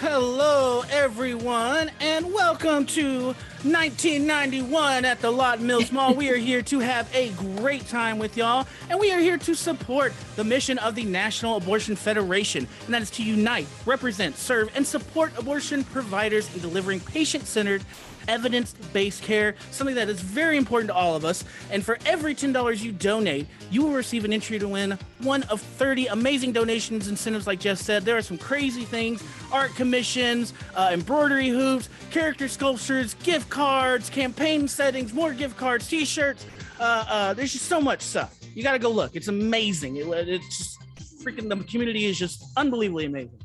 Hello, everyone, and welcome to 1991 at the Lawton Mills Mall. We are here to have a great time with y'all, and we are here to support the mission of the National Abortion Federation, and that is to unite, represent, serve, and support abortion providers in delivering patient-centered, evidence-based care, something that is very important to all of us. And for every $10 you donate, you will receive an entry to win one of 30 amazing donations incentives. Like Jess said, there are some crazy things: art commissions, embroidery hoops, character sculptures, gift cards, campaign settings, more gift cards, t-shirts. There's just so much stuff. You got to go look. It's amazing. It's just freaking, the community is just unbelievably amazing.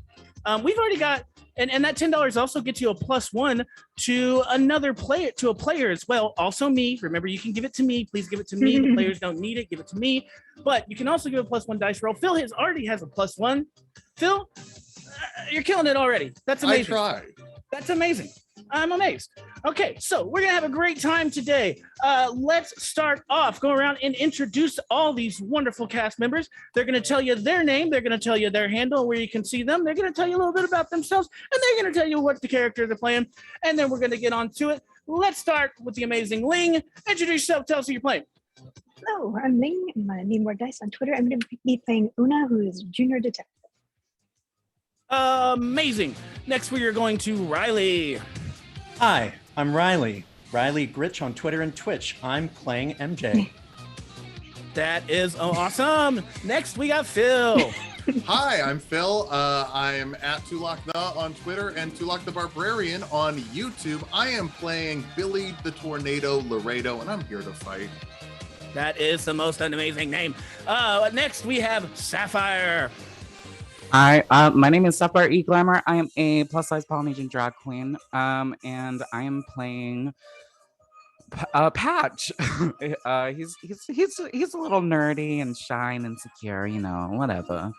We've already got, and that $10 also gets you a +1 to another player, to a player as well. Also me. Remember, you can give it to me. Please give it to me. The players don't need it. Give it to me. But you can also give a +1 dice roll. Phil already has a +1. Phil, you're killing it already. That's amazing. I try. That's amazing. I'm amazed. Okay, so we're gonna have a great time today. Let's start off. Go around and introduce all these wonderful cast members. They're gonna tell you their name. They're gonna tell you their handle, where you can see them. They're gonna tell you a little bit about themselves, and they're gonna tell you what the character they're playing. And then we're gonna get on to it. Let's start with the amazing Ling. Introduce yourself. Tell us who you're playing. Hello, I'm Ling. I need more dice on Twitter. I'm going to be playing Una, who is junior detective. Amazing. Next, we are going to Riley. Hi, I'm Riley. Riley Gritch on Twitter and Twitch. I'm playing MJ. That is awesome. Next, we got Phil. Hi, I'm Phil. I'm at Tulok on Twitter and Tulok the Barbarian on YouTube. I am playing Billy the Tornado Laredo, and I'm here to fight. That is the most amazing name. Next, we have Sapphire. Hi, my name is Sapphire E. Glamour. I am a plus-size Polynesian drag queen, and I am playing Patch. He's a little nerdy and shy and insecure, you know, whatever.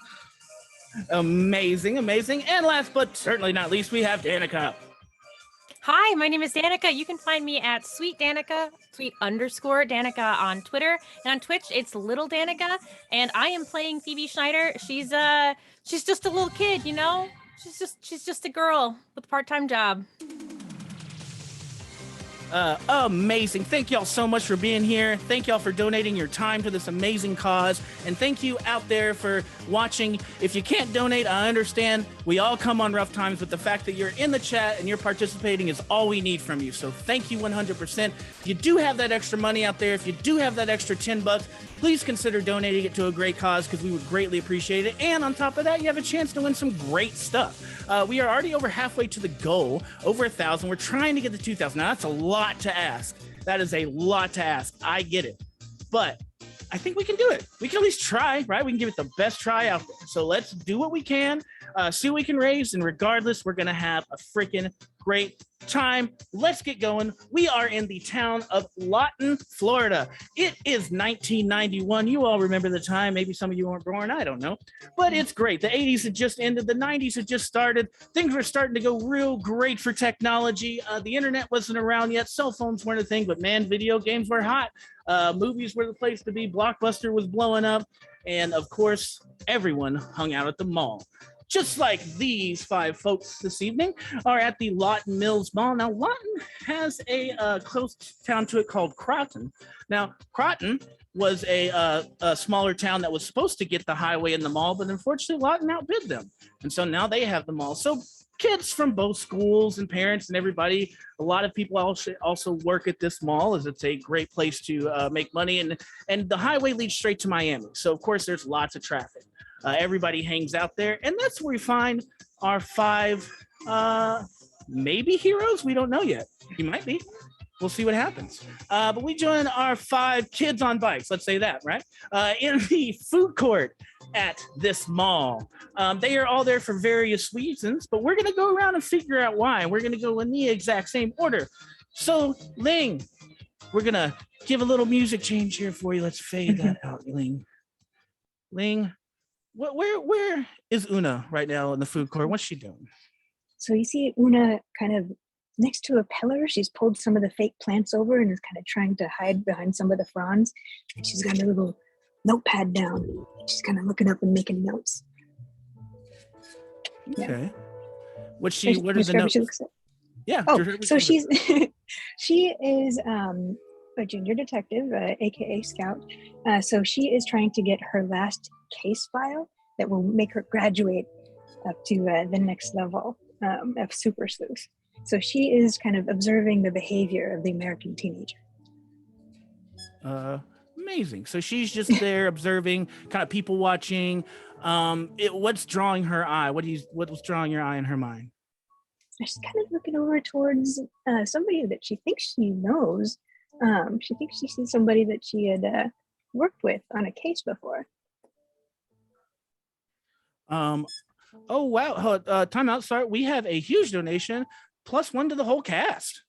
Amazing. And last but certainly not least, we have Danica. Hi, my name is Danica. You can find me at Sweet Danica, _Danica on Twitter, and on Twitch it's Little Danica, and I am playing Phoebe Schneider. She's just a little kid, you know. She's just a girl with a part-time job. Amazing. Thank y'all so much for being here. Thank y'all for donating your time to this amazing cause. And thank you out there for watching. If you can't donate, I understand. We all come on rough times, but the fact that you're in the chat and you're participating is all we need from you. So thank you 100%. If you do have that extra money out there, if you do have that extra $10, please consider donating it to a great cause, because we would greatly appreciate it. And on top of that, you have a chance to win some great stuff. We are already over halfway to the goal, over 1,000. We're trying to get to 2,000. Now, that's a lot to ask. That is a lot to ask. I get it. But I think we can do it. We can at least try, right? We can give it the best try out there. So let's do what we can, see what we can raise. And regardless, we're going to have a freaking great time. Let's get going. We are in the town of Lawton, Florida. It is 1991. You all remember the time. Maybe some of you weren't born. I don't know. But it's great. The 80s had just ended. The 90s had just started. Things were starting to go real great for technology. The internet wasn't around yet. Cell phones weren't a thing. But man, video games were hot. Movies were the place to be. Blockbuster was blowing up. And of course, everyone hung out at the mall. Just like these 5 folks this evening are at the Lawton Mills Mall. Now, Lawton has a close town to it called Croton. Now, Croton was a smaller town that was supposed to get the highway and the mall, but unfortunately, Lawton outbid them. And so now they have the mall. So kids from both schools and parents and everybody, a lot of people also work at this mall, as it's a great place to make money. And the highway leads straight to Miami. So, of course, there's lots of traffic. Everybody hangs out there, and that's where we find our 5 maybe heroes. We don't know yet. He might be. We'll see what happens. But we join our 5 kids on bikes, let's say that, right? In the food court at this mall. They are all there for various reasons, but we're going to go around and figure out why. We're going to go in the exact same order. So, Ling, we're going to give a little music change here for you. Let's fade that out, Ling. Ling. Where is Una right now in the food court? What's she doing? So you see Una kind of next to a pillar. She's pulled some of the fake plants over and is kind of trying to hide behind some of the fronds. And she's got a little notepad down. She's kind of looking up and making notes. Okay. What are the Describe what notes? she looks like. Yeah. Oh, describe what so she looks she's she is a junior detective, aka Scout. So she is trying to get her last case file that will make her graduate up to the next level of super sleuth. So she is kind of observing the behavior of the American teenager. Amazing. So she's just there observing, kind of people watching. What's drawing her eye? What's drawing your eye in her mind? She's kind of looking over towards somebody that she thinks she knows. She thinks she sees somebody that she had worked with on a case before. Oh wow. Time out. Sorry, we have a huge donation, +1 to the whole cast.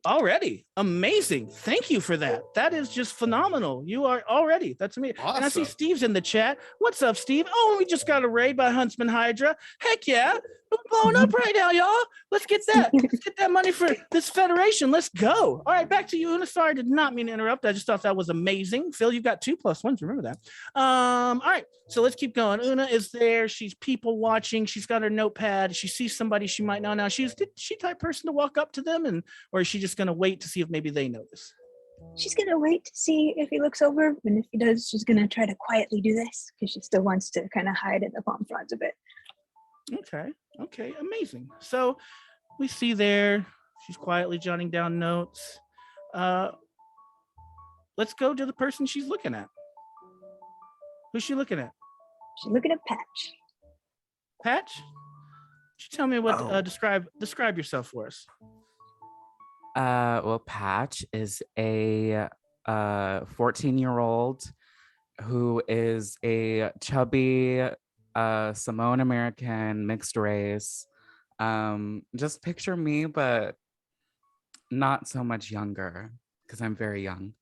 Already amazing. Thank you for that. That is just phenomenal. You are already. That's amazing. Awesome. And I see Steve's in the chat. What's up, Steve? Oh, we just got a raid by Huntsman Hydra. Heck yeah. We're blowing up right now, y'all. Let's get that. Let's get that money for this federation. Let's go. All right, back to you, Una. Sorry, did not mean to interrupt. I just thought that was amazing. Phil, you've got 2 +1s. Remember that. All right, so let's keep going. Una is there. She's people watching. She's got her notepad. She sees somebody she might know. Now, is she type person to walk up to them, or is she just gonna wait to see if maybe they notice? She's gonna wait to see if he looks over, and if he does, she's gonna try to quietly do this because she still wants to kind of hide in the palm fronds a bit. Okay, amazing. So we see there, she's quietly jotting down notes. Let's go to the person she's looking at. Who's she looking at? She's looking at Patch. Patch? Could you tell me what, describe yourself for us? Well, Patch is a 14-year-old who is a chubby Samoan American mixed race. Just picture me, but not so much younger because I'm very young.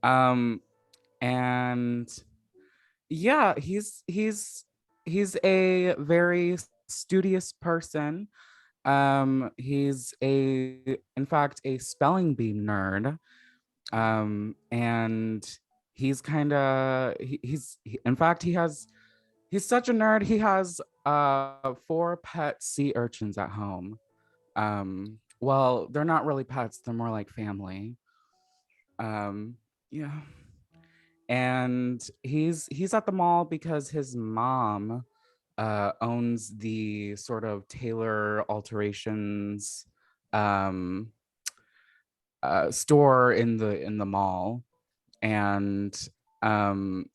And yeah, he's a very studious person. He's in fact a spelling bee nerd. And he's kind of he's such a nerd. He has 4 pet sea urchins at home. Well, they're not really pets, they're more like family. Yeah. And he's at the mall because his mom owns the sort of tailor alterations store in the mall, and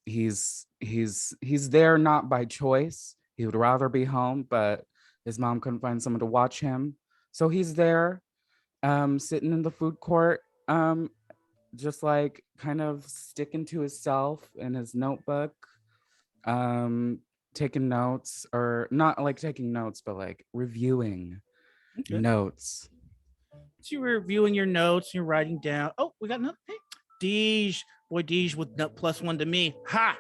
he's there not by choice. He would rather be home, but his mom couldn't find someone to watch him, so he's there sitting in the food court, just like kind of sticking to himself in his notebook, taking notes, or not like taking notes, but like reviewing notes. So you were reviewing your notes, you're writing down. Oh, we got another. Hey, Deej. Boy, Deej with +1 to me. Ha!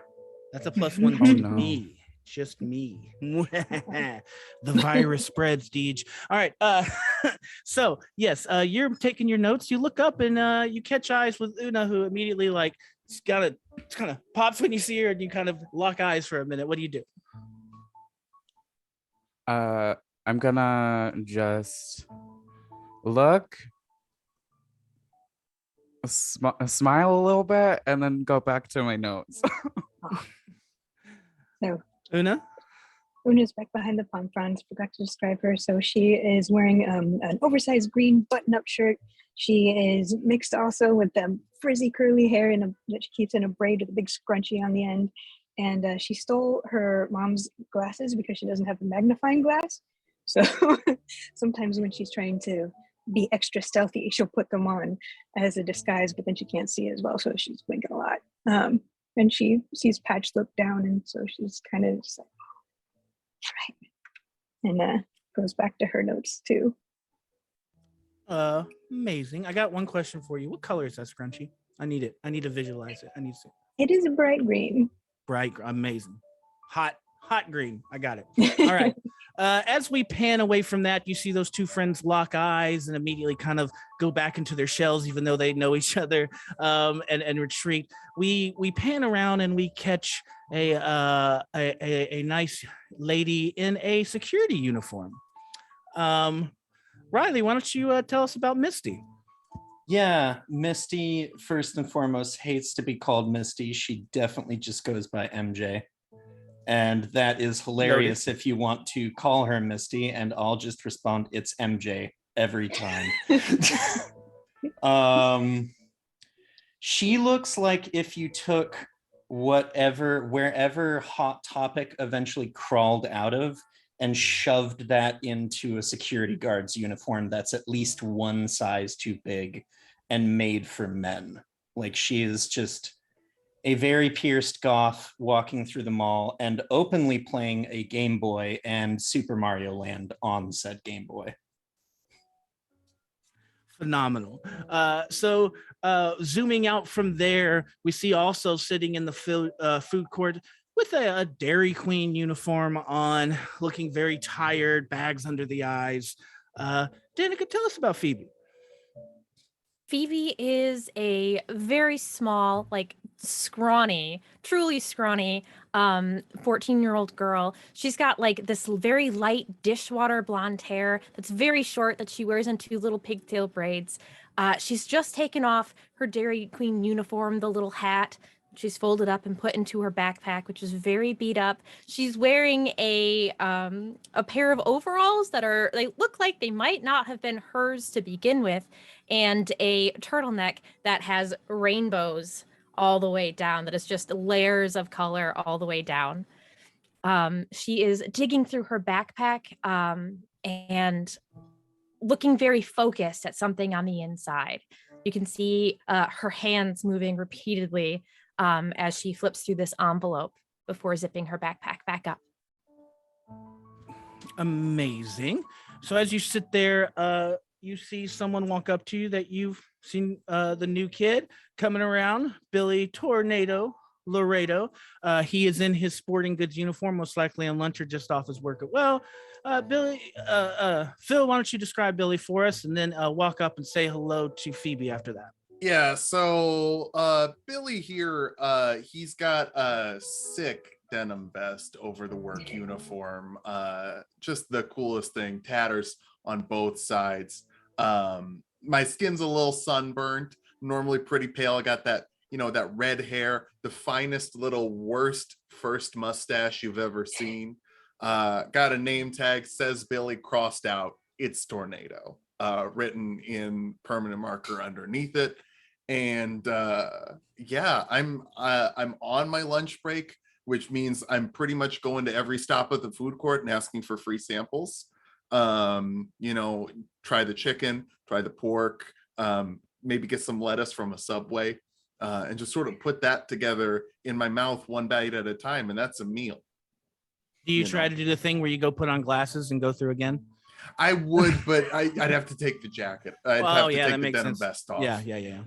That's a +1 to me. Just me. The virus spreads, Deej. All right. So yes, you're taking your notes. You look up and you catch eyes with Una, who immediately kind of pops when you see her, and you kind of lock eyes for a minute. What do you do? I'm gonna just look, smile a little bit, and then go back to my notes. So Una's back behind the palm fronds. Forgot to describe her. So she is wearing an oversized green button-up shirt. She is mixed also with the frizzy curly hair that she keeps in a braid with a big scrunchie on the end. And she stole her mom's glasses because she doesn't have a magnifying glass. So sometimes when she's trying to be extra stealthy, she'll put them on as a disguise, but then she can't see as well, so she's blinking a lot. And she sees Patch look down, and so she's kind of just like, right, and goes back to her notes too. Amazing. I got one question for you. What color is that scrunchie? I need it. I need to visualize it. I need to see. It is a bright green. Amazing. Hot green. I got it. All right. As we pan away from that, you see those two friends lock eyes and immediately kind of go back into their shells, even though they know each other, and retreat. We pan around and we catch a nice lady in a security uniform. Riley, why don't you tell us about Misty? Yeah, Misty, first and foremost, hates to be called Misty. She definitely just goes by MJ. And that is hilarious if you want to call her Misty, and I'll just respond, it's MJ every time. She looks like if you took wherever Hot Topic eventually crawled out of and shoved that into a security guard's uniform that's at least one size too big and made for men. Like, she is just a very pierced goth walking through the mall and openly playing a Game Boy and Super Mario Land on said Game Boy. Phenomenal. So zooming out from there, we see also sitting in the food court with a Dairy Queen uniform on, looking very tired, bags under the eyes. Danica, tell us about Phoebe. Phoebe is a very small, like scrawny, truly scrawny 14-year-old girl. She's got like this very light dishwater blonde hair that's very short that she wears in two little pigtail braids. She's just taken off her Dairy Queen uniform, the little hat. She's folded up and put into her backpack, which is very beat up. She's wearing a pair of overalls they look like they might not have been hers to begin with, and a turtleneck that has rainbows all the way down, that is just layers of color all the way down. She is digging through her backpack and looking very focused at something on the inside. You can see her hands moving repeatedly as she flips through this envelope before zipping her backpack back up. Amazing. So as you sit there, you see someone walk up to you that you've seen, the new kid coming around, Billy Tornado Laredo. He is in his sporting goods uniform, most likely on lunch or just off his work. Well, Billy, Phil, why don't you describe Billy for us, and then walk up and say hello to Phoebe after that. Yeah, so Billy here, he's got a sick denim vest over the work uniform. Just the coolest thing, tatters on both sides. My skin's a little sunburned, normally pretty pale. I got that, that red hair, the finest little worst first mustache you've ever seen. Got a name tag, says Billy, crossed out, it's Tornado, written in permanent marker underneath it. And yeah, I'm on my lunch break, which means I'm pretty much going to every stop at the food court and asking for free samples. Try the chicken, try the pork, maybe get some lettuce from a Subway, and just sort of put that together in my mouth one bite at a time, and that's a meal. Do you try to do the thing where you go put on glasses and go through again? I would, but I'd have to take the jacket. I'd have to take the denim vest off. Yeah.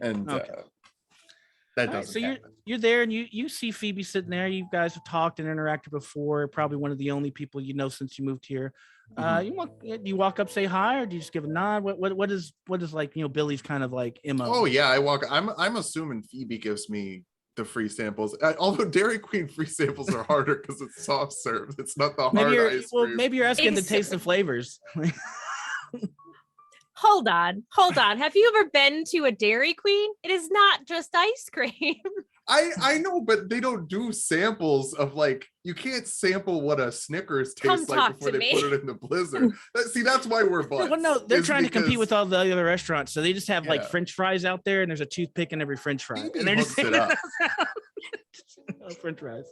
And okay. That doesn't happen. So you're there, and you see Phoebe sitting there. You guys have talked and interacted before. Probably one of the only people you know since you moved here. Do you walk up, say hi, or do you just give a nod? What is like, Billy's kind of like MO? Oh yeah, I walk. I'm assuming Phoebe gives me the free samples. Although Dairy Queen free samples are harder because it's soft serve. It's not the hard ice cream. Well, maybe you're asking to taste the flavors. Hold on. Have you ever been to a Dairy Queen? It is not just ice cream. I know, but they don't do samples of, like, you can't sample what a Snickers tastes like before they put it in the blizzard. See, that's why we're buds. Well, no, they're trying to compete with all the other restaurants, so they just have like French fries out there, and there's a toothpick in every French fry, and they're just it up. French fries.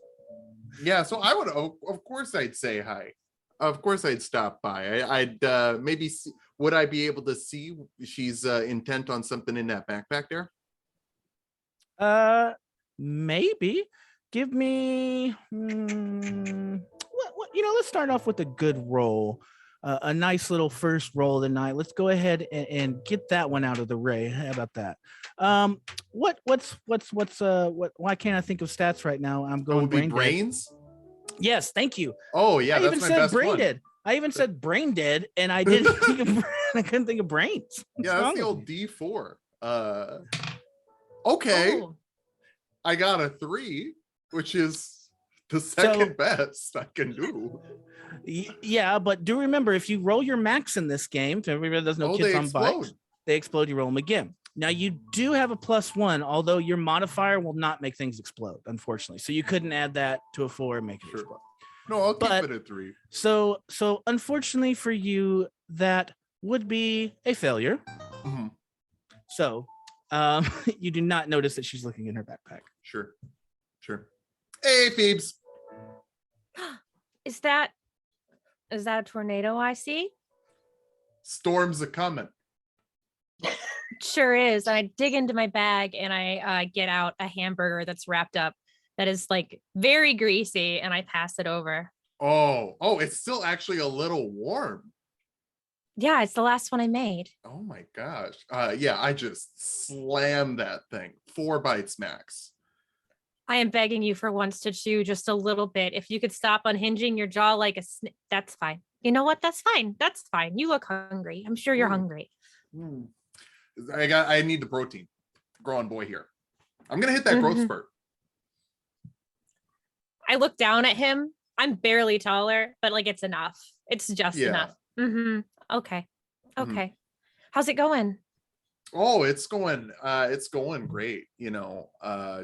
Yeah, so I would, of course, I'd say hi. Of course, I'd stop by. I'd maybe see, would I be able to see she's intent on something in that backpack there? Maybe. Give me let's start off with a good roll, a nice little first roll of the night. Let's go ahead and get that one out of the way. How about that? Why can't I think of stats right now? I'm going brains. Yes, thank you. Oh yeah, I that's even my said best braided. one. I even said brain dead, and I didn't think of, I couldn't think of brains. What's Yeah, wrong that's the with old you? D4. Okay, Oh, I got a 3, which is the second So- best I can do. Yeah, but do remember, if you roll your max in this game, if everybody doesn't know, Oh, kids they on bikes, explode. they explode. You roll them again. Now you do have a +1, although your modifier will not make things explode, unfortunately. So you couldn't add that to a 4 and make it Sure. explode. No, I'll keep But- it at 3. So unfortunately for you, that would be a failure. Mhm. So you do not notice that she's looking in her backpack. Sure. Hey, Phoebes. is that a tornado I see? Storms a coming. Sure is. I dig into my bag and I get out a hamburger that's wrapped up that is like very greasy, and I pass it over. Oh, it's still actually a little warm. Yeah, it's the last one I made. Oh my gosh. Yeah, I just slammed that thing. 4 bites max. I am begging you for once to chew just a little bit. If you could stop unhinging your jaw like a that's fine. You know what? That's fine. That's fine. You look hungry. I'm sure you're Ooh. hungry. I need the protein. Growing boy here. I'm gonna hit that growth Mhm. spurt. I look down at him. I'm barely taller, but like it's enough. It's just Yeah. enough. Okay. Mhm. Okay. How's it going? Oh, it's going great,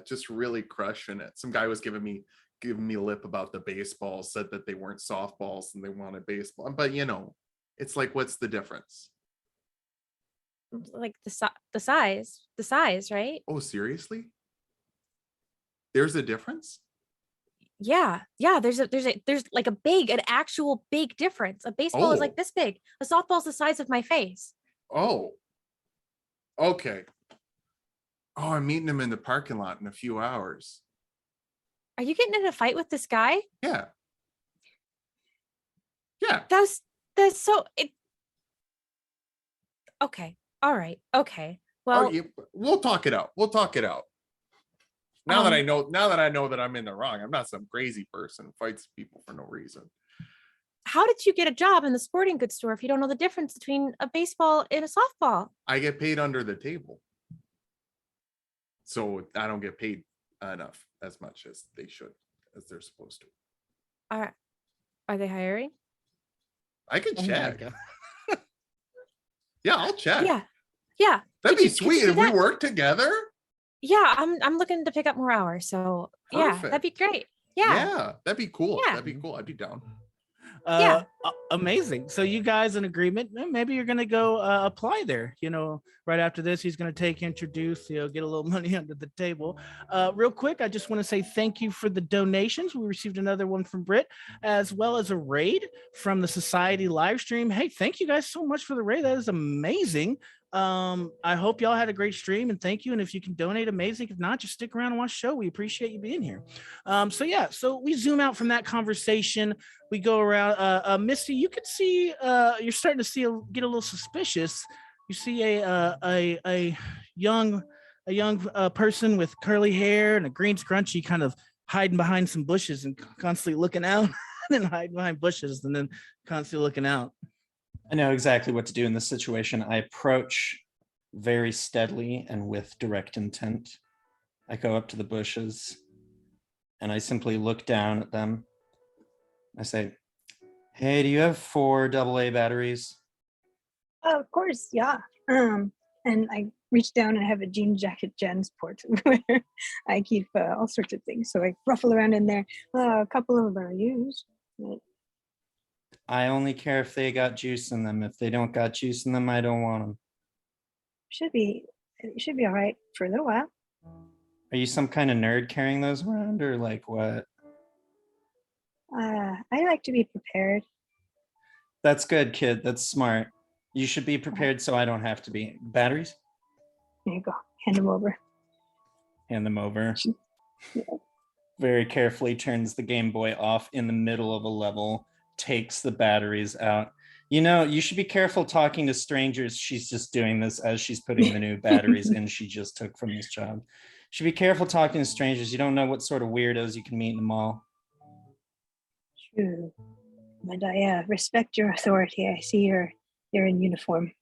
just really crushing it. Some guy was giving me lip about the baseball, said that they weren't softballs and they wanted baseball. But it's like, what's the difference? Like the size, right? Oh, seriously? There's a difference? Yeah. There's like an actual big difference. A baseball is Oh. like this big. A softball's the size of my face. Oh, okay. Oh, I'm meeting him in the parking lot in a few hours. Are you getting in a fight with this guy? Yeah. That's so it. Okay. All right. Okay. Well, We'll talk it out. Now that I Um, know that I'm in the wrong, I'm not some crazy person who fights people for no reason. how did you get a job in the sporting goods store if you don't know the difference between a baseball and a softball? I get paid under the table. So I don't get paid enough, as much as they're supposed to. Are they hiring? I can Oh my check. God. Yeah, I'll check. Yeah. That'd Could be you- could sweet you do if we that? work together. Yeah, I'm looking to pick up more hours. So yeah, Perfect. that'd be great. Yeah. That'd be cool. Yeah. That'd be cool. I'd be down. Amazing. So you guys in agreement? Maybe you're gonna go apply there. Right after this, he's gonna introduce. Get a little money under the table. Real quick, I just want to say thank you for the donations. We received another one from Britt, as well as a raid from the Society live stream. Hey, thank you guys so much for the raid. That is amazing. I hope y'all had a great stream, and thank you. And if you can donate, amazing. If not, just stick around and watch the show. We appreciate you being here. So we zoom out from that conversation. We go around. Misty, you can see you're starting to get a little suspicious. You see a young person with curly hair and a green scrunchie kind of hiding behind some bushes and constantly looking out, and then hiding behind bushes and then constantly looking out. I know exactly what to do in this situation. I approach very steadily and with direct intent. I go up to the bushes and I simply look down at them. I say, "Hey, do you have 4 AA batteries?" Of course, yeah. And I reach down and have a jean jacket Jansport where I keep all sorts of things. So I ruffle around in there. A couple of them are used. But I only care if they got juice in them. If they don't got juice in them, I don't want them. it should be all right for a little while. Are you some kind of nerd carrying those around, or like what? I like to be prepared. That's good, kid. That's smart. You should be prepared so I don't have to be. Batteries? There you go. Hand them over. Hand them over. Yeah. Very carefully turns the Game Boy off in the middle of a level, takes the batteries out. You should be careful talking to strangers. She's just doing this as she's putting the new batteries in she just took from this job. Should be careful talking to strangers. You don't know what sort of weirdos you can meet in the mall. True. And I respect your authority. I see you're in uniform.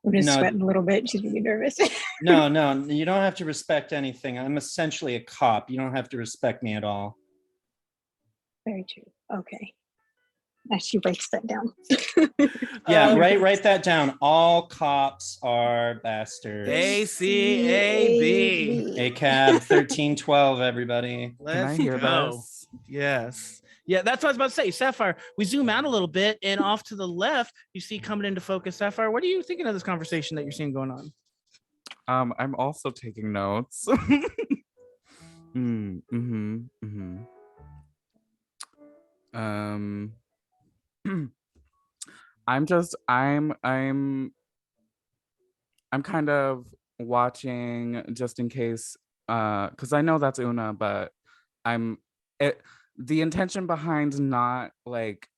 I'm just No. sweating a little bit. She's really nervous. No, you don't have to respect anything. I'm essentially a cop. You don't have to respect me at all. Very true. Okay. As she writes that down. Yeah, write that down. All cops are bastards. ACAB. ACAB 1312, everybody. Can I hear this? Yes. Yeah, that's what I was about to say. Sapphire, we zoom out a little bit and off to the left, you see coming into focus. Sapphire, what are you thinking of this conversation that you're seeing going on? I'm also taking notes. I'm kind of watching just in case, because I know that's Una, but the intention behind not like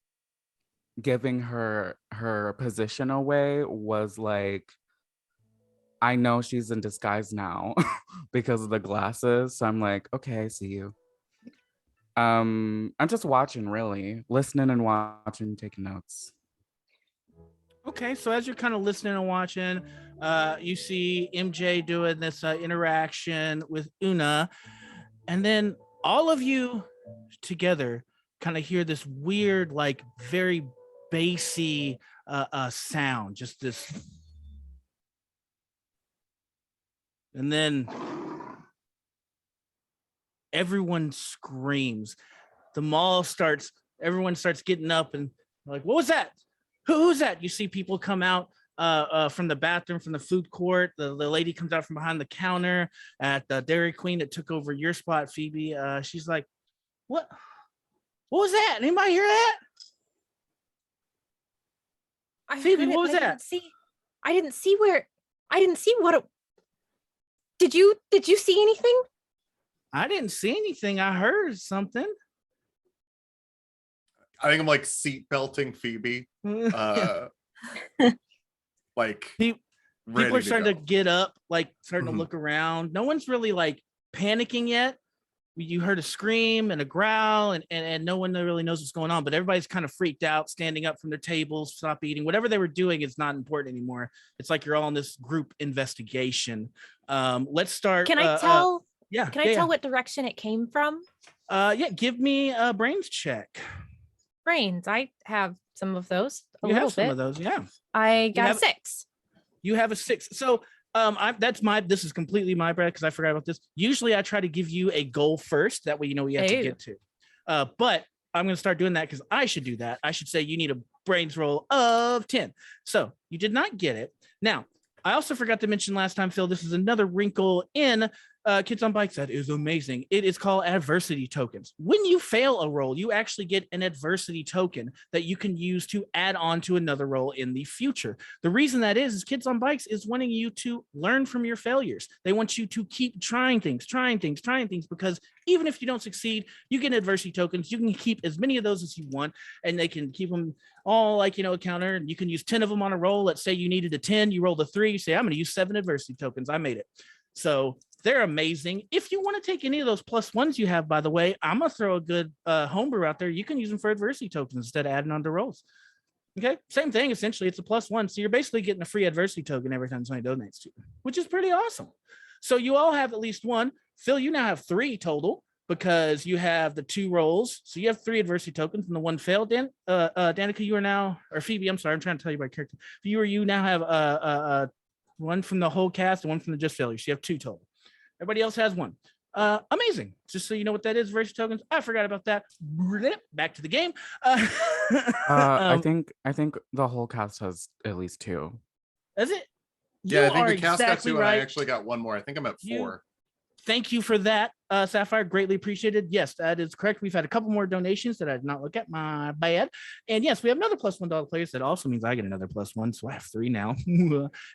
giving her position away was like, I know she's in disguise now because of the glasses. So I'm like, okay, I see you. I'm just watching, really, listening and watching, taking notes. Okay, so as you're kind of listening and watching, you see MJ doing this interaction with Una, and then all of you together kind of hear this weird, like very bassy sound, just this, and then everyone screams. The mall starts, everyone starts getting up and like, what was that? Who's that? You see people come out from the bathroom, from the food court. The lady comes out from behind the counter at the Dairy Queen that took over your spot, Phoebe. She's like, what was that? Anybody hear that? Phoebe, what was that? I didn't see what it. Did you see anything? I didn't see anything. I heard something. I think I'm like seat belting Phoebe. Like people are starting to get up, like starting to Mhm. look around. No one's really like panicking yet. You heard a scream and a growl, and no one really knows what's going on, but everybody's kind of freaked out, standing up from their tables, stop eating. Whatever they were doing is not important anymore. It's like you're all in this group investigation. Let's start. Can I tell? Yeah. Can I tell what direction it came from? Yeah, give me a brains check. Brains. I have some of those. You have some of those, yeah. I got a 6. You have a 6. So this is completely my bad because I forgot about this. Usually I try to give you a goal first. That way you know what you have to get to. But I'm going to start doing that because I should do that. I should say you need a brains roll of 10. So you did not get it. Now, I also forgot to mention last time, Phil, this is another wrinkle in Kids on Bikes that is amazing. It is called adversity tokens. When you fail a roll, you actually get an adversity token that you can use to add on to another roll in the future. The reason that is Kids on Bikes is wanting you to learn from your failures. They want you to keep trying things, because even if you don't succeed, you get adversity tokens. You can keep as many of those as you want, and they can keep them all like, a counter, and you can use 10 of them on a roll. Let's say you needed a 10, you rolled a 3, you say, I'm going to use 7 adversity tokens. I made it. So they're amazing. If you want to take any of those +1s you have, by the way, I'm going to throw a good homebrew out there. You can use them for adversity tokens instead of adding on to rolls. Okay, same thing. Essentially, it's a +1. So you're basically getting a free adversity token every time somebody donates to you, which is pretty awesome. So you all have at least 1. Phil, you now have 3 total because you have the 2 rolls. So you have 3 adversity tokens and the 1 failed. Danica, you are now, or Phoebe, I'm sorry, I'm trying to tell you by character. You now have 1 from the whole cast and 1 from the just failures. You have 2 total. Everybody else has 1. Amazing. Just so you know what that is, adversity tokens. I forgot about that. Back to the game. I think the whole cast has at least 2. Is it? Yeah, You I think are the cast exactly got 2 and I right. actually got 1 more. I think I'm at 4. Thank you for that, Sapphire. Greatly appreciated. Yes, that is correct. We've had a couple more donations that I did not look at. My bad. And yes, we have another +$1 players. That also means I get another +1, so I have 3 now.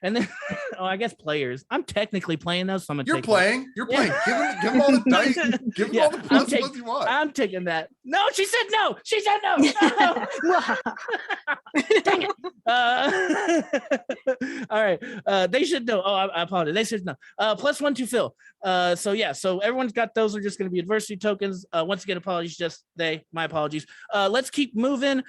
And then, I guess players. I'm technically playing those. So I'm gonna You're playing. Give them all the dice. Give them all the +1s you want. I'm taking that. No, she said no. She said no. No. Dang it. All right. They should know. Oh, I apologize. They should know. +1 to Phil. So yeah, so everyone's got those are just going to be adversity tokens. Once again, apologies, just my apologies. Let's keep moving.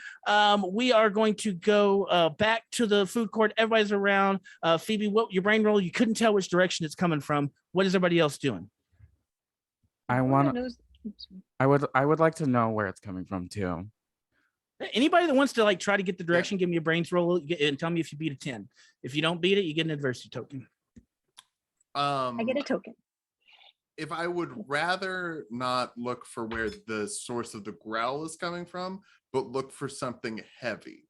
We are going to go back to the food court. Everybody's around. Phoebe, what your brain roll? You couldn't tell which direction it's coming from. What is everybody else doing? I would like to know where it's coming from too. Anybody that wants to like try to get the direction, give me a brains roll and tell me if you beat a 10. If you don't beat it, you get an adversity token. I get a token. If I would rather not look for where the source of the growl is coming from, but look for something heavy.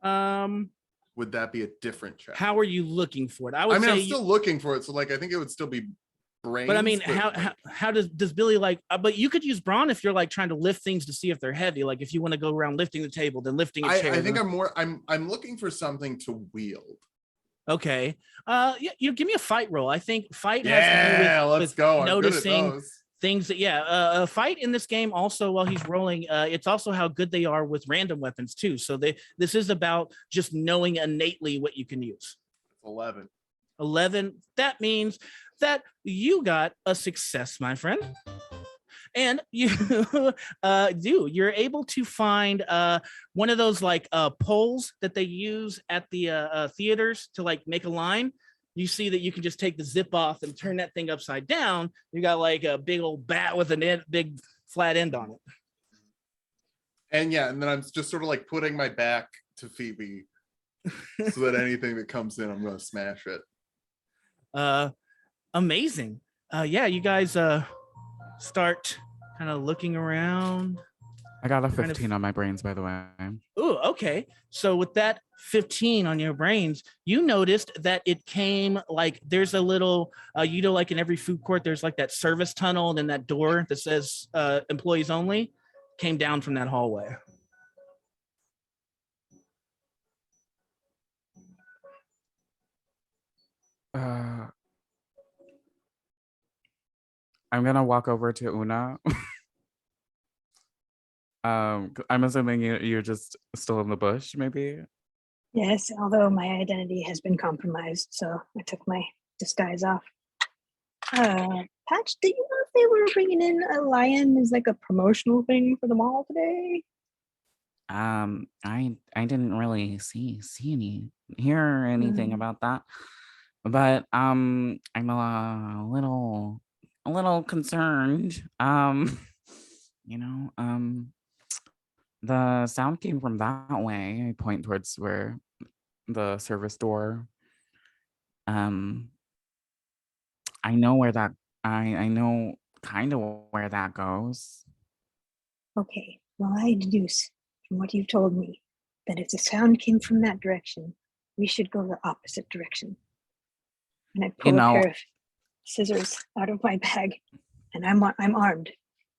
Would that be a different check? How are you looking for it? I'm still looking for it, so like I think it would still be brains. But I mean, how does Billy like? But you could use brawn if you're like trying to lift things to see if they're heavy. Like if you want to go around lifting the table, then lifting a chair. I think I'm looking for something to wield. Okay. Yeah, give me a fight roll. I think fight has to do with, let's go. Noticing things that a fight in this game also while he's rolling, it's also how good they are with random weapons too. So this is about just knowing innately what you can use. 11. That means that you got a success, my friend. And you're able to find one of those like poles that they use at the theaters to like make a line. You see that you can just take the zip off and turn that thing upside down. You got like a big old bat with a big flat end on it. And and then I'm just sort of like putting my back to Phoebe so that anything that comes in, I'm going to smash it. Amazing. You guys start kind of looking around. I got a 15 on my brains, by the way. Oh, okay. So with that 15 on your brains, you noticed that it came like there's a little, like in every food court, there's like that service tunnel and then that door that says employees only came down from that hallway. I'm gonna walk over to Una. I'm assuming you're just still in the bush, maybe? Yes, although my identity has been compromised, so I took my disguise off. Patch, do you know if they were bringing in a lion as like a promotional thing for the mall today? I didn't really hear anything about that, but I'm a little concerned. The sound came from that way. I point towards where the service door. I know where that. I know kind of where that goes. Okay. Well, I deduce from what you've told me that if the sound came from that direction, we should go the opposite direction. And I pull a pair of scissors out of my bag, and I'm armed,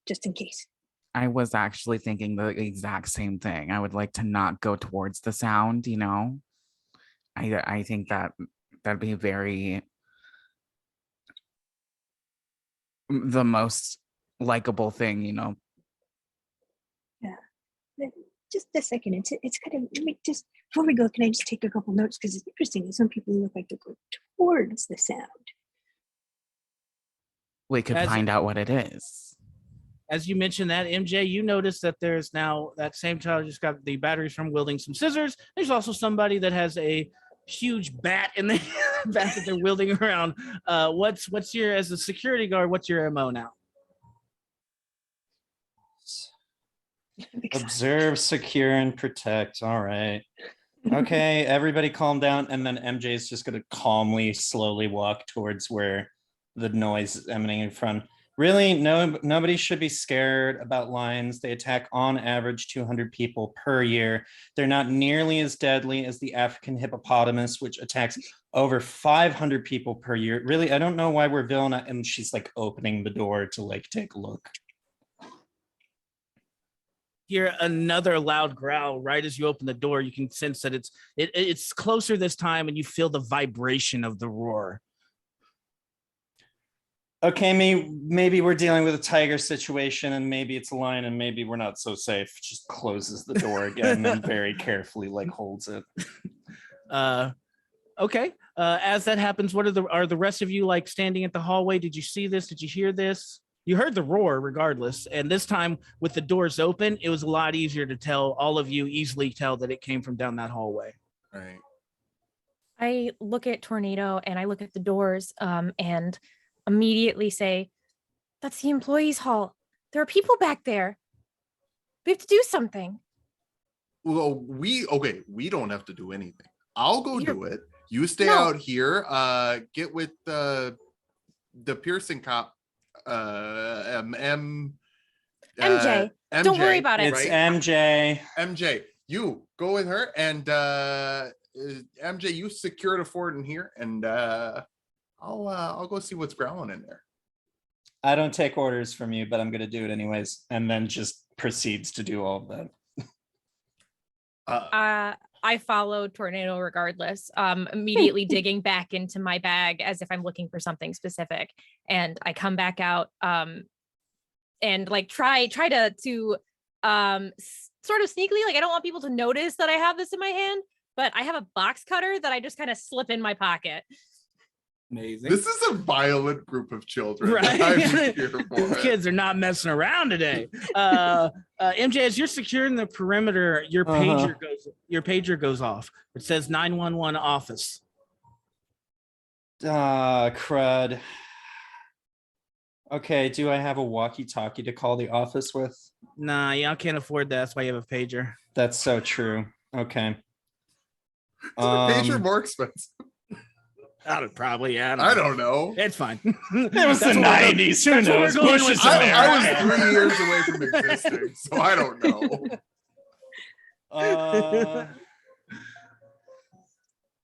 just in case. I was actually thinking the exact same thing. I would like to not go towards the sound, I think that'd be the most likable thing, Yeah. Just a second. It's kind of, just before we go, can I just take a couple notes? Because it's interesting that some people look like they go towards the sound. We could find out what it is. As you mentioned that, MJ, you notice that there's now that same child just got the batteries from wielding some scissors. There's also somebody that has a huge bat in the bat that they're wielding around. What's your, as a security guard, what's your MO now? Observe, secure, and protect. All right. Okay, everybody calm down. And then MJ is just going to calmly, slowly walk towards where the noise is emanating from. Really, nobody should be scared about lions. They attack on average 200 people per year. They're not nearly as deadly as the African hippopotamus, which attacks over 500 people per year. Really, I don't know why we're villain. And she's like opening the door to like take a look. Hear another loud growl right as you open the door. You can sense that it's closer this time, and you feel the vibration of the roar. Okay, maybe we're dealing with a tiger situation, and maybe it's a lion, and maybe we're not so safe. Just closes the door again and very carefully like holds it. Okay. As that happens, what are the rest of you like standing at the hallway? Did you see this? Did you hear this? You heard the roar regardless. And this time with the doors open, it was a lot easier to tell. All of you easily tell that it came from down that hallway. Right. I look at Tornado and I look at the doors and immediately say, that's the employees' hall. There are people back there. We have to do something. Well, we don't have to do anything. I'll go do it. You stay No. out here. Get with the piercing cop. MJ. MJ. Don't worry about it. It's Right? MJ, you go with her, and MJ, you secure the fort in here, and I'll go see what's growling in there. I don't take orders from you, but I'm gonna do it anyways, and then just proceeds to do all of that. I follow Tornado regardless, immediately digging back into my bag as if I'm looking for something specific. And I come back out and like try to sort of sneakily, like I don't want people to notice that I have this in my hand, but I have a box cutter that I just kind of slip in my pocket. Amazing. This is a violent group of children. Right. I'm here for These it. kids are not messing around today. MJ, as you're securing the perimeter, your pager goes off. It says 911 office. Crud. Okay, do I have a walkie-talkie to call the office with? Nah, y'all can't afford that. That's why you have a pager. That's so true. Okay. Is a pager more expensive? Probably, yeah. I don't know. It's fine. It was the 90s. Who knows? Bush is I was 3 years away from existing, so I don't know.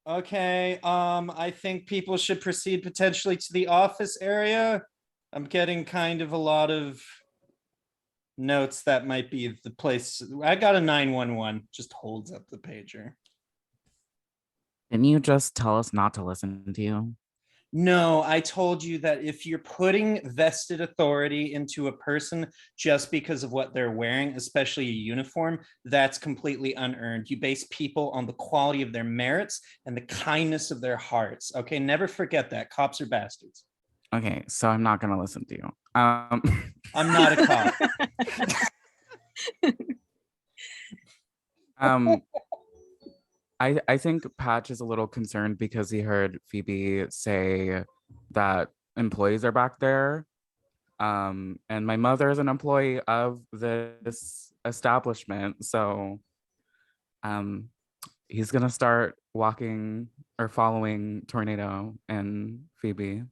Okay. I think people should proceed potentially to the office area. I'm getting kind of a lot of notes that might be the place. I got a 911. Just holds up the pager. Didn't you just tell us not to listen to you? No, I told you that if you're putting vested authority into a person just because of what they're wearing, especially a uniform, that's completely unearned. You base people on the quality of their merits and the kindness of their hearts. Okay, never forget that. Cops are bastards. Okay, so I'm not gonna listen to you. I'm not a cop. I think Patch is a little concerned because he heard Phoebe say that employees are back there. And my mother is an employee of this establishment. So he's gonna start walking or following Tornado and Phoebe.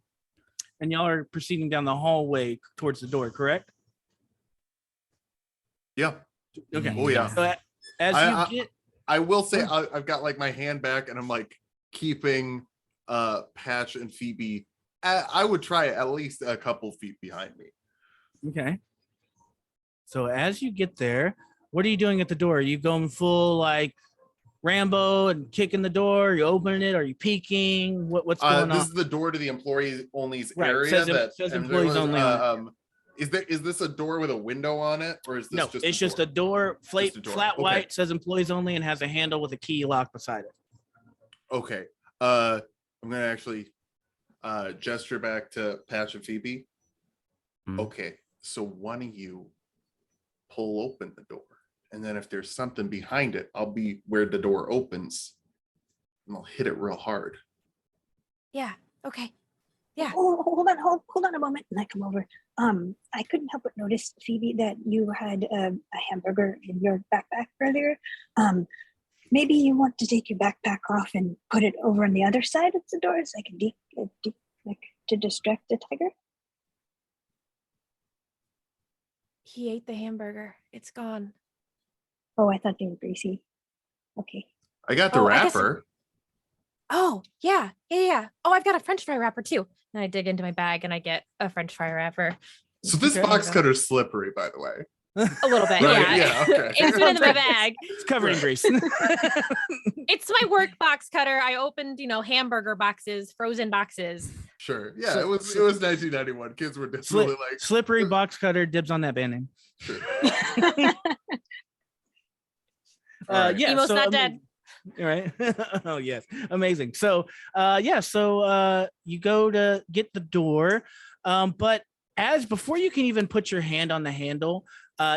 And y'all are proceeding down the hallway towards the door, correct? Yeah. Okay. Oh yeah. So as you get I will say I've got like my hand back and I'm like keeping Patch and Phoebe. I would try at least a couple feet behind me. Okay. So as you get there, what are you doing at the door? Are you going full like Rambo and kicking the door? Are you opening it? Are you peeking? What's going on? This is the door to the employee only's Right. area. Says employees only. Is this a door with a window on it, or is this No, just it's just a door, flat Okay. white, says employees only, and has a handle with a key lock beside it. Okay. I'm gonna actually gesture back to Patch and Phoebe. Okay, so one of you pull open the door, and then if there's something behind it, I'll be where the door opens, and I'll hit it real hard. Yeah. Okay. Yeah. Oh, hold on a moment. And I come over. I couldn't help but notice, Phoebe, that you had a hamburger in your backpack earlier. Maybe you want to take your backpack off and put it over on the other side of the door so I can like to distract the tiger. He ate the hamburger. It's gone. Oh, I thought they were greasy. Okay. I got the I guess wrapper. Oh, yeah. Oh, I've got a French fry wrapper too. And I dig into my bag and I get a French fry wrapper. So this Okay. box cutter's slippery, by the way. A little bit, Right, yeah. yeah, okay. It's been in my bag. It's covered in grease. It's my work box cutter. I opened, hamburger boxes, frozen boxes. Sure. Yeah, So- it was 1991. Kids were definitely like Slippery box cutter, dibs on that band name. sure. Yeah, Emo's so, not I mean, dead. Right. Oh yes, amazing. So you go to get the door, but as before you can even put your hand on the handle,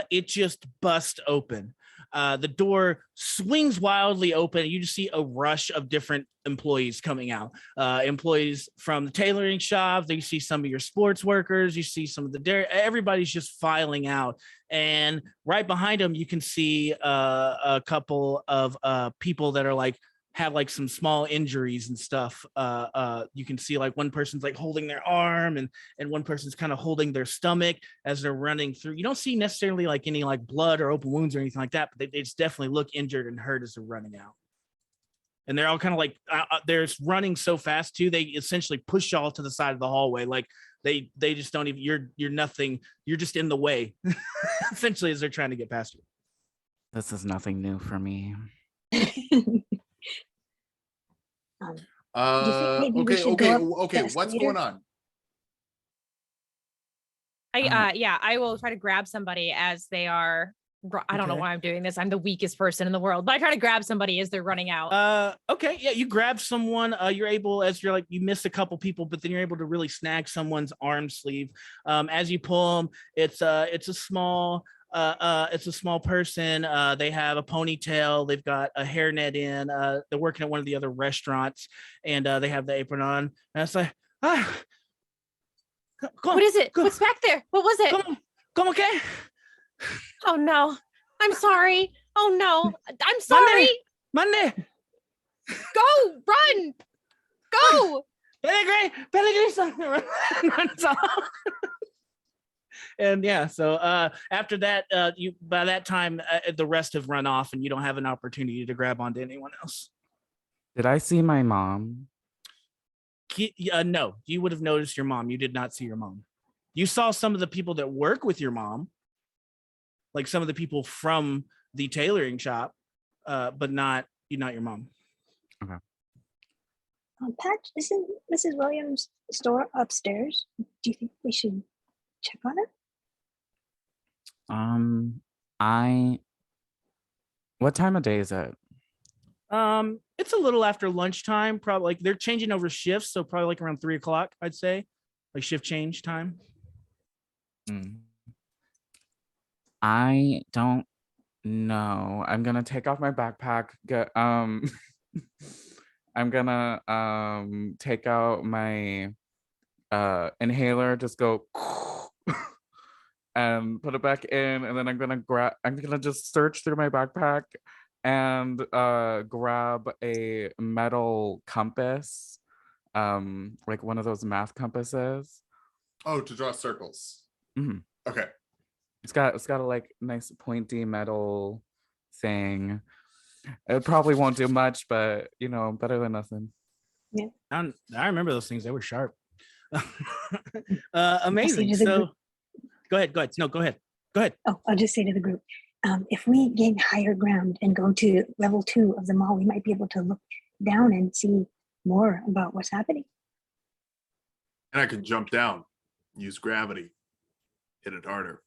it just busts open. The door swings wildly open. You just see a rush of different employees coming out. Employees from the tailoring shop. You see some of your sports workers. You see some of the dairy. Everybody's just filing out. And right behind them, you can see a couple of people that are have some small injuries and stuff. You can see one person's holding their arm, and one person's kind of holding their stomach as they're running through. You don't see necessarily any blood or open wounds or anything like that, but they just definitely look injured and hurt as they're running out. And they're all kind of they're running so fast too. They essentially push y'all to the side of the hallway. They just don't even, you're nothing. You're just in the way essentially as they're trying to get past you. This is nothing new for me. Okay. What's going on? I will try to grab somebody as they are. I don't know why I'm doing this. I'm the weakest person in the world, but I try to grab somebody as they're running out. Okay. Yeah. You grab someone, you're able, as you're you miss a couple people, but then you're able to really snag someone's arm sleeve. As you pull them, it's a small person. They have a ponytail. They've got a hairnet in. They're working at one of the other restaurants, and they have the apron on. And it's come on, what is it? What's back there? What was it? Come okay? Oh no, I'm sorry. Oh no, I'm sorry. Monday. Go, run, go. Pellegrini, runs off. And yeah, so after that, by that time, the rest have run off, and you don't have an opportunity to grab onto anyone else. Did I see my mom? No, you would have noticed your mom. You did not see your mom. You saw some of the people that work with your mom, like some of the people from the tailoring shop, but not your mom. Okay. Pat, isn't Mrs. Williams' store upstairs? Do you think we should check on it? What time of day is it? It's a little after lunchtime, probably they're changing over shifts, so probably around 3:00, I'd say, shift change time. I don't know. I'm gonna take off my backpack. I'm gonna take out my inhaler, just go and put it back in, and then I'm gonna just search through my backpack and grab a metal compass, like one of those math compasses. Oh, to draw circles. Mm-hmm. Okay. It's got a nice pointy metal thing. It probably won't do much, but better than nothing. Yeah. I remember those things. They were sharp. Amazing. So go ahead. No, go ahead. Oh, I'll just say to the group, if we gain higher ground and go to level 2 of the mall, we might be able to look down and see more about what's happening. And I could jump down, use gravity, hit it harder.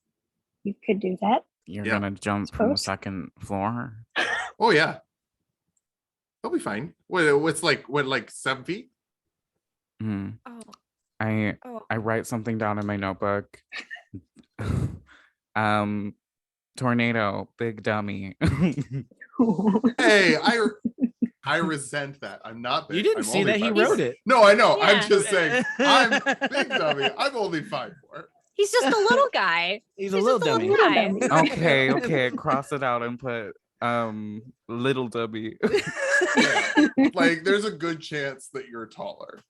You could do that. You're gonna jump from the second floor? Oh yeah. They'll be fine. What's 7 feet? Mm. Oh. I write something down in my notebook. Tornado, big dummy. Hey, I resent that. I'm not big. You didn't see that he wrote it. No, I know. Yeah. I'm just saying. I'm big dummy. I'm only 5'4". He's just a little guy. He's a little dummy. guy. Okay. Cross it out and put little dummy. Yeah. There's a good chance that you're taller.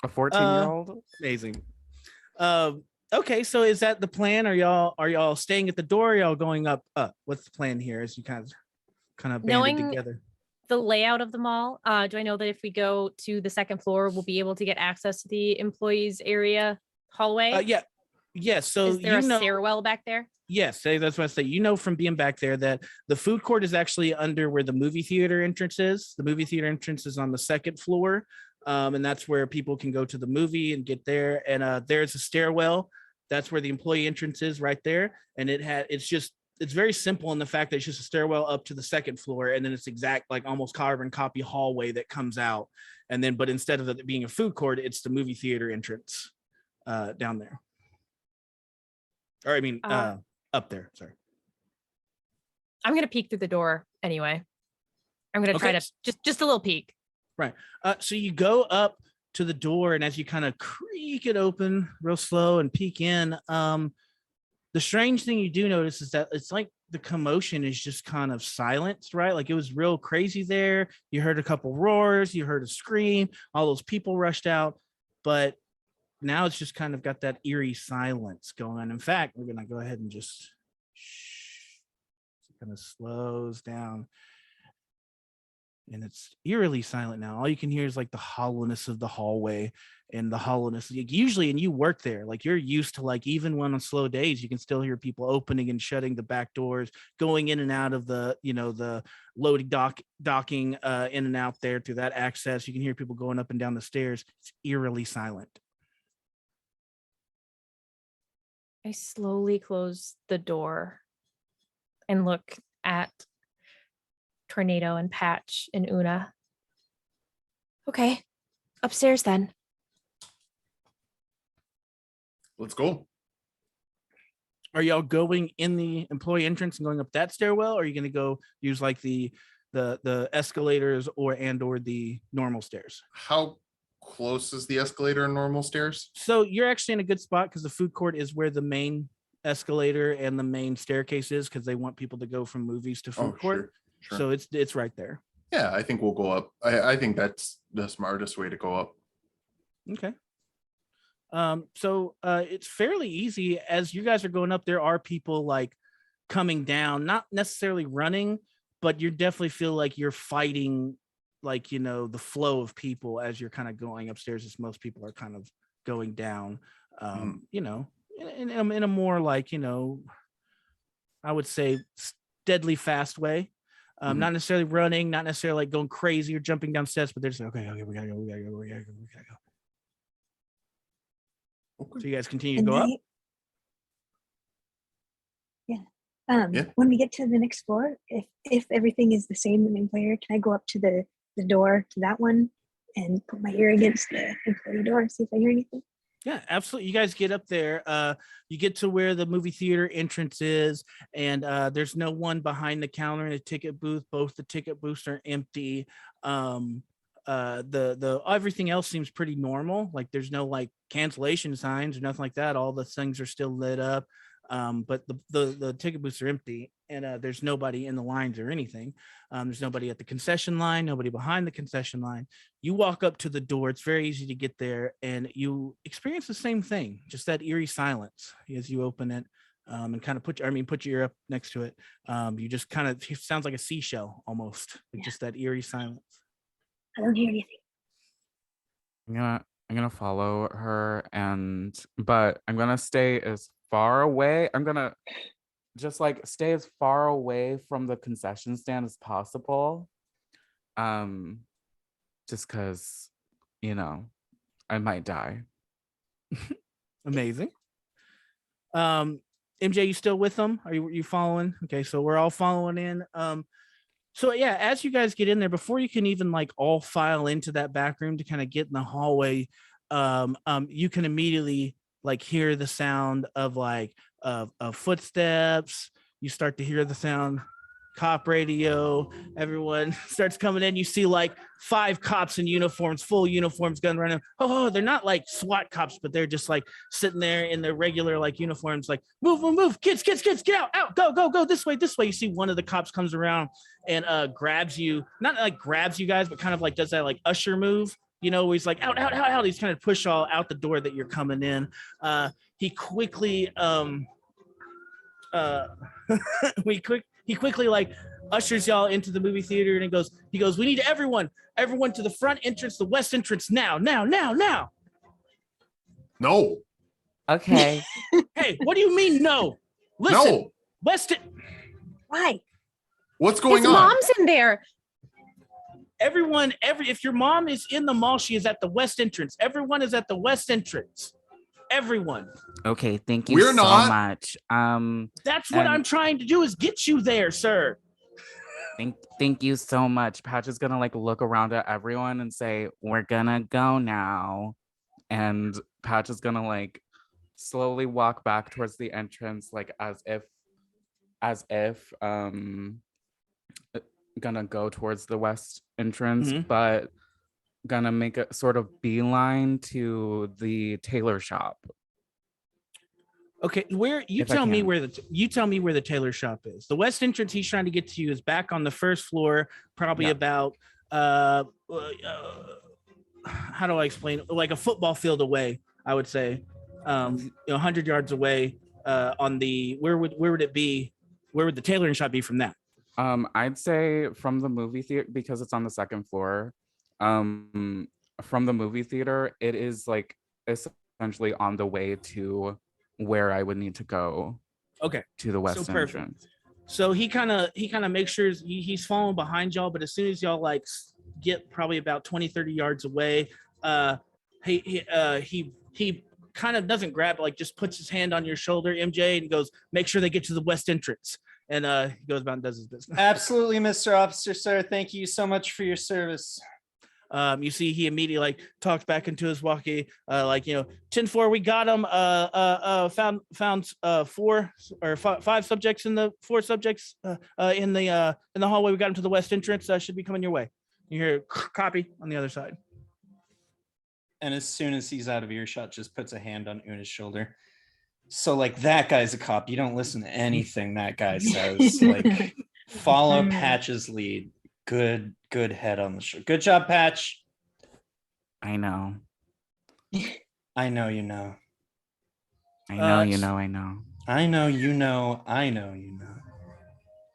A 14-year-old? Amazing. Okay, so is that the plan? Are y'all staying at the door? Are y'all going up? What's the plan here as you kind of banded Knowing together? The layout of the mall, do I know that if we go to the second floor, we'll be able to get access to the employees area hallway? Yeah. So is there a stairwell back there? Yes, that's what I say. From being back there that the food court is actually under where the movie theater entrance is. The movie theater entrance is on the second floor, and that's where people can go to the movie and get there. And there's a stairwell. That's where the employee entrance is, right there. And it's just it's very simple in the fact that it's just a stairwell up to the second floor, and then it's exact like almost carbon copy hallway that comes out, and then but instead of it being a food court, it's the movie theater entrance down there. Or I mean up there. Sorry. I'm gonna peek through the door anyway. I'm gonna try to just a little peek. Right. So you go up to the door, and as you kind of creak it open real slow and peek in, the strange thing you do notice is that it's like the commotion is just kind of silenced, right? Like it was real crazy there. You heard a couple roars, you heard a scream, all those people rushed out, but now it's just kind of got that eerie silence going on. In fact, we're gonna go ahead and just it kind of slows down. And it's eerily silent now. All you can hear is like the hollowness of the hallway and the hollowness. Usually, and you work there, like you're used to like even when on slow days, you can still hear people opening and shutting the back doors, going in and out of the, the loading docking in and out there through that access. You can hear people going up and down the stairs. It's eerily silent. I slowly close the door and look at Tornado and Patch and Una. Okay, upstairs then. Let's go. Are y'all going in the employee entrance and going up that stairwell, or are you going to go use like the escalators or the normal stairs? How close is the escalator and normal stairs? So you're actually in a good spot because the food court is where the main escalator and the main staircase is, because they want people to go from movies to food court. Sure. So it's right there. Yeah, I think we'll go up. I think that's the smartest way to go up. Okay. So it's fairly easy. As you guys are going up, there are people like coming down, not necessarily running, but you definitely feel like you're fighting, like, the flow of people as you're kind of going upstairs, as most people are kind of going down, in a more like, I would say deadly fast way. Not necessarily running, not necessarily like going crazy or jumping down steps, but they're just like, okay, we gotta go. Okay. So you guys continue to go up? Yeah. When we get to the next floor, if everything is the same, the main player, can I go up to the door to that one and put my ear against the employee door and see if I hear anything? Yeah, absolutely. You guys get up there. You get to where the movie theater entrance is, and there's no one behind the counter in a ticket booth. Both the ticket booths are empty. The everything else seems pretty normal. Like there's no like cancellation signs or nothing like that. All the things are still lit up. But the ticket booths are empty, and there's nobody in the lines or anything. There's nobody at the concession line, nobody behind the concession line. You walk up to the door, it's very easy to get there, and you experience the same thing, just that eerie silence as you open it, and kind of put your ear up next to it. You just kind of, it sounds like a seashell almost, like just that eerie silence. I don't hear anything. I'm gonna follow her, but I'm gonna stay as far away. I'm gonna just like stay as far away from the concession stand as possible. Just because, I might die. Amazing. MJ, you still with them? Are you following? Okay, so we're all following in. So yeah, as you guys get in there, before you can even like all file into that back room to kind of get in the hallway, you can immediately like hear the sound of like of footsteps. You start to hear the sound, cop radio. Everyone starts coming in. You see like 5 cops in uniforms, full uniforms, gun running. Oh, they're not like SWAT cops, but they're just like sitting there in their regular like uniforms, like move, kids, get out, go this way. You see one of the cops comes around and grabs you, not like grabs you guys, but kind of like does that like usher move. Where he's like out. He's trying to push all out the door that you're coming in. He quickly he quickly like ushers y'all into the movie theater, and he goes, we need everyone to the front entrance, the west entrance now. No. Okay. Hey, what do you mean no? Listen, no. Why? What's going His on? mom's in there. If your mom is in the mall, she is at the west entrance. Everyone is at the west entrance. everyone. Okay, thank you We're so not. much. That's what And- I'm trying to do is get you there, sir. Thank you so much. Patch is gonna like look around at everyone and say, "We're gonna go now." And Patch is gonna like slowly walk back towards the entrance, like as if gonna go towards the west entrance, Mhm. but gonna make a sort of beeline to the tailor shop. Okay, where you If I tell me can. where the tailor shop is. The west entrance he's trying to get to is back on the first floor, probably Yeah. about how do I explain? Like a football field away, I would say. 100 yards away. On the where would it be? Where would the tailoring shop be from that? I'd say from the movie theater because it's on the second floor. From the movie theater, it is like essentially on the way to where I would need to go Okay, to the west perfect. entrance. So he kind of makes sure he's following behind y'all, but as soon as y'all like get probably about 20-30 yards away, he kind of doesn't grab, like just puts his hand on your shoulder, MJ, and goes, make sure they get to the west entrance. And he goes about and does his business. Absolutely, Mr. Officer, sir. Thank you so much for your service. You see, he immediately like talks back into his walkie, 10-4, we got him. Found 4 or 5 subjects in the 4 subjects in the hallway. We got him to the west entrance. Should be coming your way. You hear copy on the other side. And as soon as he's out of earshot, just puts a hand on Una's shoulder. So like that guy's a cop. You don't listen to anything that guy says. Like follow Patch's lead. Good head on the shoulder. Good job, Patch. I know. I know you know. I know you know. I know. I know you know. I know you know.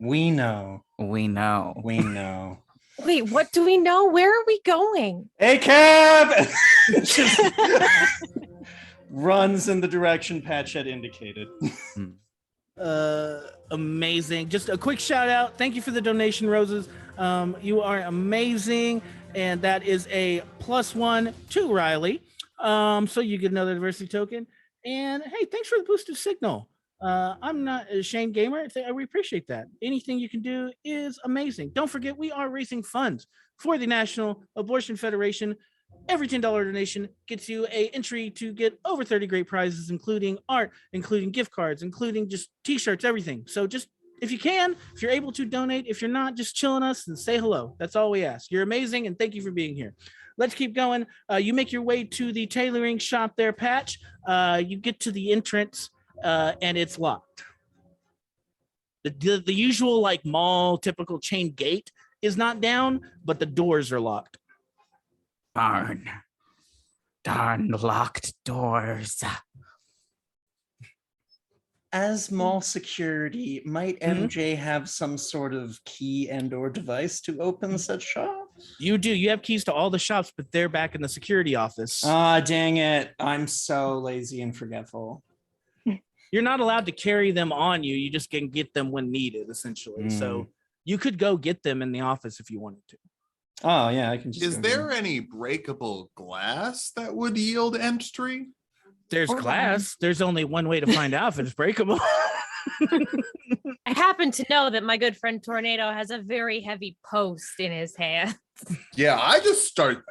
We know. We know. We know. Wait, what do we know? Where are we going? Hey, cab! Just runs in the direction Patch had indicated. Amazing. Just a quick shout out. Thank you for the donation, Roses. You are amazing. And that is a +1 to Riley. So you get another diversity token. And hey, thanks for the boosted signal. I'm not a Shane Gamer. We appreciate that. Anything you can do is amazing. Don't forget, we are raising funds for the National Abortion Federation. Every $10 donation gets you an entry to get over 30 great prizes, including art, including gift cards, including just t-shirts, everything. So just, if you can, if you're able to donate, if you're not, just chilling us and say hello. That's all we ask. You're amazing, and thank you for being here. Let's keep going. You make your way to the tailoring shop there, Patch. You get to the entrance, and it's locked. The usual like mall typical chain gate is not down, but the doors are locked. Darn locked doors. As mall security, might MJ have some sort of key and or device to open such shops? You do. You have keys to all the shops, but they're back in the security office. Ah, dang it. I'm so lazy and forgetful. You're not allowed to carry them on you. You just can get them when needed, essentially. So you could go get them in the office if you wanted to. Oh, yeah, I can just. Is there any breakable glass that would yield entry? There's glass. There's only one way to find out if it's breakable. I happen to know that my good friend Tornado has a very heavy post in his hand. Yeah, I start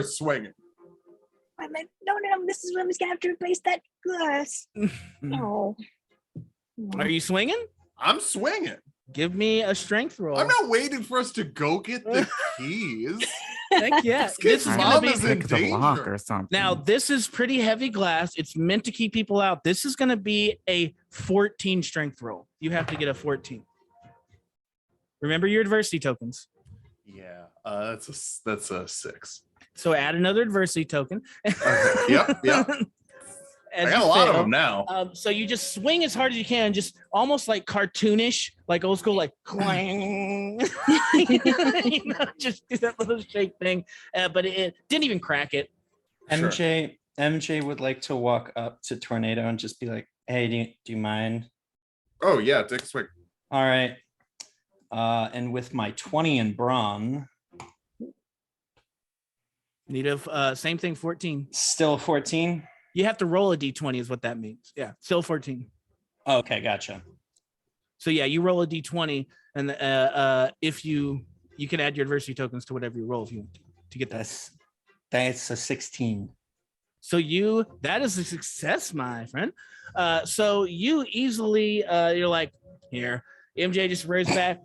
swinging. I'm like, no, this is when we gonna have to replace that glass. No. Are you swinging? I'm swinging. Give me a strength roll. I'm not waiting for us to go get the keys. Heck yeah. This is mom gonna is be in Pick the lock danger. or something. now. This is pretty heavy glass. It's meant to keep people out. This is going to be a 14 strength roll. You have to get a 14. Remember your adversity tokens. Yeah, that's a 6. So add another adversity token. Yep. I got a lot of them now. So you just swing as hard as you can, just almost like cartoonish, like old school, like clang. Just do that little shake thing. But it didn't even crack it. MJ would like to walk up to Tornado and just be like, "Hey, do you mind?" Oh yeah, take a swing. All right. And with my 20 in brawn, Need a same thing, 14. still 14. You have to roll a d20 is what that means. Yeah, still 14. Okay, gotcha. So yeah, you roll a d20, and if you can add your adversity tokens to whatever you roll if you want to get that. That's a 16. So that is a success, my friend. So you easily you're like, here. MJ just rears back.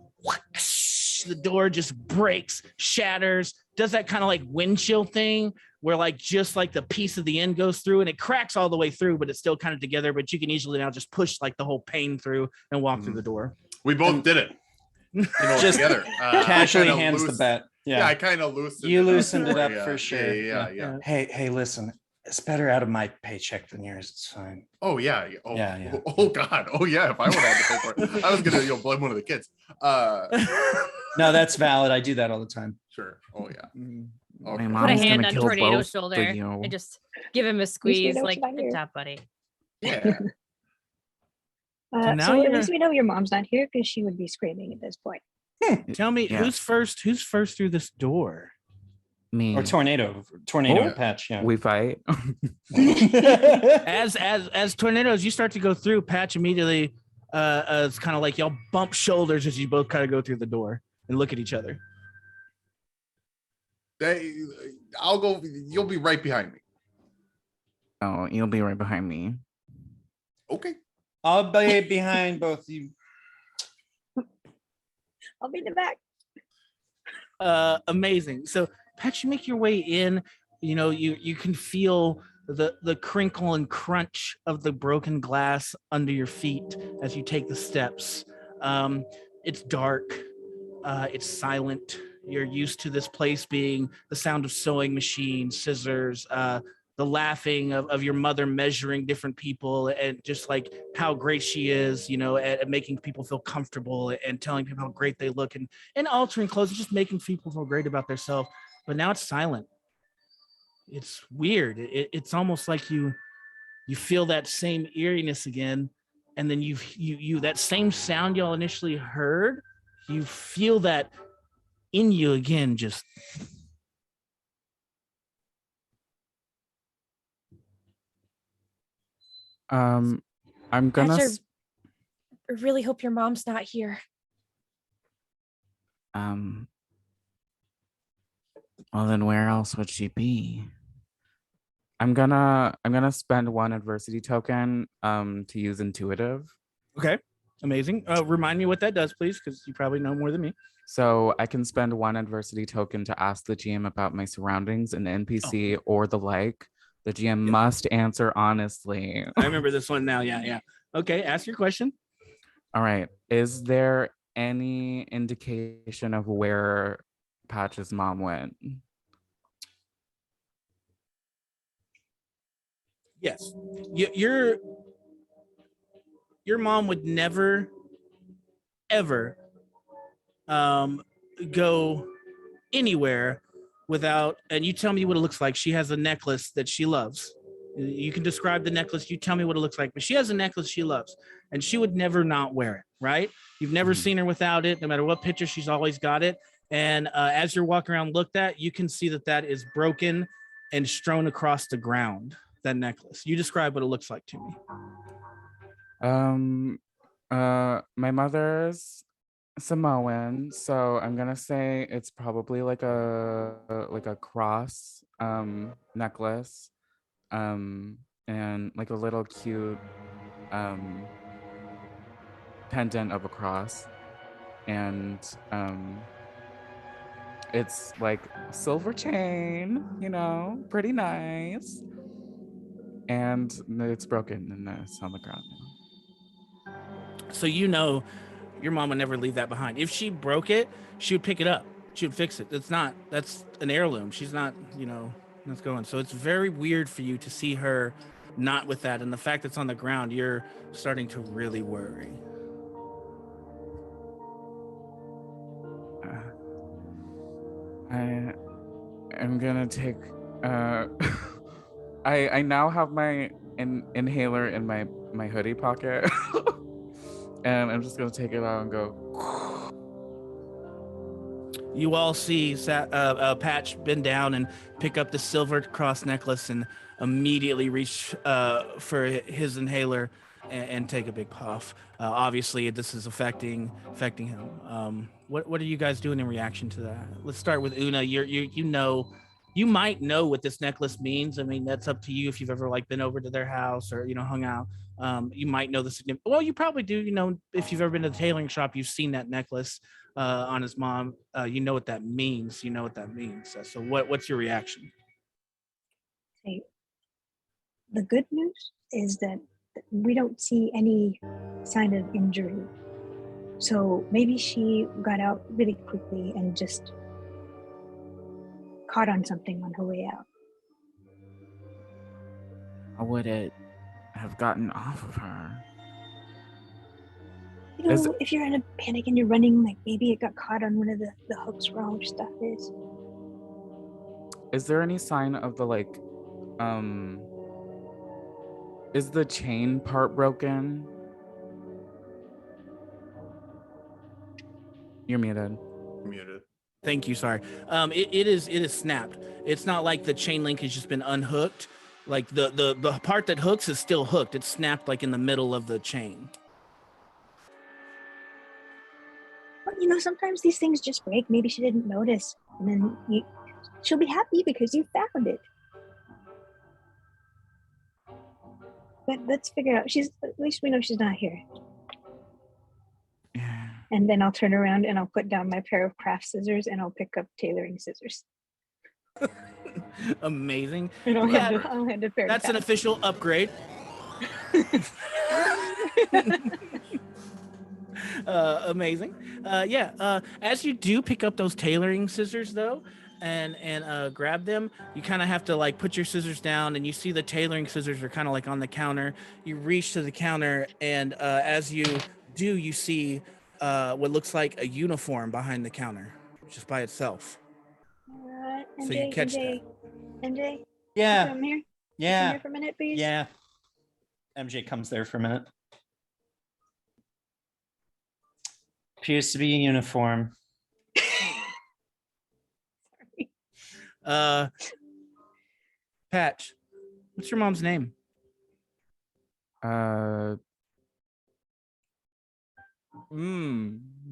The door just breaks, shatters, does that kind of like wind chill thing where like just like the piece of the end goes through and it cracks all the way through, but it's still kind of together. But you can easily now just push like the whole pane through and walk through the door. We both did it. Just together. Casually hands the bat. Yeah, I kind of loosened. You loosened it up for sure. Yeah. Hey, listen. It's better out of my paycheck than yours. It's fine. Oh yeah. Oh, yeah. Oh god. Oh yeah. If I would have to pay for it, I was gonna blame one of the kids. No, that's valid. I do that all the time. Sure. Oh yeah. My Put a mom's hand gonna on kill Tornado's both shoulder of you. and just give him a squeeze. know Like, she's not good here. job, buddy. Yeah. now So you're- at least we know your mom's not here because she would be screaming at this point. Tell me Yeah. who's first through this door? Me. Or tornado Oh. Patch. Yeah. We fight. As tornadoes, you start to go through, Patch immediately it's kind of like y'all bump shoulders as you both kind of go through the door and look at each other. I'll go. You'll be right behind me. Oh, you'll be right behind me. Okay. I'll be behind both of you. I'll be in the back. Amazing. So Patch, you make your way in. You know, you can feel the crinkle and crunch of the broken glass under your feet as you take the steps. It's dark. It's silent. You're used to this place being the sound of sewing machines, scissors, the laughing of your mother measuring different people and just like how great she is, you know, at making people feel comfortable and telling people how great they look and altering clothes and just making people feel great about themselves. But now it's silent. It's weird. It's almost like you feel that same eeriness again. And then you that same sound y'all initially heard, you feel that in you again, just I'm gonna. Patch, I really hope your mom's not here. Well, then where else would she be? I'm gonna spend one adversity token to use intuitive. okay. Amazing. Remind me what that does, please, because you probably know more than me. So I can spend one adversity token to ask the GM about my surroundings, an NPC or the like. The GM must answer honestly. I remember this one now. Yeah. Okay, ask your question. All right. Is there any indication of where Patch's mom went? Yes. Your mom would never, ever go anywhere without, and you tell me what it looks like. She has a necklace that she loves. You can describe the necklace. You tell me what it looks like, but she has a necklace she loves and she would never not wear it, right? You've never seen her without it. No matter what picture, she's always got it. And as you're walking around, looked at, you can see that is broken and strewn across the ground, that necklace. You describe what it looks like to me. My mother's Samoan, so I'm gonna say it's probably like a cross necklace, and like a little cute pendant of a cross, and it's like silver chain, you know, pretty nice, and it's broken and it's on the ground now. So you know your mom would never leave that behind. If she broke it, she would pick it up. She would fix it. That's an heirloom. She's not, that's going. So it's very weird for you to see her not with that. And the fact it's on the ground, you're starting to really worry. I'm gonna take I now have my inhaler in my hoodie pocket. And I'm just gonna take it out and go. You all see Patch bend down and pick up the silver cross necklace and immediately reach for his inhaler and take a big puff. Obviously, this is affecting him. What are you guys doing in reaction to that? Let's start with Una. You might know what this necklace means. I mean, that's up to you if you've ever like been over to their house or hung out. You might know the significance. Well, you probably do. If you've ever been to the tailoring shop, you've seen that necklace on his mom. You know what that means. So what's your reaction? Okay. The good news is that we don't see any sign of injury. So maybe she got out really quickly and just caught on something on her way out. How would it have gotten off of her? If you're in a panic and you're running, like maybe it got caught on one of the hooks where all her stuff is. Is there any sign of the is the chain part broken? You're muted. Muted. Thank you. Sorry. It is snapped. It's not like the chain link has just been unhooked. Like the part that hooks is still hooked. It's snapped like in the middle of the chain. But sometimes these things just break. Maybe she didn't notice, and then she'll be happy because you found it. But let's figure out. At least we know she's not here. Yeah. And then I'll turn around and I'll put down my pair of craft scissors and I'll pick up tailoring scissors. Amazing. And I'll hand a pair. That's an official upgrade. Amazing. As you do pick up those tailoring scissors though and grab them, you kind of have to like put your scissors down, and you see the tailoring scissors are kind of like on the counter. You reach to the counter, and as you do, you see what looks like a uniform behind the counter just by itself. MJ, So you catch MJ, that. MJ, Yeah. come here. Yeah. Come here for a minute, please. Yeah. MJ comes there for a minute. Appears to be a uniform. Patch, what's your mom's name?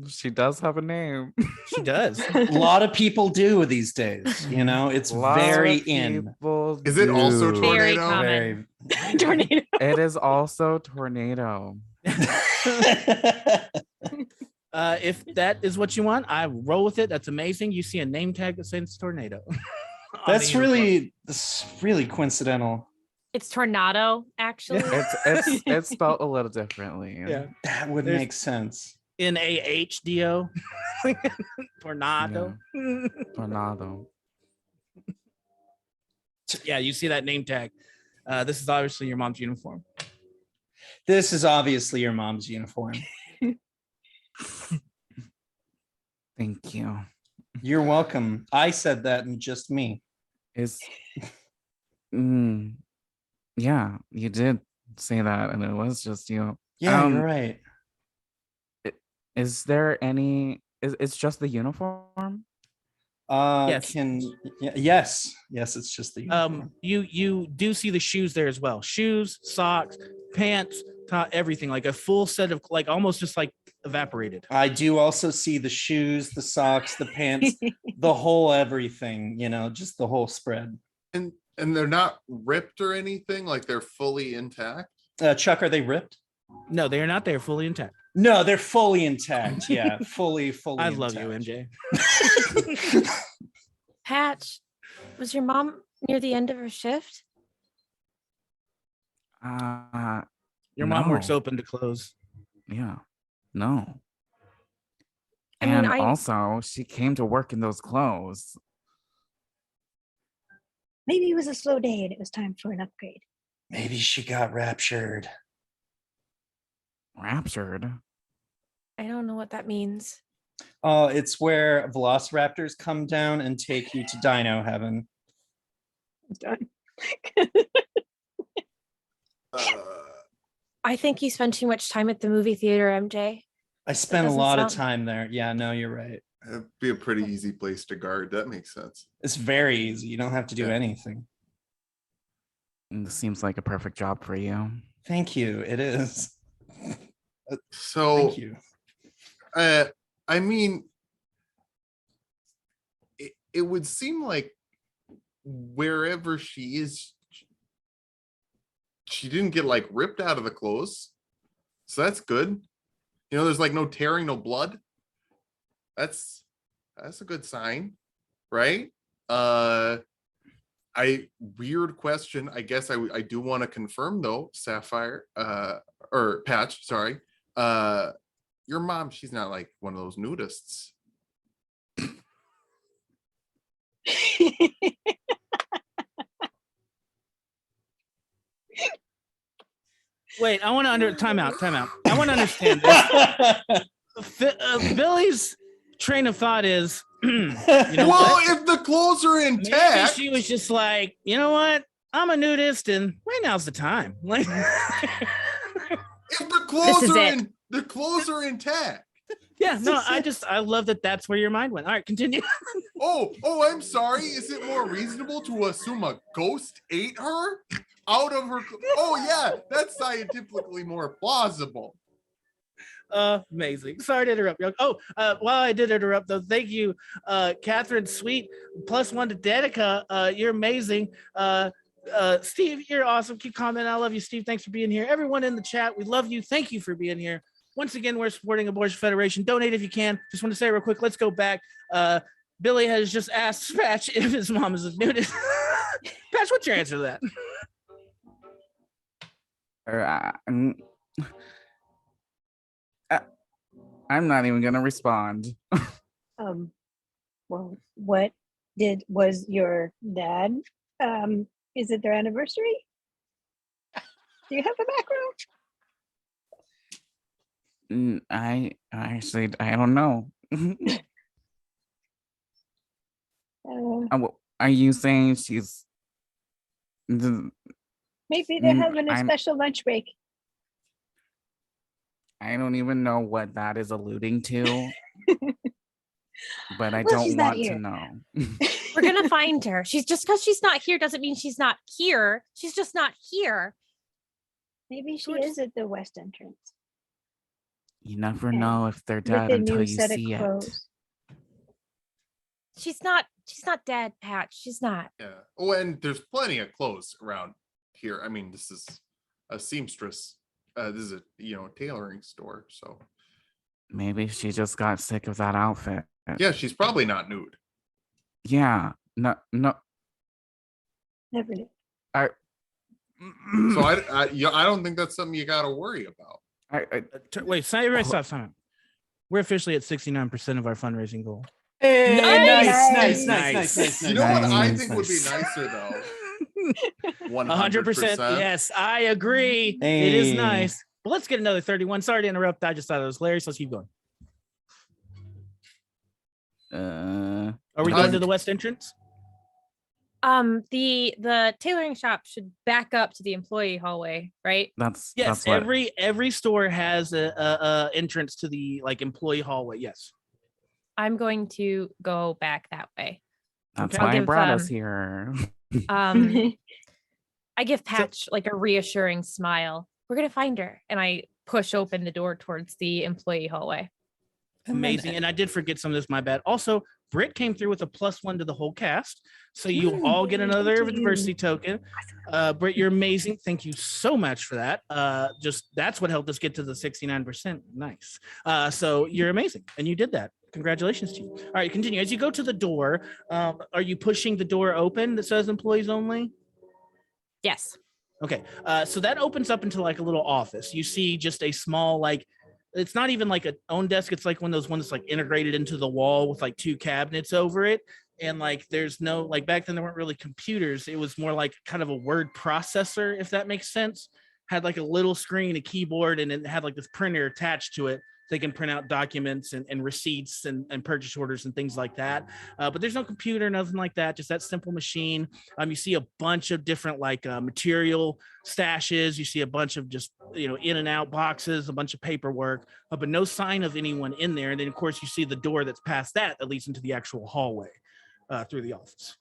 She does have a name. She does. A lot of people do these days. It's very in. Is it also Very tornado? common. Tornado. It is also tornado. If that is what you want, I roll with it. That's amazing. You see a name tag that says tornado. That's really coincidental. It's tornado, actually. It's spelled a little differently. Yeah. That would There's- make sense. NAHDO. Tornado. Tornado. Yeah, you see that name tag. This is obviously your mom's uniform. This is obviously your mom's uniform. Thank you. You're welcome. I said that and just me. Yeah, you did say that, and it was just you. Yeah, you're right. Is there any? It's just the uniform? Yes. Yes, it's just the uniform. You do see the shoes there as well. Shoes, socks, pants, top, everything, like a full set of like almost just like evaporated. I do also see the shoes, the socks, the pants, the whole everything, just the whole spread. And they're not ripped or anything, like they're fully intact. Chuck, are they ripped? No, they are not. They are fully intact. No, they're fully intact. Yeah, fully. I intact. love you, MJ. Patch, was your mom near the end of her shift? Your mom works open to close. Yeah. No. I mean, And also, she came to work in those clothes. Maybe it was a slow day and it was time for an upgrade. Maybe she got raptured. Raptured? I don't know what that means. It's where velociraptors come down and take you to dino heaven. Done. I think you spend too much time at the movie theater, MJ. I spent a doesn't lot of sound- time there. Yeah, no, you're right. It'd be a pretty easy place to guard. That makes sense. It's very easy. You don't have to do anything. This seems like a perfect job for you. Thank you. It is. So, Thank you. I mean, it would seem like wherever she is, she didn't get like ripped out of the clothes. So that's good. You know, there's like no tearing, no blood. That's a good sign, right? Weird question. I guess I do want to confirm though, Sapphire, or Patch, sorry. Your mom, she's not like one of those nudists. Wait, I want to time out. I want to understand this. Billy's train of thought is, you know Well, what? if the clothes are Maybe intact, she was just like, you know what? I'm a nudist, and right now's the time. Like, if the This clothes is are it. the clothes are intact. yeah, no, I love that. That's where your mind went. All right, continue. Oh, I'm sorry. Is it more reasonable to assume a ghost ate her out of her? Oh yeah, that's scientifically more plausible. Amazing. Sorry to interrupt. Oh, while I did interrupt though, thank you, Catherine Sweet, +1 to Danica. You're amazing. Steve, you're awesome. Keep commenting. I love you, Steve. Thanks for being here. Everyone in the chat, we love you. Thank you for being here. Once again, we're supporting Abortion Federation. Donate if you can. Just want to say real quick, let's go back. Billy has just asked Patch if his mom is a nudist. Patch, what's your answer to that? I'm not even gonna respond. Well, was your dad? Is it their anniversary? Do you have a background? I actually I don't know. Are you saying she's? Maybe they're having a special lunch break. I don't even know what that is alluding to. But I Well, she's don't not want to here. know. We're gonna find her. She's just because she's not here doesn't mean she's not here. She's just not here. Maybe she We're is at the west entrance You never Okay. know if they're with dead a until new you set of see it. clothes. She's not dead, Patch. She's not. Yeah. Oh, and there's plenty of clothes around here. I mean, this is a seamstress. This is a tailoring store. So Maybe she just got sick of that outfit. yeah, she's probably not nude. Yeah. No. Never knew. So I don't think that's something you got to worry about. Wait, everybody stop. We're officially at 69% of our fundraising goal. Hey, Nice. nice. You know what I Nice. think would be nicer though? 100%. Yes, I agree. It is nice. But let's get another 31. Sorry to interrupt. I just thought it was hilarious. Let's keep going. Are we going to the west entrance? The tailoring shop should back up to the employee hallway, right? That's Yes. what, Every store has a entrance to the employee hallway. Yes. I'm going to go back that way. that's Okay. why I'll I give, brought us here. I give Patch like a reassuring smile. We're gonna find her, and I push open the door towards the employee hallway. Amazing. And I did forget some of this. My bad. Also, Britt came through with a +1 to the whole cast. So you all get another thank you. diversity token. Britt, you're amazing. Thank you so much for that. That's what helped us get to the 69%. Nice. So you're amazing. And you did that. Congratulations to you. All right, continue. As you go to the door, are you pushing the door open that says employees only? Yes. Okay. So that opens up into like a little office. You see just a small, it's not even like a own desk. It's like one of those ones that's like integrated into the wall with like 2 cabinets over it. And like, there's no, like back then there weren't really computers. It was more like kind of a word processor, if that makes sense. Had like a little screen, a keyboard, and it had like this printer attached to it they can print out documents and receipts and purchase orders and things like that. But there's no computer, nothing like that, just that simple machine. You see a bunch of different like material stashes. You see a bunch of just, in and out boxes, a bunch of paperwork, but no sign of anyone in there. And then of course you see the door that's past that leads into the actual hallway through the office.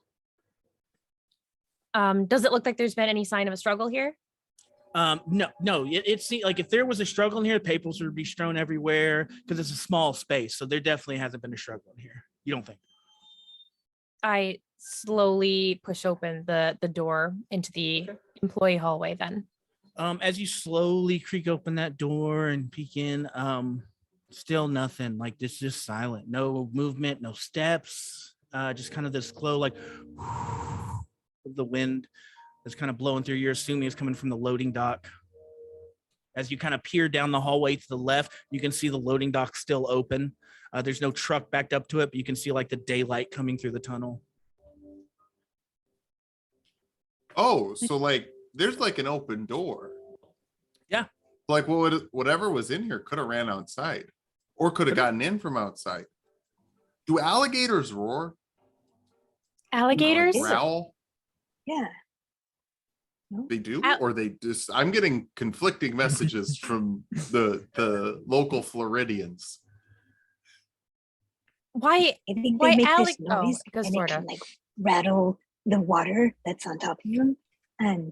Does it look like there's been any sign of a struggle here? No, it's like if there was a struggle in here, papers would be strewn everywhere because it's a small space. So there definitely hasn't been a struggle in here. You don't think? I slowly push open the door into the employee hallway then. As you slowly creak open that door and peek in, still nothing. Like it's just silent. No movement, no steps. Just kind of this glow like of the wind that's kind of blowing through. You're assuming it's coming from the loading dock. As you kind of peer down the hallway to the left, you can see the loading dock still open. There's no truck backed up to it, but you can see like the daylight coming through the tunnel. Oh, so like there's like an open door. Yeah. Like whatever was in here could have ran outside or could have gotten in from outside. Do alligators roar? Alligators? Growl? Yeah. No? They do, or they just? I'm getting conflicting messages from the local Floridians. Why? I think Why they make allig- this noise I guess and it sorta. can like rattle the water that's on top of them. And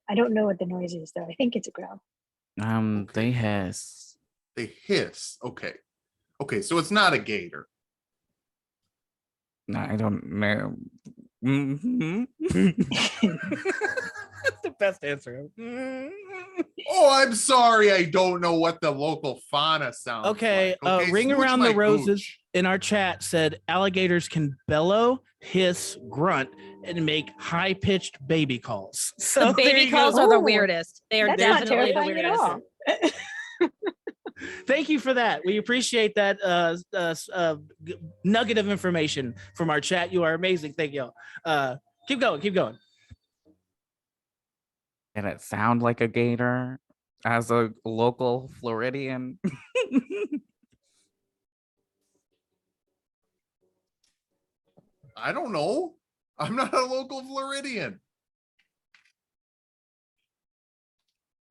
I don't know what the noise is though. I think it's a growl. They hiss. They hiss. Okay. So it's not a gator. No, I don't know. The best answer. Oh, I'm sorry. I don't know what the local fauna sounds Okay, like. Ring Smooch Around my the Roses gooch. in our chat said alligators can bellow, hiss, grunt, and make high-pitched baby calls. So The there baby you calls go. are the Oh, weirdest. They are That's not definitely the terrifying at weirdest. all. Thank you for that. We appreciate that nugget of information from our chat. You are amazing. Thank you. Keep going. And it sound like a gator as a local Floridian. I don't know. I'm not a local Floridian.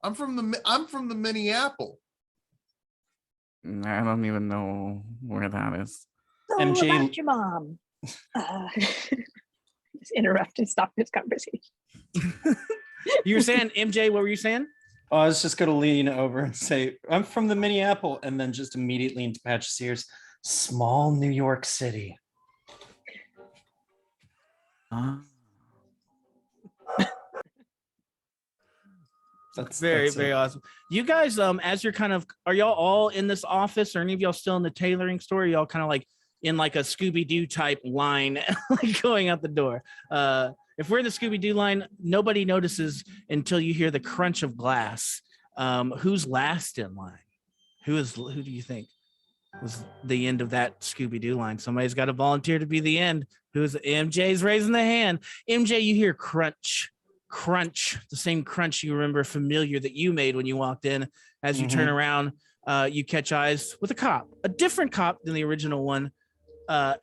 I'm from the Minneapolis. I don't even know where that is. So MJ about your mom. Just interrupt and stop this conversation. You were saying, MJ, what were you saying? Oh, I was just going to lean over and say, I'm from the Minneapolis, and then just immediately into Patches ears, small New York City. That's very awesome. You guys, as you're kind of, are y'all all in this office, or any of y'all still in the tailoring store? Y'all kind of like in like a Scooby-Doo type line, like going out the door. If we're in the Scooby-Doo line, nobody notices until you hear the crunch of glass. Who's last in line? Who do you think was the end of that Scooby-Doo line? Somebody's got to volunteer to be the end. Who's MJ's raising the hand? MJ, you hear crunch, the same crunch you remember familiar that you made when you walked in. As you turn around, you catch eyes with a cop, a different cop than the original one.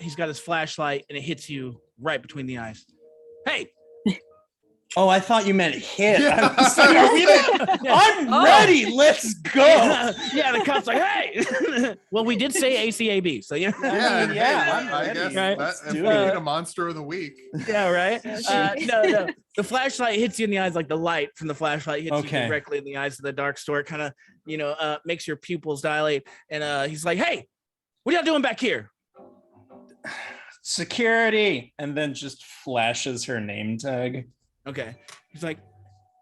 He's got his flashlight and it hits you right between the eyes. Hey. Oh, I thought you meant hit. Yeah. I was like, I'm ready. Let's go. Yeah, the cop's like, hey. Well, we did say ACAB, so yeah. I guess Right. if we need a monster of the week. Yeah, right. No. The flashlight hits you in the eyes, like the light from the flashlight hits you Okay. directly in the eyes of the dark store. Kind of, makes your pupils dilate. And he's like, "Hey, what are y'all doing back here?" Security. And then just flashes her name tag. Okay. He's like,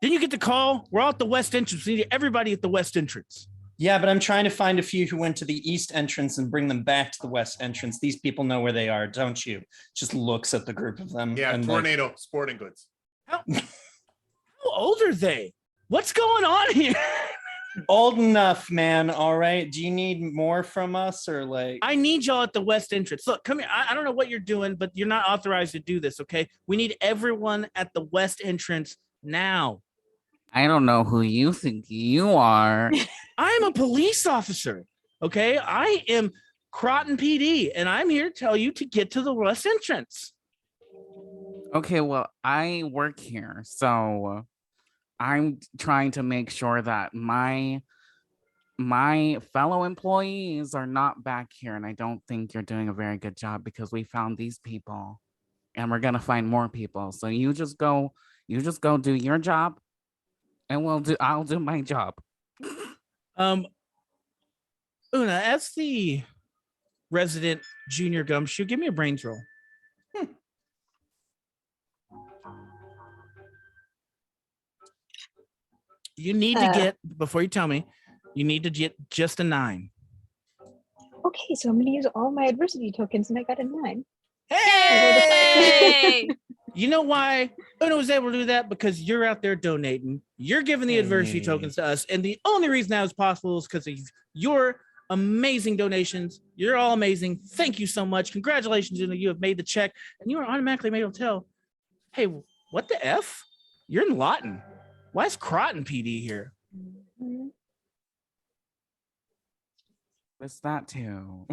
"Didn't you get the call? We're all at the west entrance. We need everybody at the west entrance." Yeah, but I'm trying to find a few who went to the east entrance and bring them back to the west entrance. These people know where they are, don't you? Just looks at the group of them. Yeah, and Tornado Sporting Goods. How old are they? What's going on here? Old enough, man. All right. Do you need more from us or like? I need y'all at the west entrance. Look, come here. I don't know what you're doing, but you're not authorized to do this, okay? We need everyone at the west entrance now. I don't know who you think you are. I'm a police officer. Okay, I am Croton PD, and I'm here to tell you to get to the west entrance. Okay, well, I work here, so I'm trying to make sure that my fellow employees are not back here, and I don't think you're doing a very good job because we found these people and we're gonna find more people. So you just go do your job and I'll do my job. Una, as the resident junior gumshoe, give me a brains roll. You need to get, before you tell me, you need to get just a 9. Okay, so I'm gonna use all my adversity tokens, and I got a 9. Hey! You know why Una was able to do that? Because you're out there donating. You're giving the adversity tokens to us. And the only reason that was possible is because of your amazing donations. You're all amazing. Thank you so much. Congratulations, Una. You have made the check. And you are automatically made to tell, hey, what the F? You're in Lawton. Why is Croton PD here? Mm-hmm. What's that too?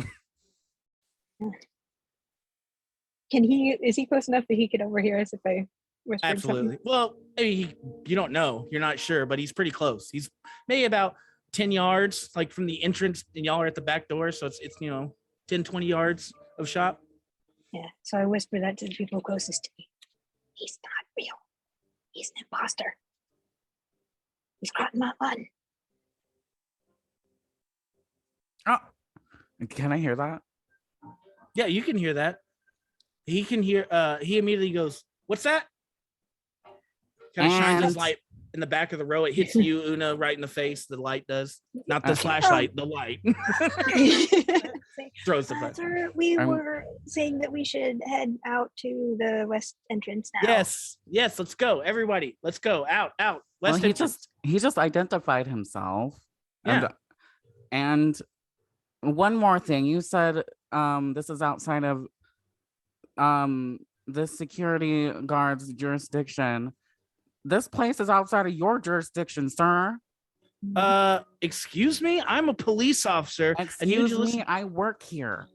Is he close enough that he could overhear us if I whispered Absolutely. something? Well, maybe you don't know. You're not sure, but he's pretty close. He's maybe about 10 yards, like from the entrance, and y'all are at the back door. So it's 10, 20 yards of shop. Yeah, so I whisper that to the people closest to me. He's not real. He's an imposter. He's Croton, not Lawton. Oh, can I hear that? Yeah, you can hear that. He can hear, he immediately goes, what's that? Kind of shines his light in the back of the row. It hits you, Una, right in the face. The light does. Not the flashlight, the light. Throws the flash. Sir, we were saying that we should head out to the west entrance now. Yes, let's go. Everybody, let's go. Out. West entrance. He just identified himself. Yeah. And one more thing. You said this is outside of the security guard's jurisdiction. This place is outside of your jurisdiction, sir. Excuse me? I'm a police officer. Excuse me, I work here.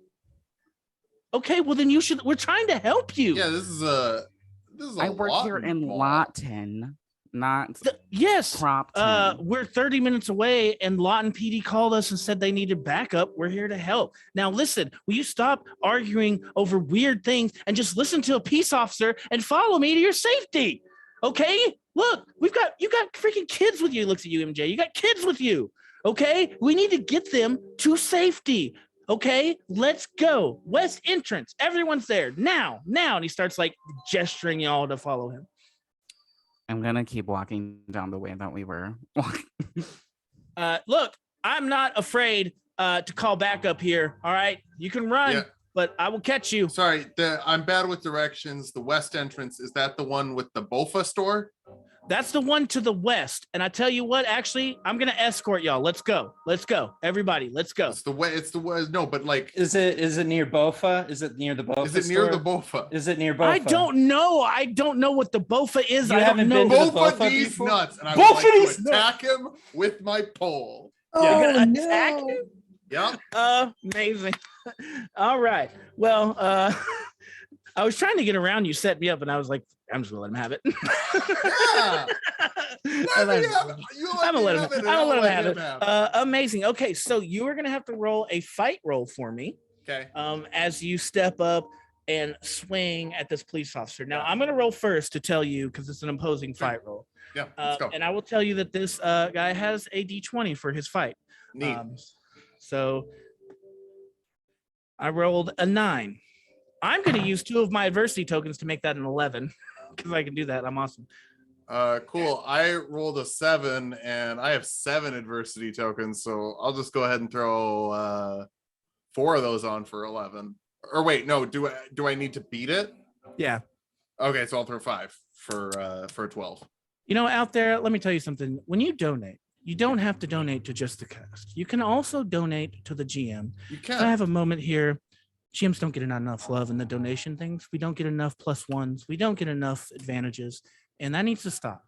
Okay, well then we're trying to help you. Yeah, this is a I work here in Lawton, not Cropton. We're 30 minutes away, and Lawton PD called us and said they needed backup. We're here to help. Now listen, will you stop arguing over weird things and just listen to a peace officer and follow me to your safety? Okay, look, you got freaking kids with you. Looks at you, MJ. You got kids with you. Okay, we need to get them to safety. Okay, let's go. West entrance. Everyone's there now. And he starts like gesturing y'all to follow him. I'm gonna keep walking down the way that we were walking. Look, I'm not afraid to call back up here. All right, you can run. Yeah. But I will catch you. Sorry, I'm bad with directions. The west entrance, is that the one with the Bofa store? That's the one to the west. And I tell you what, actually, I'm going to escort y'all. Let's go. Everybody, let's go. It's the way. No, but like. Is it near Bofa? Is it near the Bofa? Is it near the Bofa? Is it near Bofa? I don't know. I don't know what the Bofa is. I haven't been to the Bofa these nuts. And I would like to attack him with my pole. Oh, no. Attack him? Yep. Amazing. All right. Well, I was trying to get around you, set me up, and I was like, I'm just gonna let him have it. Yeah. I'm gonna let him have it. Amazing. Okay, so you are gonna have to roll a fight roll for me. Okay. As you step up and swing at this police officer. Now I'm gonna roll first to tell you because it's an imposing fight roll. Yeah. Let's go. And I will tell you that this guy has a D20 for his fight. Neat. So I rolled a 9. I'm going to use 2 of my adversity tokens to make that an 11 because I can do that. I'm awesome. Cool. I rolled a 7 and I have 7 adversity tokens. So I'll just go ahead and throw 4 of those on for 11. Or wait, no, do I need to beat it? Yeah. Okay. So I'll throw 5 for 12. Out there, let me tell you something. When you donate, you don't have to donate to just the cast. You can also donate to the GM. You can. I have a moment here. GMs don't get enough love in the donation things. We don't get enough +1s. We don't get enough advantages. And that needs to stop.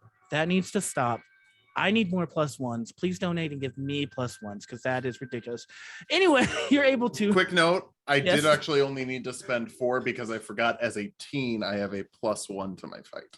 I need more +1s. Please donate and give me +1s because that is ridiculous. Anyway, you're able to. Quick note, I Yes. did actually only need to spend 4 because I forgot as a teen I have a +1 to my fight.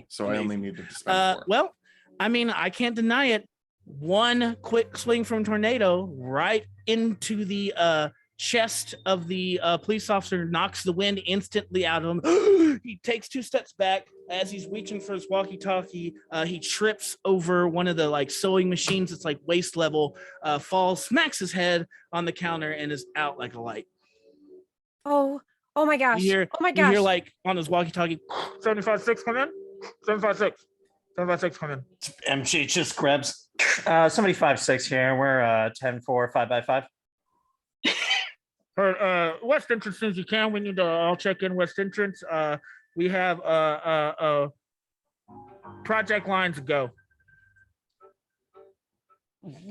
So I only needed to spend 4. Well, I mean, I can't deny it. One quick swing from Tornado right into the chest of the police officer knocks the wind instantly out of him. He takes 2 steps back as he's reaching for his walkie-talkie. He trips over one of the like sewing machines. It's like waist level, falls, smacks his head on the counter, and is out like a light. Oh my gosh. You Oh my gosh. hear like on his walkie-talkie, 756 come in, 756 come in. MG just grabs somebody 5'6" here. We're 10-4, 5x5. West entrance as soon as you can. We need to all check in West entrance. We have project lines go.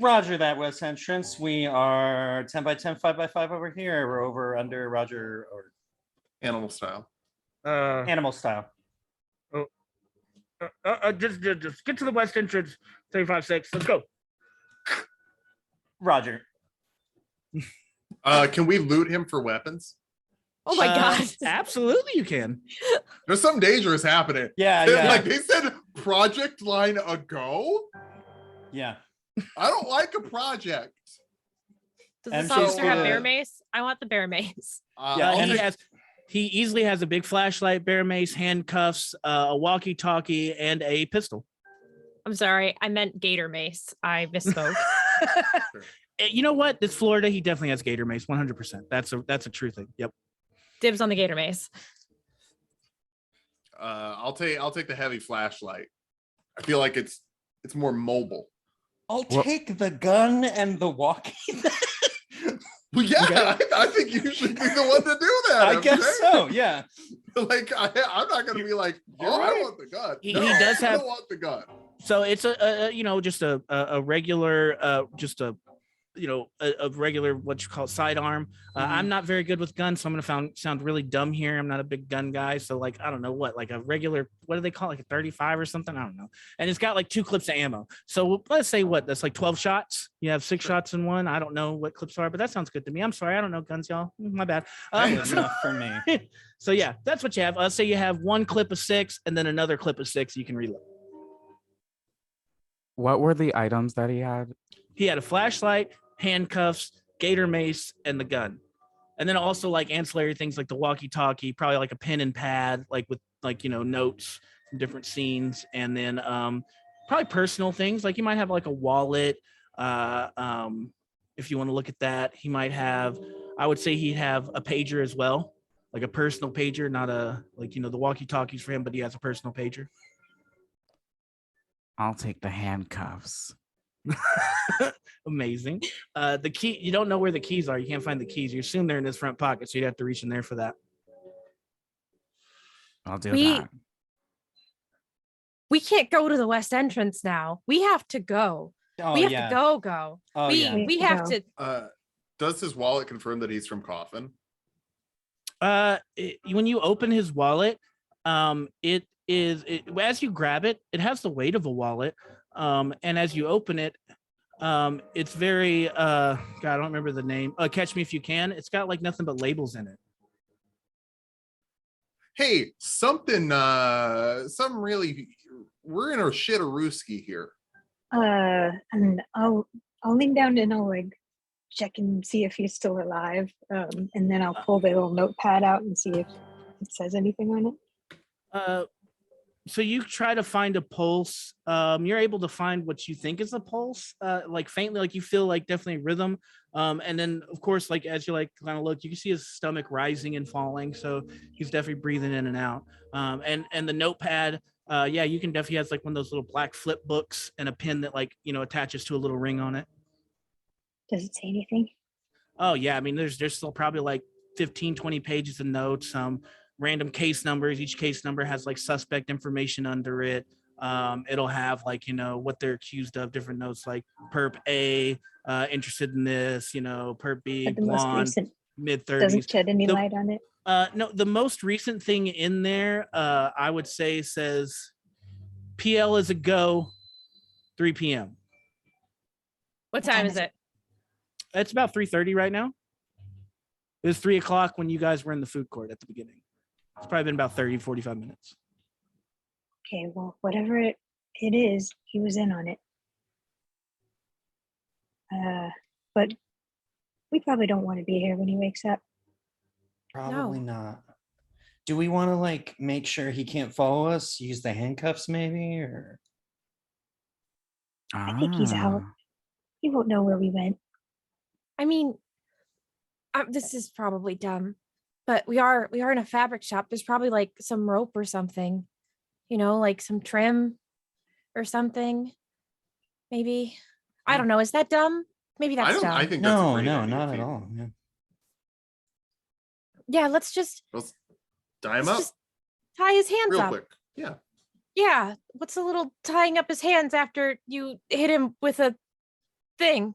Roger that, West entrance. We are 10x10, 5x5 over here. We're over under Roger or Animal style. animal style. Just get to the West entrance. 356. Let's go. Roger. Can we loot him for weapons? Oh my god. Absolutely, you can. There's something dangerous happening. Yeah, yeah. Like they said, project line a go. Yeah. I don't like a project. Does And this so, officer have bear uh, mace? I want the bear mace. Yeah, I'll And take- he easily has a big flashlight, bear mace, handcuffs, a walkie-talkie, and a pistol. I'm sorry, I meant gator mace. I misspoke. You know what? This Florida, he definitely has gator mace, 100%. That's a true thing. Yep. Dibs on the gator mace. I'll take the heavy flashlight. I feel like it's more mobile. I'll take the gun and the walkie. Well, yeah, I think you should be the one to do that. I guess MJ. so, yeah. Like I'm not gonna be like, You're I right. want the gun. He No, does I have- don't want the gun. So it's just a regular a regular what you call sidearm. I'm not very good with guns, so I'm gonna sound really dumb here. I'm not a big gun guy, so like I don't know like a regular, what do they call it, like a 35 or something? I don't know. And it's got like 2 clips of ammo. So let's say that's like 12 shots. You have 6 shots in one. I don't know what clips are, but that sounds good to me. I'm sorry, I don't know guns, y'all. My bad. Good enough for me. So yeah, that's what you have. Let's say you have 1 clip of 6 and then another clip of 6 you can reload. What were the items that he had? He had a flashlight, handcuffs, gator mace, and the gun. And then also like ancillary things like the walkie-talkie, probably like a pen and pad, like with like, notes from different scenes. And then probably personal things. Like he might have like a wallet. If you want to look at that, he might have, I would say he'd have a pager as well, like a personal pager, not a, like, the walkie-talkies for him, but he has a personal pager. I'll take the handcuffs. Amazing. The key, you don't know where the keys are. You can't find the keys. You assume they're in his front pocket, so you'd have to reach in there for that. I'll do We- that. We can't go to the west entrance now. We have to go. Oh, we have yeah. to go. Oh, we yeah. we have Go. to. Does his wallet confirm that he's from Coffin? When you open his wallet, as you grab it, it has the weight of a wallet. And as you open it, it's very God, I don't remember the name. Catch Me If You Can. It's got like nothing but labels in it. Hey, something really, we're in a shit-a-rooski here. And I'll lean down and I'll like check and see if he's still alive. And then I'll pull the little notepad out and see if it says anything on it. So you try to find a pulse. You're able to find what you think is a pulse, like faintly, like you feel like definitely rhythm. And then of course, like as you like kind of look, you can see his stomach rising and falling. So he's definitely breathing in and out. And the notepad, you can definitely has like one of those little black flip books and a pin that like, attaches to a little ring on it. Does it say anything? Oh yeah. I mean, there's still probably like 15, 20 pages of notes, random case numbers. Each case number has like suspect information under it. It'll have like, what they're accused of, different notes like perp A, interested in this, perp B, But the most blonde, recent mid-30s. doesn't shed any light on it. No, the most recent thing in there, I would say says PL is a go, 3 p.m. What time is it? It's about 3:30 right now. It was 3 o'clock when you guys were in the food court at the beginning. It's probably been about 30, 45 minutes. Okay, well, whatever it is, he was in on it. But we probably don't want to be here when he wakes up. Probably not. Do we want to like make sure he can't follow us? Use the handcuffs maybe, or I think he's out. Ah. He won't know where we went. I mean, this is probably dumb, but we are in a fabric shop. There's probably like some rope or something, like some trim or something. Maybe. I don't know. Is that dumb? Maybe that's dumb. I think that's a no, great no, idea, not at Phoebe. all. Yeah. Yeah, let's Tie him up just tie his hands real up. quick. Yeah. Yeah. What's a little tying up his hands after you hit him with a thing?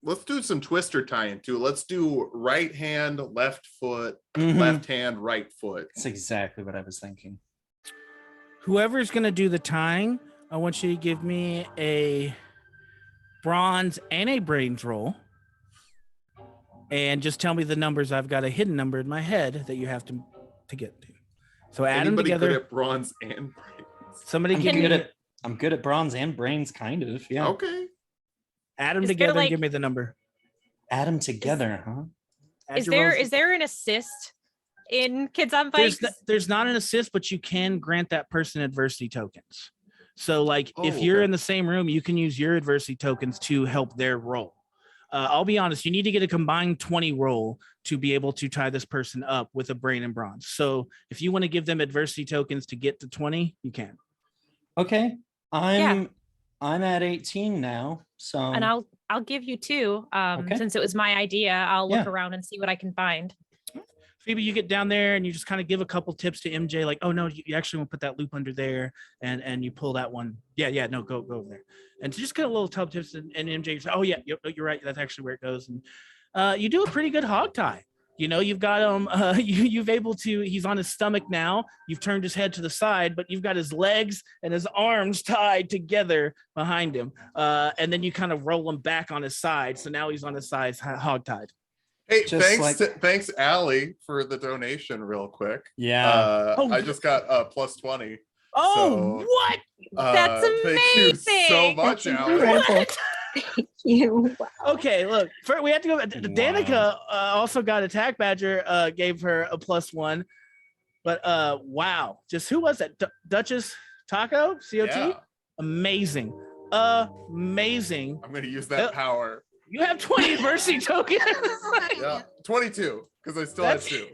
Let's do some twister tying too. Let's do right hand, left foot, Mhm. left hand, right foot. That's exactly what I was thinking. Whoever's going to do the tying, I want you to give me a bronze and a brains roll. And just tell me the numbers. I've got a hidden number in my head that you have to get to. So add them Anybody together. good at bronze and brains? Somebody I'm give good me, at I'm good at bronze and brains, kind of. Yeah. Okay. add them Is there, together and like- give me the number. Add them together, huh? Add Is your there rolls. is there an assist in Kids on There's Bikes? there's not an assist, but you can grant that person adversity tokens. So like if Oh, you're okay. in the same room, you can use your adversity tokens to help their roll. I'll be honest, you need to get a combined 20 roll to be able to tie this person up with a brain and bronze. So if you want to give them adversity tokens to get to 20, you can. Okay. I'm at 18 now. So And I'll give you two. Okay. Since it was my idea, I'll look Yeah. around and see what I can find. Phoebe, you get down there and you just kind of give a couple tips to MJ, like, oh no, you actually want to put that loop under there, and you pull that one. Yeah, no, go over there, and just get a little top tips. And MJ says, oh yeah, you're right, that's actually where it goes. And you do a pretty good hog tie. You've got him. You've able to. He's on his stomach now. You've turned his head to the side, but you've got his legs and his arms tied together behind him. And then you kind of roll him back on his side, so now he's on his side, hog tied. Hey, Just thanks, Allie, for the donation real quick. yeah. I just got +20. Oh, So, what? That's Thank you so amazing. much, That's Allie. incredible. Thank you. Wow. Okay, look, we have to go. Wow. Danica also got Attack Badger, gave her a +1, but wow, just who was that? Duchess Taco COT? Yeah, Amazing. I'm gonna use that power. You have 20 adversity tokens. Yeah, 22 because I still had That's 2.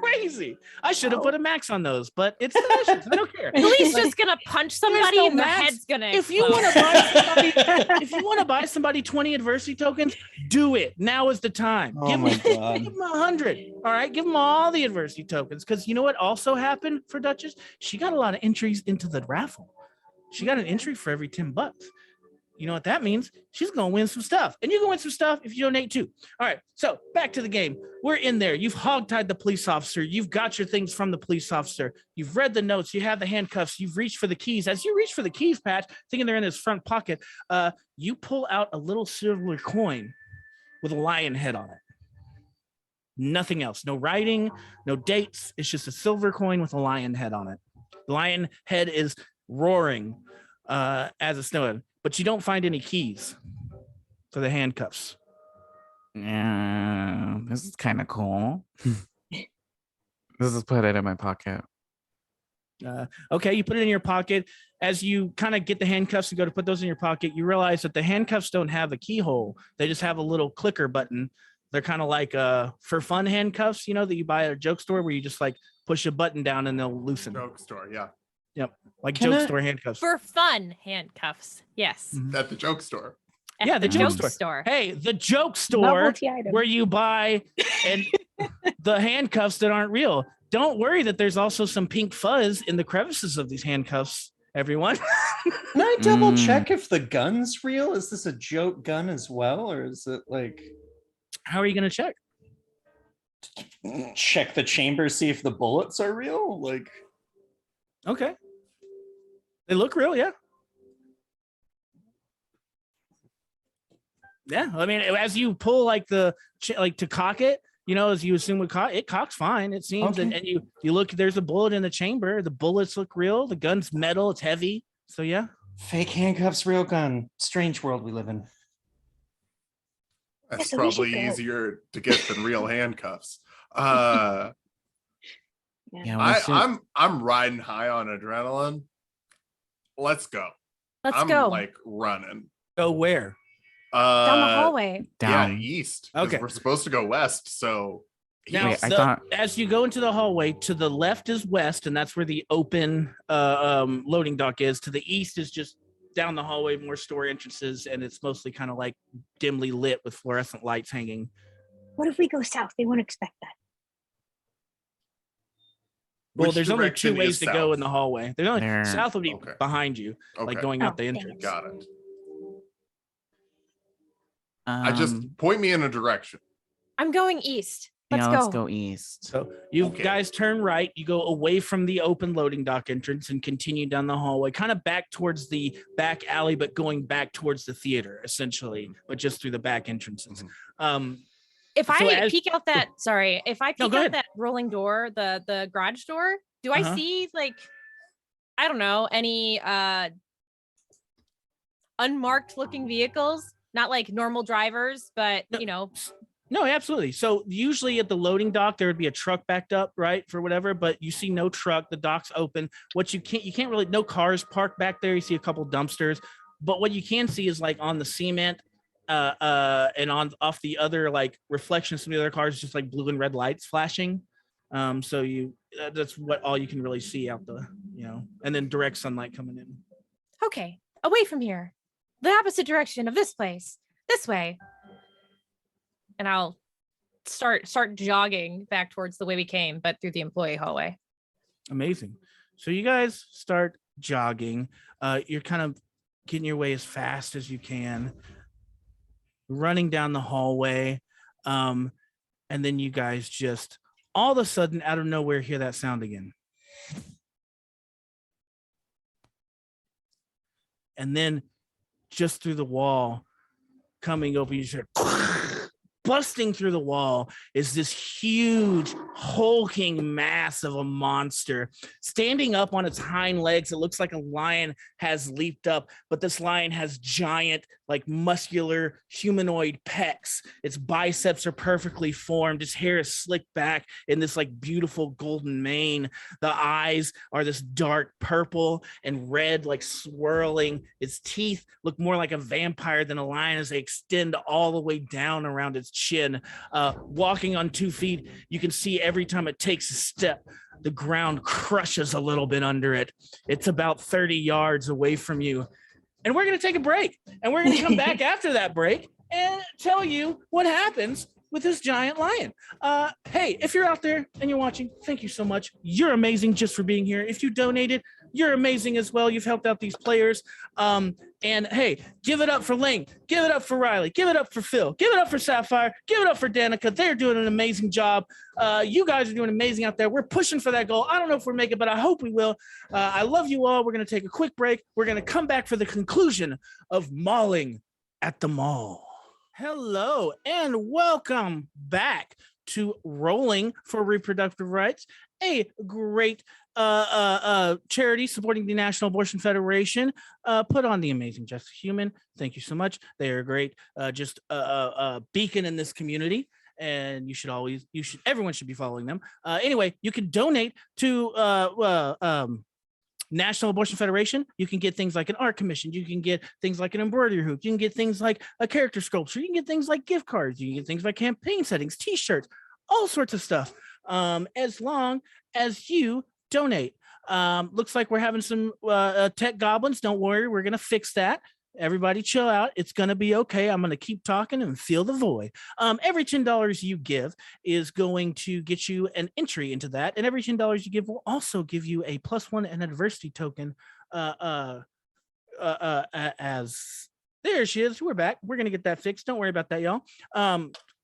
crazy. I should have put a max on those, but it's delicious. I don't care. Lily's just gonna punch somebody no and their max. head's gonna If you explode. want to buy somebody, if you want to buy somebody 20 adversity tokens, do it. Now is the time. Oh give my them, God. give them 100. All right, give them all the adversity tokens, because you know what also happened for Duchess? She got a lot of entries into the raffle. She got an entry for every $10. You know what that means? She's gonna win some stuff, and you can win some stuff if you donate too. All right, so back to the game. We're in there. You've hogtied the police officer. You've got your things from the police officer. You've read the notes. You have the handcuffs. You've reached for the keys. As you reach for the keys, Patch, thinking they're in his front pocket, you pull out a little silver coin with a lion head on it. Nothing else. No writing. No dates. It's just a silver coin with a lion head on it. The lion head is roaring as it's snowing. But you don't find any keys for the handcuffs. Yeah, this is kind of cool. This is put it in my pocket. Okay, you put it in your pocket. As you kind of get the handcuffs and go to put those in your pocket, you realize that the handcuffs don't have a keyhole. They just have a little clicker button. They're kind of like for fun handcuffs, that you buy at a joke store where you just like push a button down and they'll loosen. Joke store, yeah. Yep, like Can joke I- store handcuffs. For fun handcuffs. Yes. Mhm. At the joke store. At Yeah, the joke joke store. Hey, the joke store Novelty item. where you buy and the handcuffs that aren't real. Don't worry that there's also some pink fuzz in the crevices of these handcuffs, everyone. Can I double check if the gun's real? Is this a joke gun as well, or is it like How are you going to check? check the chamber, see if the bullets are real? Like, Okay. They look real, yeah. Yeah, I mean, as you pull like to cock it, as you assume it cocks fine. It seems, Okay. and you look, there's a bullet in the chamber. The bullets look real. The gun's metal. It's heavy. So yeah. Fake handcuffs, real gun. Strange world we live in. That's so we should probably go. easier to get than real handcuffs. I'm riding high on adrenaline. Let's go. Let's I'm go. like running. Go where? Down the hallway. Down. Yeah, east. Okay. We're supposed to go west, so Now, Wait, I thought as you go into the hallway, to the left is west, and that's where the open loading dock is. To the east is just down the hallway, more store entrances, and it's mostly kind of like dimly lit with fluorescent lights hanging. What if we go south? They won't expect that. Well, there's only two direction ways is to go south? in the hallway. There's only There. south will be Okay. behind you, like Okay. going out the Oh, entrance. Got it. I just point me in a direction. I'm going east. Let's let's go. go east. So you Okay. guys turn right. You go away from the open loading dock entrance and continue down the hallway, kind of back towards the back alley, but going back towards the theater, essentially, but just through the back entrances. If So I as- peek out that, sorry, if I No, peek go out ahead. that rolling door, the garage door, do I Uh-huh. see like, I don't know, any unmarked looking vehicles? Not like normal drivers, but No. No, absolutely. So usually at the loading dock, there would be a truck backed up, right, for whatever, but you see no truck. The dock's open. What you can't really, no cars parked back there. You see a couple dumpsters, but what you can see is like on the cement and on off the other like reflections from the other cars, just like blue and red lights flashing. So that's what all you can really see out the, and then direct sunlight coming in. Okay, away from here. The opposite direction of this place. This way. And I'll start jogging back towards the way we came, but through the employee hallway. Amazing. So you guys start jogging. You're kind of getting your way as fast as you can, running down the hallway. And then you guys just all of a sudden out of nowhere hear that sound again. And then just through the wall coming over, you start busting through the wall is this huge hulking mass of a monster standing up on its hind legs. It looks like a lion has leaped up, but this lion has giant, like muscular humanoid pecs. Its biceps are perfectly formed. Its hair is slicked back in this like beautiful golden mane. The eyes are this dark purple and red, like swirling. Its teeth look more like a vampire than a lion as they extend all the way down around its chin. Walking on 2 feet, you can see every time it takes a step, the ground crushes a little bit under it. It's about 30 yards away from you. And we're going to take a break. And we're going to come back after that break and tell you what happens with this giant lion. Hey, if you're out there and you're watching, thank you so much. You're amazing just for being here. If you donated, you're amazing as well. You've helped out these players. And hey, give it up for Ling. Give it up for Riley. Give it up for Phil. Give it up for Sapphire. Give it up for Danica. They're doing an amazing job. You guys are doing amazing out there. We're pushing for that goal. I don't know if we'll make it, but I hope we will. I love you all. We're going to take a quick break. We're going to come back for the conclusion of Mauling at the Mall. Hello and welcome back to Rolling for Reproductive Rights, a great charity supporting the National Abortion Federation, put on the amazing Just Human. Thank you so much. They are great, just a beacon in this community, and everyone should be following them. Anyway, you can donate to National Abortion Federation. You can get things like an art commission. You can get things like an embroidery hoop. You can get things like a character sculpture. You can get things like gift cards. You can get things like campaign settings, t-shirts, all sorts of stuff, as long as you donate. Looks like we're having some tech goblins. Don't worry, we're gonna fix that. Everybody chill out. It's gonna be okay. I'm gonna keep talking and fill the void. Every $10 you give is going to get you an entry into that, and every $10 you give will also give you a +1 and adversity token. As there she is. We're back. We're gonna get that fixed. Don't worry about that, y'all.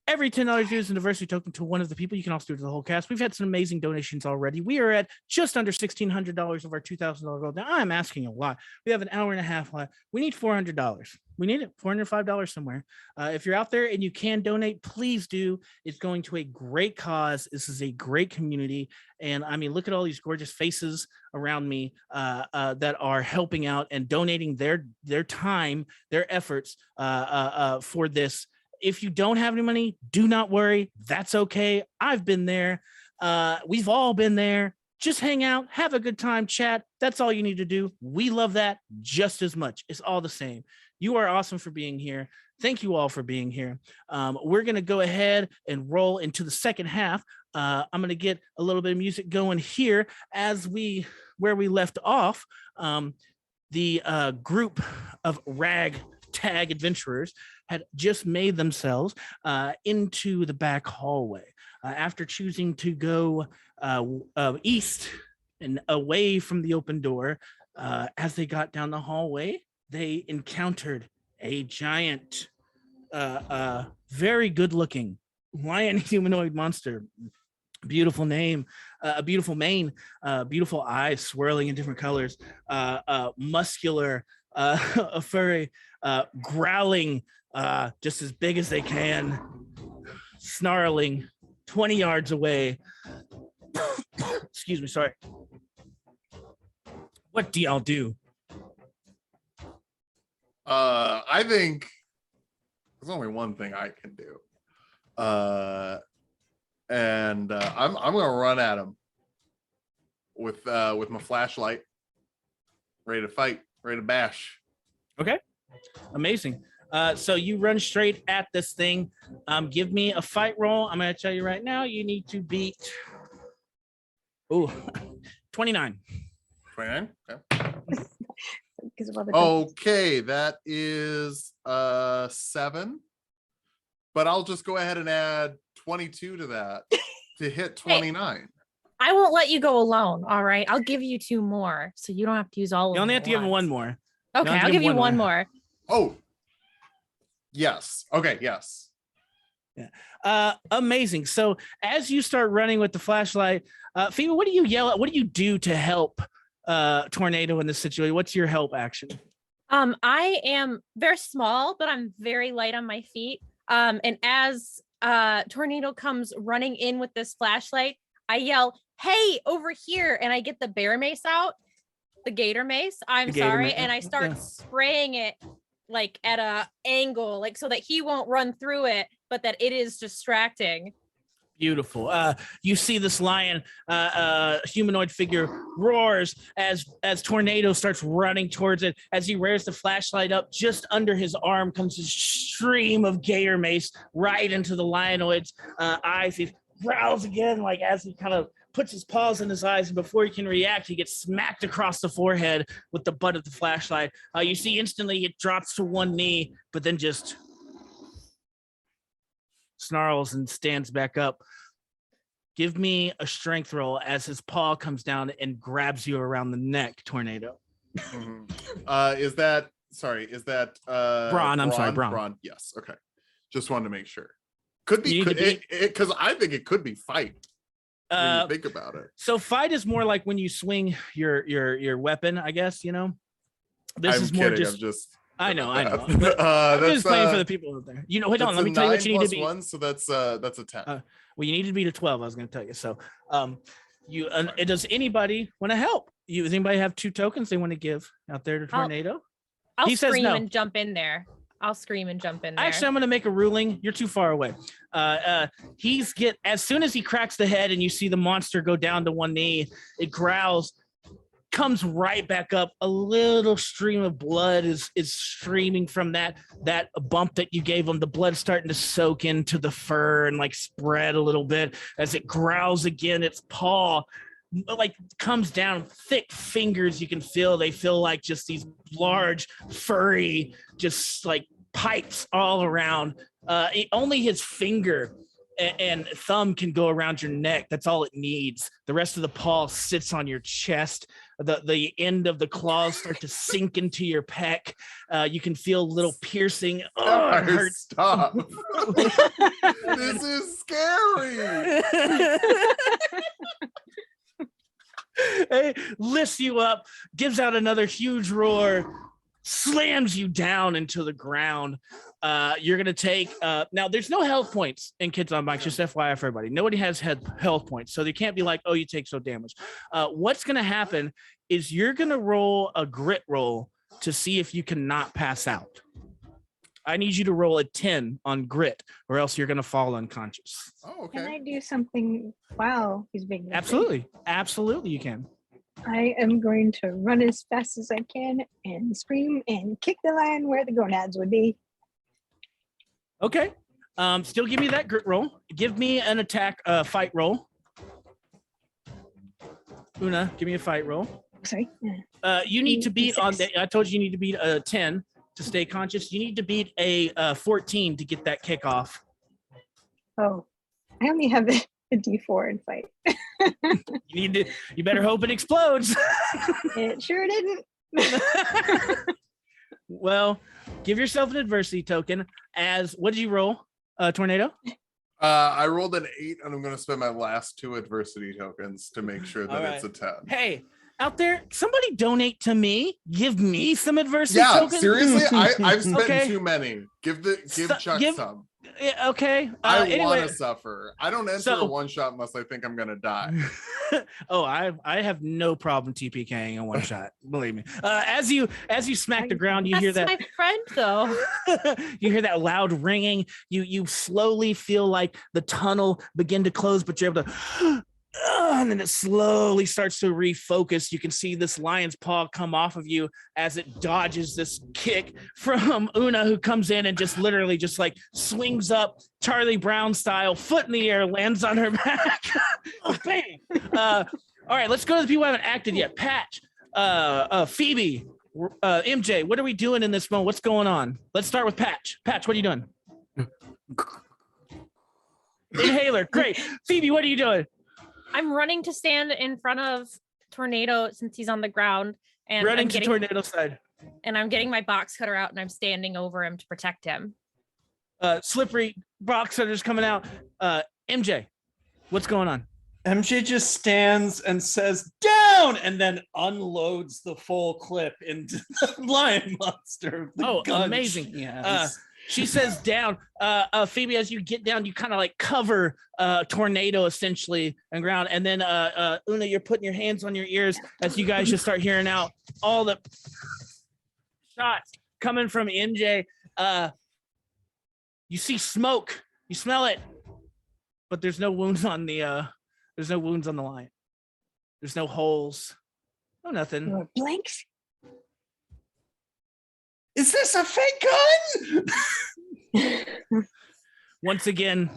Every $10 due is a diversity token to one of the people. You can also do it to the whole cast. We've had some amazing donations already. We are at just under $1,600 of our $2,000 goal. Now, I'm asking a lot. We have an hour and a half left. We need $400. We need it, $405 somewhere. If you're out there and you can donate, please do. It's going to a great cause. This is a great community. And I mean, look at all these gorgeous faces around me that are helping out and donating their time, their efforts for this. If you don't have any money, do not worry. That's okay. I've been there. We've all been there. Just hang out, have a good time, chat. That's all you need to do. We love that just as much. It's all the same. You are awesome for being here. Thank you all for being here. We're going to go ahead and roll into the second half. I'm going to get a little bit of music going here where we left off. The group of ragtag adventurers had just made themselves into the back hallway after choosing to go east and away from the open door. As they got down the hallway, they encountered a giant, very good-looking lion humanoid monster. Beautiful name, a beautiful mane, beautiful eyes swirling in different colors, muscular, furry, growling, just as big as they can, snarling 20 yards away. Excuse me, sorry. What do y'all do? I think there's only one thing I can do. And I'm gonna run at him with my flashlight, ready to fight, ready to bash. Okay, amazing. So you run straight at this thing. Give me a fight roll. I'm gonna tell you right now, you need to beat 29. 29. Okay. Because of all the Okay, that is 7. But I'll just go ahead and add 22 to that to hit 29. I won't let you go alone. All right. I'll give you 2 more. So you don't have to use all of them. You only have to give him one more. Okay, I'll give you one more. Oh, yes. Okay, yes. Yeah. Amazing. So as you start running with the flashlight, Phoebe, what do you yell at? What do you do to help Tornado in this situation? What's your help action? I am very small, but I'm very light on my feet. And as Tornado comes running in with this flashlight, I yell, "Hey, over here!" And I get the bear mace out, the gator mace. And I start spraying it like at a angle, like so that he won't run through it, but that it is distracting. Beautiful. You see this lion humanoid figure roars as Tornado starts running towards it. As he rears the flashlight up, just under his arm comes a stream of gator mace right into the lianoid's eyes. He growls again, like as he kind of puts his paws in his eyes, and before he can react, he gets smacked across the forehead with the butt of the flashlight. You see instantly it drops to one knee, but then just snarls and stands back up. Give me a strength roll as his paw comes down and grabs you around the neck, Tornado. Mm-hmm. Is that Braun? I'm sorry, Braun. Braun. Yes. Okay. Just wanted to make sure. Could be because I think it could be fight. When you think about it. So fight is more like when you swing your weapon, I guess, you know. This is more just I know. I'm just playing for the people out there. You know, hold on. Let me tell you what you need to be. 1, so that's a 10. Well, you need to beat a 12. I was going to tell you. So, does anybody want to help? Does anybody have 2 tokens they want to give out there to Tornado? I'll scream and jump in there. Actually, I'm going to make a ruling. You're too far away. As soon as he cracks the head and you see the monster go down to one knee, it growls, comes right back up. A little stream of blood is streaming from that bump that you gave him. The blood's starting to soak into the fur and like spread a little bit as it growls again. Its paw like comes down, thick fingers you can feel. They feel like just these large furry just like pipes all around. Only his finger and thumb can go around your neck. That's all it needs. The rest of the paw sits on your chest. The end of the claws start to sink into your pec. You can feel little piercing. Oh, it hurts. Stop. This is scary. It lifts you up, gives out another huge roar, slams you down into the ground. You're gonna take now there's no health points in Kids on Bikes, just FYI for everybody. Nobody has health points, so they can't be like, oh, you take so damage. What's gonna happen is you're gonna roll a grit roll to see if you can not pass out. I need you to roll a 10 on grit, or else you're gonna fall unconscious. Oh, okay. Can I do something while he's being lifted? Absolutely you can. I am going to run as fast as I can and scream and kick the lion where the gonads would be. Okay. Still give me that grit roll. Give me an attack fight roll. Una, give me a fight roll. Sorry. You need to beat on the, I told you need to beat a 10 to stay conscious. You need to beat a 14 to get that kick off. Oh, I only have a D4 in fight. You better hope it explodes. It sure didn't. Well, give yourself an adversity token. What did you roll? Tornado? I rolled an 8, and I'm going to spend my last 2 adversity tokens to make sure that it's a 10. Hey, out there, somebody donate to me. Give me some adversity tokens. Seriously, I've spent too many. Give Chuck some. Okay. I want to suffer. I don't enter a one shot unless I think I'm gonna die. Oh, I have no problem TPKing a one shot. Believe me. As you smack the ground, you hear that. That's my friend, though. You hear that loud ringing. You slowly feel like the tunnel begin to close, but you're able to. And then it slowly starts to refocus. You can see this lion's paw come off of you as it dodges this kick from Una, who comes in and just literally just like swings up Charlie Brown style, foot in the air, lands on her back. Bang. All right, let's go to the people who haven't acted yet. Patch, Phoebe, MJ, what are we doing in this moment? What's going on? Let's start with Patch. Patch, what are you doing? Inhaler, great. Phoebe, what are you doing? I'm running to stand in front of Tornado since he's on the ground, and running to Tornado's side. And I'm getting my box cutter out and I'm standing over him to protect him. Slippery box cutter's coming out. MJ, what's going on? MJ just stands and says down, and then unloads the full clip into the lion monster. Oh, amazing! She says down. Phoebe, as you get down, you kind of like cover Tornado essentially on ground. And then Una, you're putting your hands on your ears as you guys just start hearing out all the shots coming from MJ. You see smoke. You smell it. But there's no wounds on the lion. There's no holes. No nothing. Or blanks. Is this a fake gun? Once again,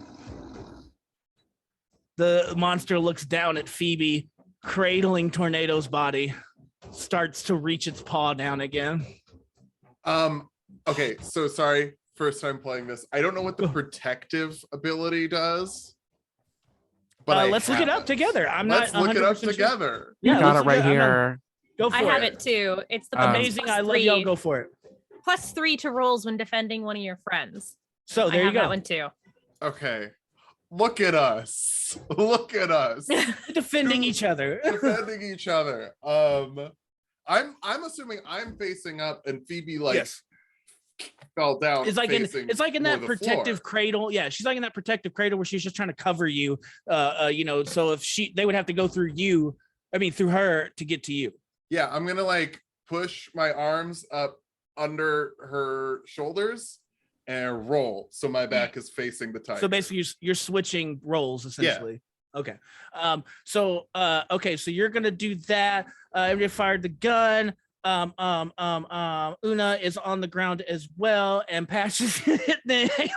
the monster looks down at Phoebe, cradling Tornado's body, starts to reach its paw down again. Okay, so sorry, first time playing this. I don't know what the protective ability does. But let's look it up together. Let's look it up together. Sure. Yeah, got it right here. Go for it. I have it too. It's the amazing. I love y'all. Go for it. +3 to rolls when defending one of your friends. So there you go. That one too. Okay. Look at us. Look at us. Defending each other. Defending each other. I'm assuming I'm facing up and Phoebe fell down. It's like in that protective cradle. Yeah, she's like in that protective cradle where she's just trying to cover you. So if they would have to go through through her to get to you. Yeah, I'm gonna like push my arms up under her shoulders and roll so my back is facing the tiger. So basically you're switching roles essentially. Yeah. Okay. So you're gonna do that. Everybody fired the gun. Una is on the ground as well, and Patch is hit the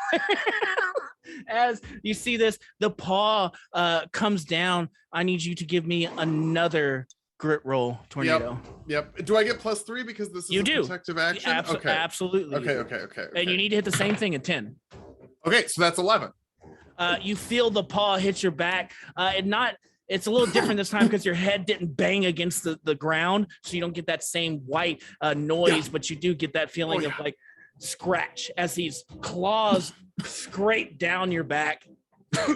as you see this, the paw comes down. I need you to give me another grit roll, Tornado. Yep. Do I get +3 because this is a protective action? Absolutely. Okay. And you need to hit the same thing at 10. Okay, so that's 11. You feel the paw hit your back. It's a little different this time because your head didn't bang against the ground, so you don't get that same white noise, but you do get that feeling of like scratch as these claws scrape down your back.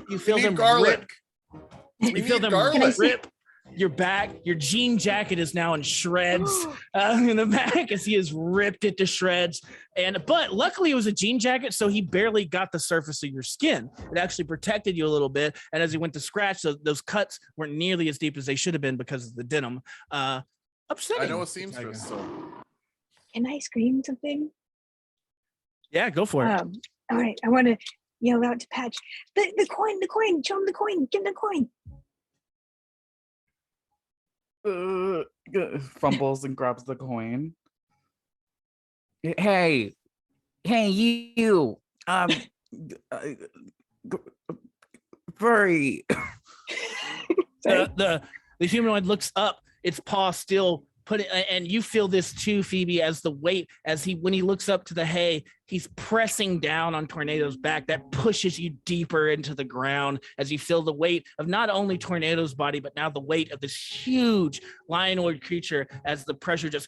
You feel them garlic. You feel them rip your back. Your jean jacket is now in shreds in the back as he has ripped it to shreds. But luckily it was a jean jacket, so he barely got the surface of your skin. It actually protected you a little bit. And as he went to scratch, those cuts weren't nearly as deep as they should have been because of the denim. Upsetting. I know a seamstress. So. Can I scream something? Yeah, go for it. All right, I want to yell out to Patch, the coin, show him the coin, give him the coin. Fumbles and grabs the coin. Hey, you, furry. The humanoid looks up, its paw still put it, and you feel this too, Phoebe, as the weight, when he looks up to the hay, he's pressing down on Tornado's back. That pushes you deeper into the ground as you feel the weight of not only Tornado's body, but now the weight of this huge lion-oid creature as the pressure just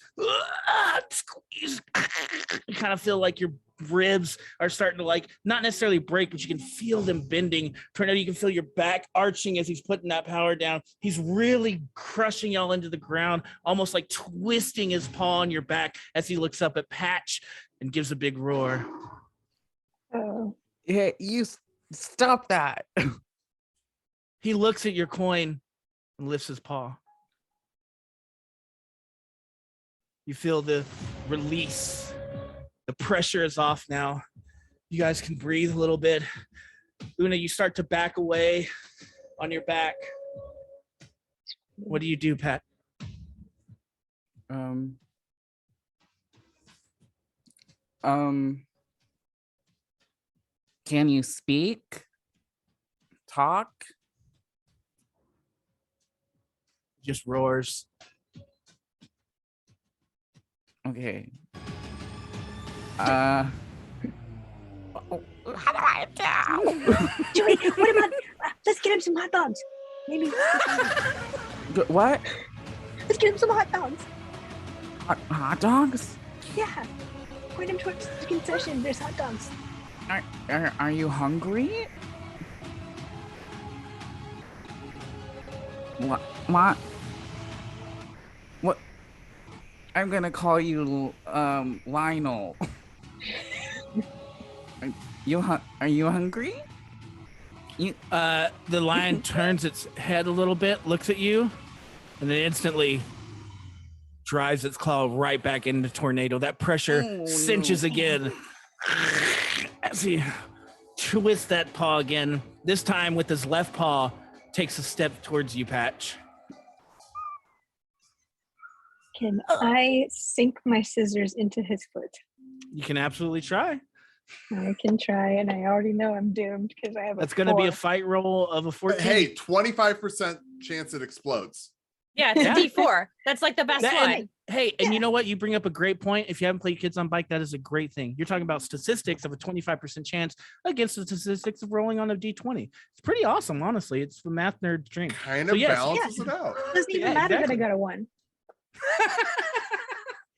squeeze. You kind of feel like your ribs are starting to like not necessarily break, but you can feel them bending. Tornado, you can feel your back arching as he's putting that power down. He's really crushing y'all into the ground, almost like twisting his paw on your back as he looks up at Patch and gives a big roar. Oh. Yeah, you stop that. He looks at your coin and lifts his paw. You feel the release. The pressure is off now. You guys can breathe a little bit. Una, you start to back away on your back. What do you do, Pat? Can you speak? Talk? Just roars. Okay. How do I do? Joey, what about, let's get him some hot dogs. Maybe. What? Let's get him some hot dogs. Hot dogs? Yeah. Point him towards the concession. There's hot dogs. Are you hungry? What? I'm gonna call you Lionel. Are you hungry? The lion turns its head a little bit, looks at you, and then instantly drives its claw right back into Tornado. That pressure cinches again as he twists that paw again. This time with his left paw, takes a step towards you, Patch. Can I sink my scissors into his foot? You can absolutely try. I can try, and I already know I'm doomed because I have That's going to be a fight roll of a 14. Hey, 25% chance it explodes. Yeah, it's a D4. That's like the best one. And you know what? You bring up a great point. If you haven't played Kids on Bike, that is a great thing. You're talking about statistics of a 25% chance against the statistics of rolling on a D20. It's pretty awesome, honestly. It's the math nerd's dream. Kind of balances it out. It doesn't even matter that I got a 1.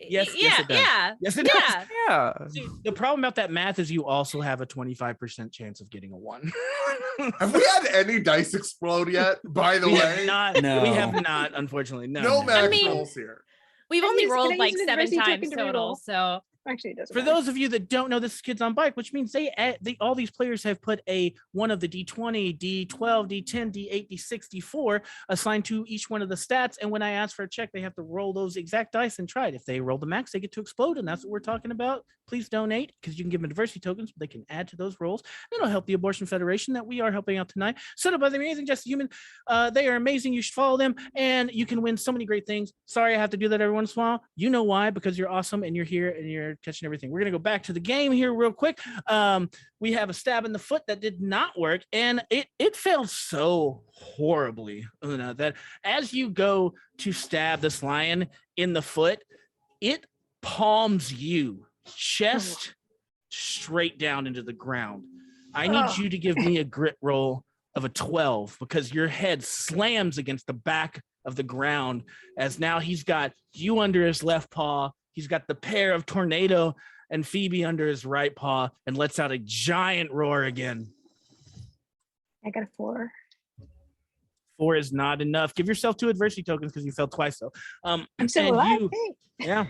Yes, it does. Yeah. Yes, it does. Yeah. See, the problem about that math is you also have a 25% chance of getting a 1. Have we had any dice explode yet, by the way? No. We have not, unfortunately. No max rolls here. We've only rolled like use an 7 adversity times token to total, reroll? so Actually, it doesn't For matter. those of you that don't know, this is Kids on Bike, which means all these players have put one of the D20, D12, D10, D8, D6, D4 assigned to each one of the stats. And when I ask for a check, they have to roll those exact dice and try it. If they roll the max, they get to explode. And that's what we're talking about. Please donate because you can give them diversity tokens. They can add to those rolls. It'll help the Abortion Federation that we are helping out tonight. Set up by the amazing Just Human. They are amazing. You should follow them and you can win so many great things. Sorry, I have to do that every once in a while. You know why? Because you're awesome and you're here and you're catching everything. We're going to go back to the game here real quick. We have a stab in the foot that did not work, and it failed so horribly, Una, that as you go to stab this lion in the foot, it palms you chest straight down into the ground. I need you to give me a grit roll of a 12 because your head slams against the back of the ground as now he's got you under his left paw. He's got the pair of Tornado and Phoebe under his right paw and lets out a giant roar again. I got a 4. 4 is not enough. Give yourself 2 adversity tokens because you fell twice though. I'm still alive. Yeah.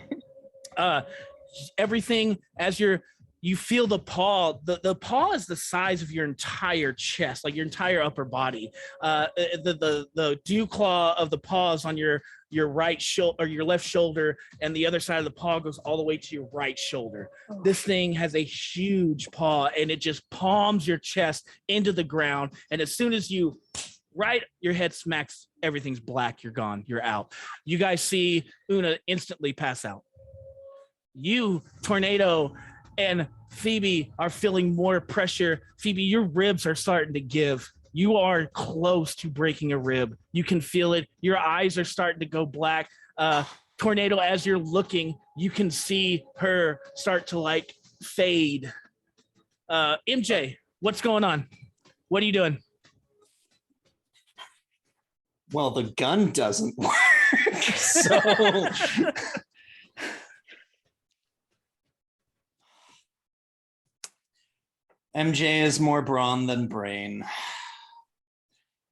Everything as you feel the paw. The paw is the size of your entire chest, like your entire upper body. The dew claw of the paw is on your right shoulder or your left shoulder, and the other side of the paw goes all the way to your right shoulder. This thing has a huge paw, and it just palms your chest into the ground. And as soon as you your head smacks, everything's black. You're gone. You're out. You guys see Una instantly pass out. You, Tornado, and Phoebe are feeling more pressure. Phoebe, your ribs are starting to give. You are close to breaking a rib. You can feel it. Your eyes are starting to go black. Tornado, as you're looking, you can see her start to like fade. MJ, what's going on? What are you doing? Well, the gun doesn't work. So MJ is more brawn than brain.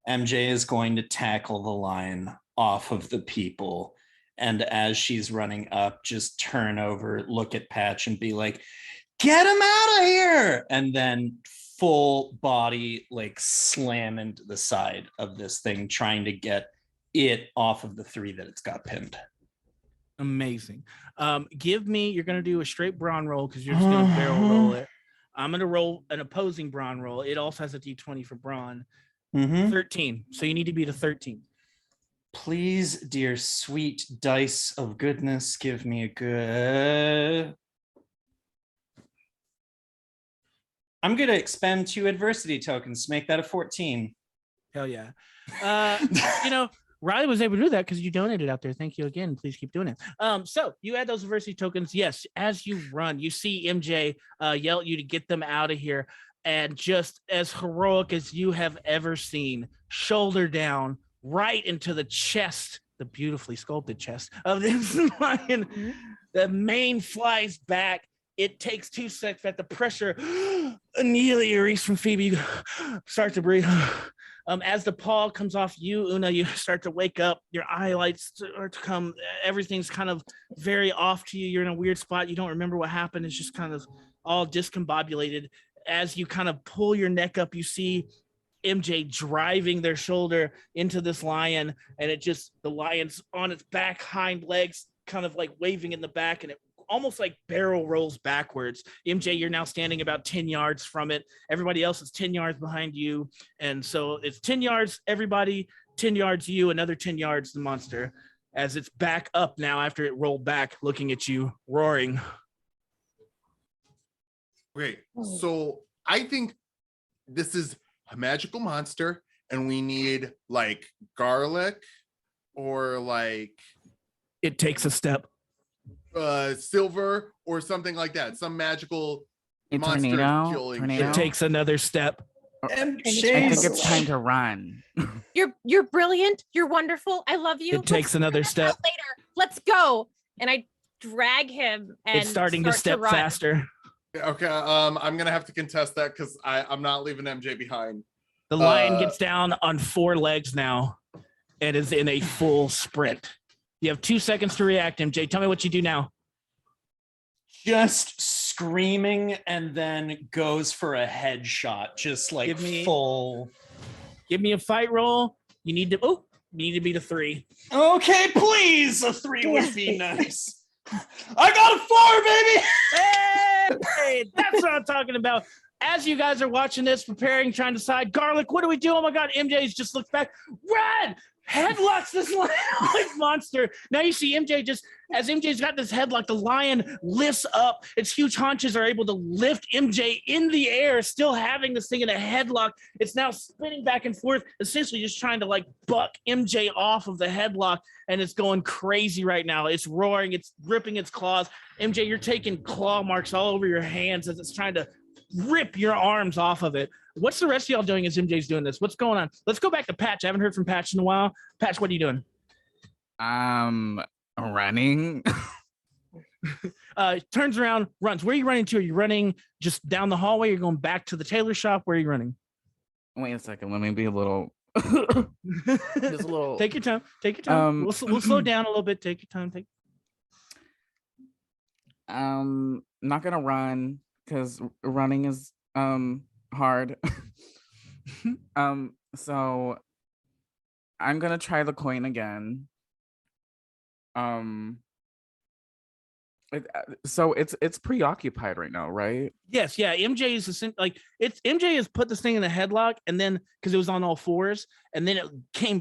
MJ is going to tackle the line off of the people. And as she's running up, just turn over, look at Patch and be like, get him out of here. And then full body like slam into the side of this thing, trying to get it off of the 3 that it's got pinned. Amazing. You're going to do a straight brawn roll because you're just going to barrel roll it. I'm going to roll an opposing brawn roll. It also has a d20 for brawn. 13. So you need to beat a 13. Please, dear sweet dice of goodness, give me a good... I'm going to expend 2 adversity tokens to make that a 14. Hell yeah. Riley was able to do that because you donated out there. Thank you again. Please keep doing it. So you add those adversity tokens. Yes, as you run, you see MJ yell at you to get them out of here. And just as heroic as you have ever seen, shoulder down, right into the chest, the beautifully sculpted chest of this lion. The mane flies back. It takes 2 seconds at the pressure. Immediately erase from Phoebe. Start to breathe. As the paw comes off you, Una, you start to wake up. Your highlights start to come. Everything's kind of very off to you. You're in a weird spot. You don't remember what happened. It's just kind of all discombobulated. As you kind of pull your neck up, you see MJ driving their shoulder into this lion, and the lion's on its back hind legs, kind of like waving in the back, and it almost like barrel rolls backwards. MJ, you're now standing about 10 yards from it. Everybody else is 10 yards behind you. And so it's 10 yards, everybody, 10 yards you, another 10 yards the monster, as it's back up now after it rolled back, looking at you, roaring. Okay, so I think this is a magical monster, and we need like garlic or like... It takes a step. Silver or something like that. Some magical monster killing. It takes another step. I think it's time to run. You're brilliant. You're wonderful. I love you. It takes another step. Later. Let's go. And I drag him and it's starting to step faster. Okay, I'm gonna have to contest that because I'm not leaving MJ behind. The lion gets down on 4 legs now and is in a full sprint. You have 2 seconds to react, MJ. Tell me what you do now. Just screaming and then goes for a headshot. Just like full. Give me a fight roll. You need to beat a 3. Okay, please. A 3 would be nice. I got a 4, baby. Hey, that's what I'm talking about. As you guys are watching this, preparing, trying to decide, Garlic, what do we do? Oh my God, MJ's just looked back. Run! Headlocks this lion monster. Now you see MJ as MJ's got this headlock, the lion lifts up. Its huge haunches are able to lift MJ in the air, still having this thing in a headlock. It's now spinning back and forth, essentially just trying to like buck MJ off of the headlock, and it's going crazy right now. It's roaring, it's ripping its claws. MJ, you're taking claw marks all over your hands as it's trying to rip your arms off of it. What's the rest of y'all doing as MJ's doing this? What's going on? Let's go back to Patch. I haven't heard from Patch in a while. Patch, what are you doing? Running. Turns around, runs. Where are you running to? Are you running just down the hallway? You're going back to the tailor shop? Where are you running? Wait a second. Let me be a little. Just a little. Take your time. Take your time. We'll slow down a little bit. Take your time. Not gonna run because running is hard. So I'm gonna try the coin again. So it's preoccupied right now, right? Yes, yeah. MJ is like MJ has put this thing in a headlock, and then because it was on all fours, and then it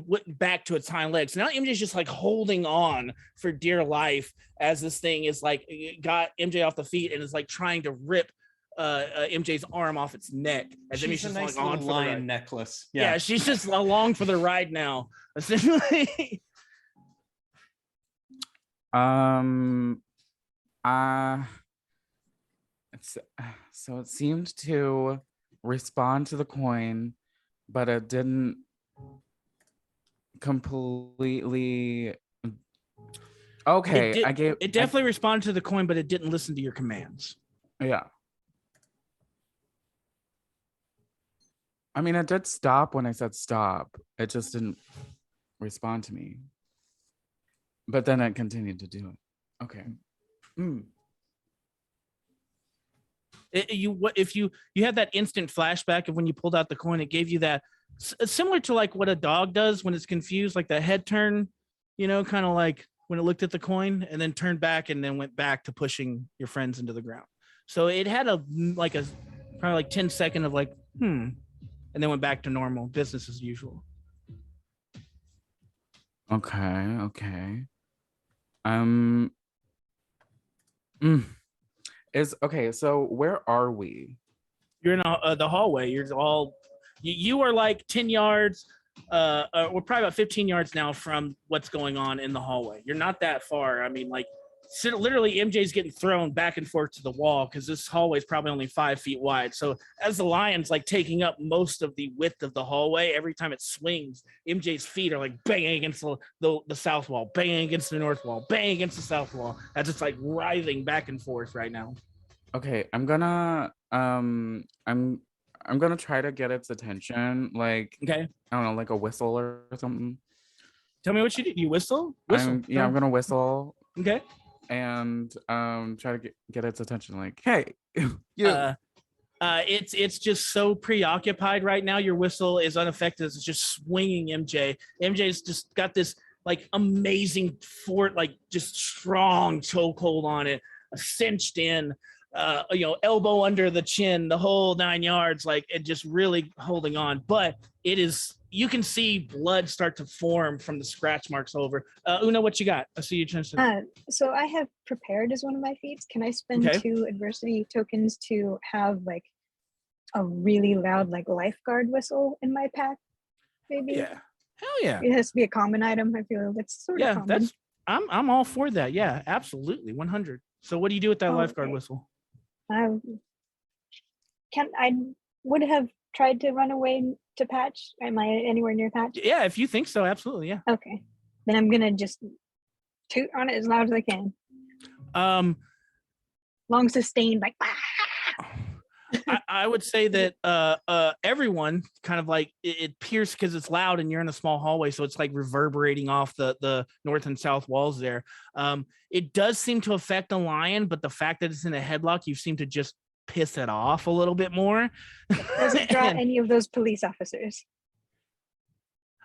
went back to its hind legs. So now MJ's just like holding on for dear life as this thing is like got MJ off the feet and is like trying to rip MJ's arm off its neck. As she's just a nice like on little lion necklace. Yeah, she's just along for the ride now, essentially. So it seemed to respond to the coin, but it didn't completely. Okay, it definitely responded to the coin, but it didn't listen to your commands. Yeah. I mean, it did stop when I said stop. It just didn't respond to me. But then it continued to do it. Okay. If you had that instant flashback of when you pulled out the coin, it gave you that similar to like what a dog does when it's confused, like the head turn, kind of like when it looked at the coin and then turned back and then went back to pushing your friends into the ground. So it had probably like 10 second of like, and then went back to normal business as usual. Okay. So where are we? You're in the hallway. You are like 10 yards. We're probably about 15 yards now from what's going on in the hallway. You're not that far. I mean, like literally MJ's getting thrown back and forth to the wall because this hallway is probably only 5 feet wide. So as the lion's like taking up most of the width of the hallway, every time it swings, MJ's feet are like banging against the south wall, banging against the north wall, banging against the south wall. As it's like writhing back and forth right now. Okay, I'm gonna try to get its attention. Like, okay, I don't know, like a whistle or something. Tell me what you do. You whistle? I'm gonna whistle. Okay. And try to get its attention. Like, hey, you. It's just so preoccupied right now. Your whistle is unaffected. It's just swinging MJ. MJ's just got this like amazing like just strong chokehold on it, cinched in. Elbow under the chin, the whole 9 yards, like it just really holding on. But you can see blood start to form from the scratch marks over. Una, what you got? I see you changed. So I have prepared as one of my feats. Can I spend 2 adversity tokens to have like a really loud like lifeguard whistle in my pack? Maybe. Yeah. Hell yeah. It has to be a common item. I feel that's sort of common. I'm all for that. Yeah, absolutely. 100. So what do you do with that lifeguard whistle? I would have tried to run away to Patch. Am I anywhere near Patch? Yeah, if you think so, absolutely. Yeah. Okay. Then I'm gonna just toot on it as loud as I can. Long sustained, like. I would say that everyone kind of like it pierced because it's loud and you're in a small hallway, so it's like reverberating off the north and south walls there. It does seem to affect a lion, but the fact that it's in a headlock, you seem to just piss it off a little bit more. Does it draw any of those police officers?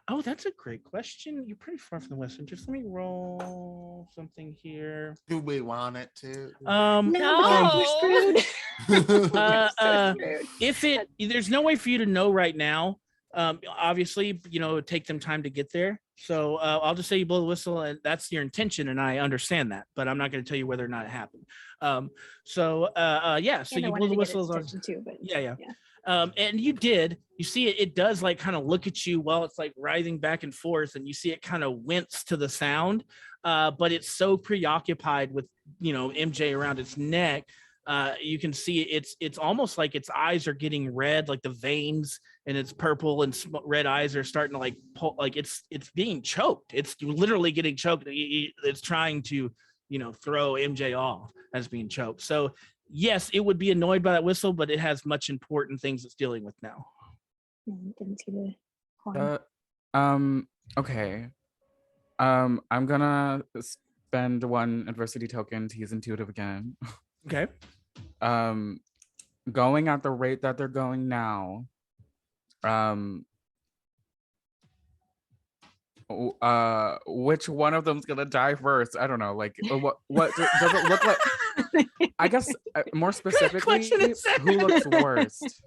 Oh, that's a great question. You're pretty far from the western. Just let me roll something here. Do we want it to? No. If there's no way for you to know right now. Obviously, take them time to get there. So I'll just say you blow the whistle, and that's your intention, and I understand that. But I'm not going to tell you whether or not it happened. So you blow the whistle. Yeah. And you did. You see it does like kind of look at you while it's like writhing back and forth, and you see it kind of wince to the sound. But it's so preoccupied with MJ around its neck You can see it's almost like its eyes are getting red, like the veins and its purple and red eyes are starting to like pull, like it's being choked. It's literally getting choked. It's trying to, throw MJ off as being choked. So yes, it would be annoyed by that whistle, but it has much important things it's dealing with now. Didn't see the horn. Okay. I'm gonna spend one adversity token to use intuitive again. Okay. Going at the rate that they're going now, which one of them's gonna die first? I don't know. Like, what does it look like? I guess more specifically, who looks worst?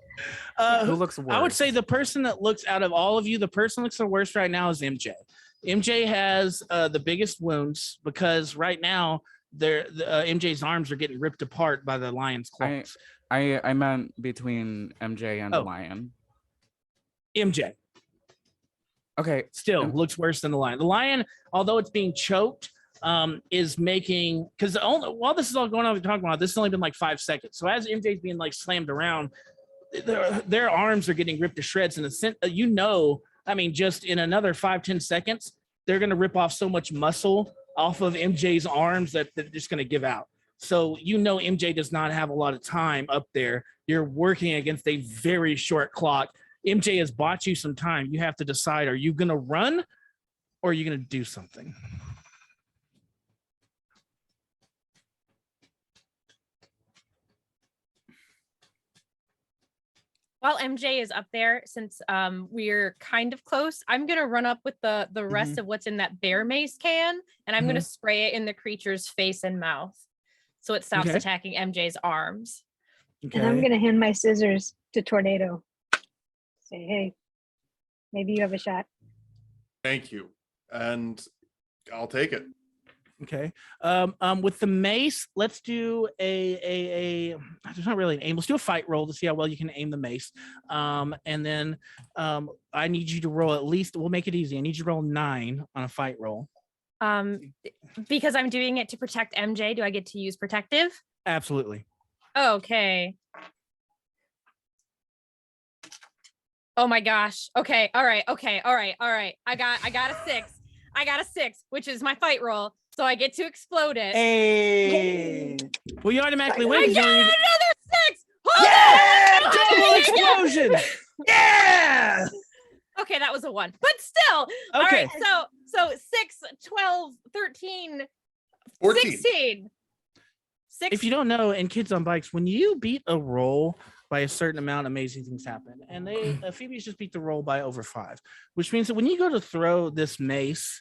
Who looks worse? I would say the person that looks out of all of you, the person that looks the worst right now is MJ. MJ has the biggest wounds because right now MJ's arms are getting ripped apart by the lion's claws. I meant between MJ and the lion. MJ. Okay. Still looks worse than the lion. The lion, although it's being choked, is making, because while this is all going on, we're talking about this has only been like 5 seconds. So as MJ's being like slammed around, their arms are getting ripped to shreds. And just in another 5-10 seconds, they're going to rip off so much muscle off of MJ's arms that they're just going to give out. So MJ does not have a lot of time up there. You're working against a very short clock. MJ has bought you some time. You have to decide, are you going to run or are you going to do something? While MJ is up there, since we're kind of close, I'm going to run up with the rest of what's in that bear mace can, and I'm going to spray it in the creature's face and mouth so it stops attacking MJ's arms. Okay. And I'm going to hand my scissors to Tornado. Say, hey, maybe you have a shot. Thank you. And I'll take it. Okay. With the mace, let's do there's not really an aim. Let's do a fight roll to see how well you can aim the mace. And then I need you to roll at least, we'll make it easy. I need you to roll 9 on a fight roll. Because I'm doing it to protect MJ, do I get to use protective? Absolutely. Okay. Oh my gosh. Okay. All right. I got a 6. I got a 6, which is my fight roll. So I get to explode it. Hey. Well, you automatically win. I got another 6. Yeah! Double explosion. Yeah. Okay, that was a 1. But still. Okay. All right. So 6, 12, 13, 14. 16. If you don't know, in Kids on Bikes, when you beat a roll by a certain amount, amazing things happen. And Phoebe's just beat the roll by over 5, which means that when you go to throw this mace,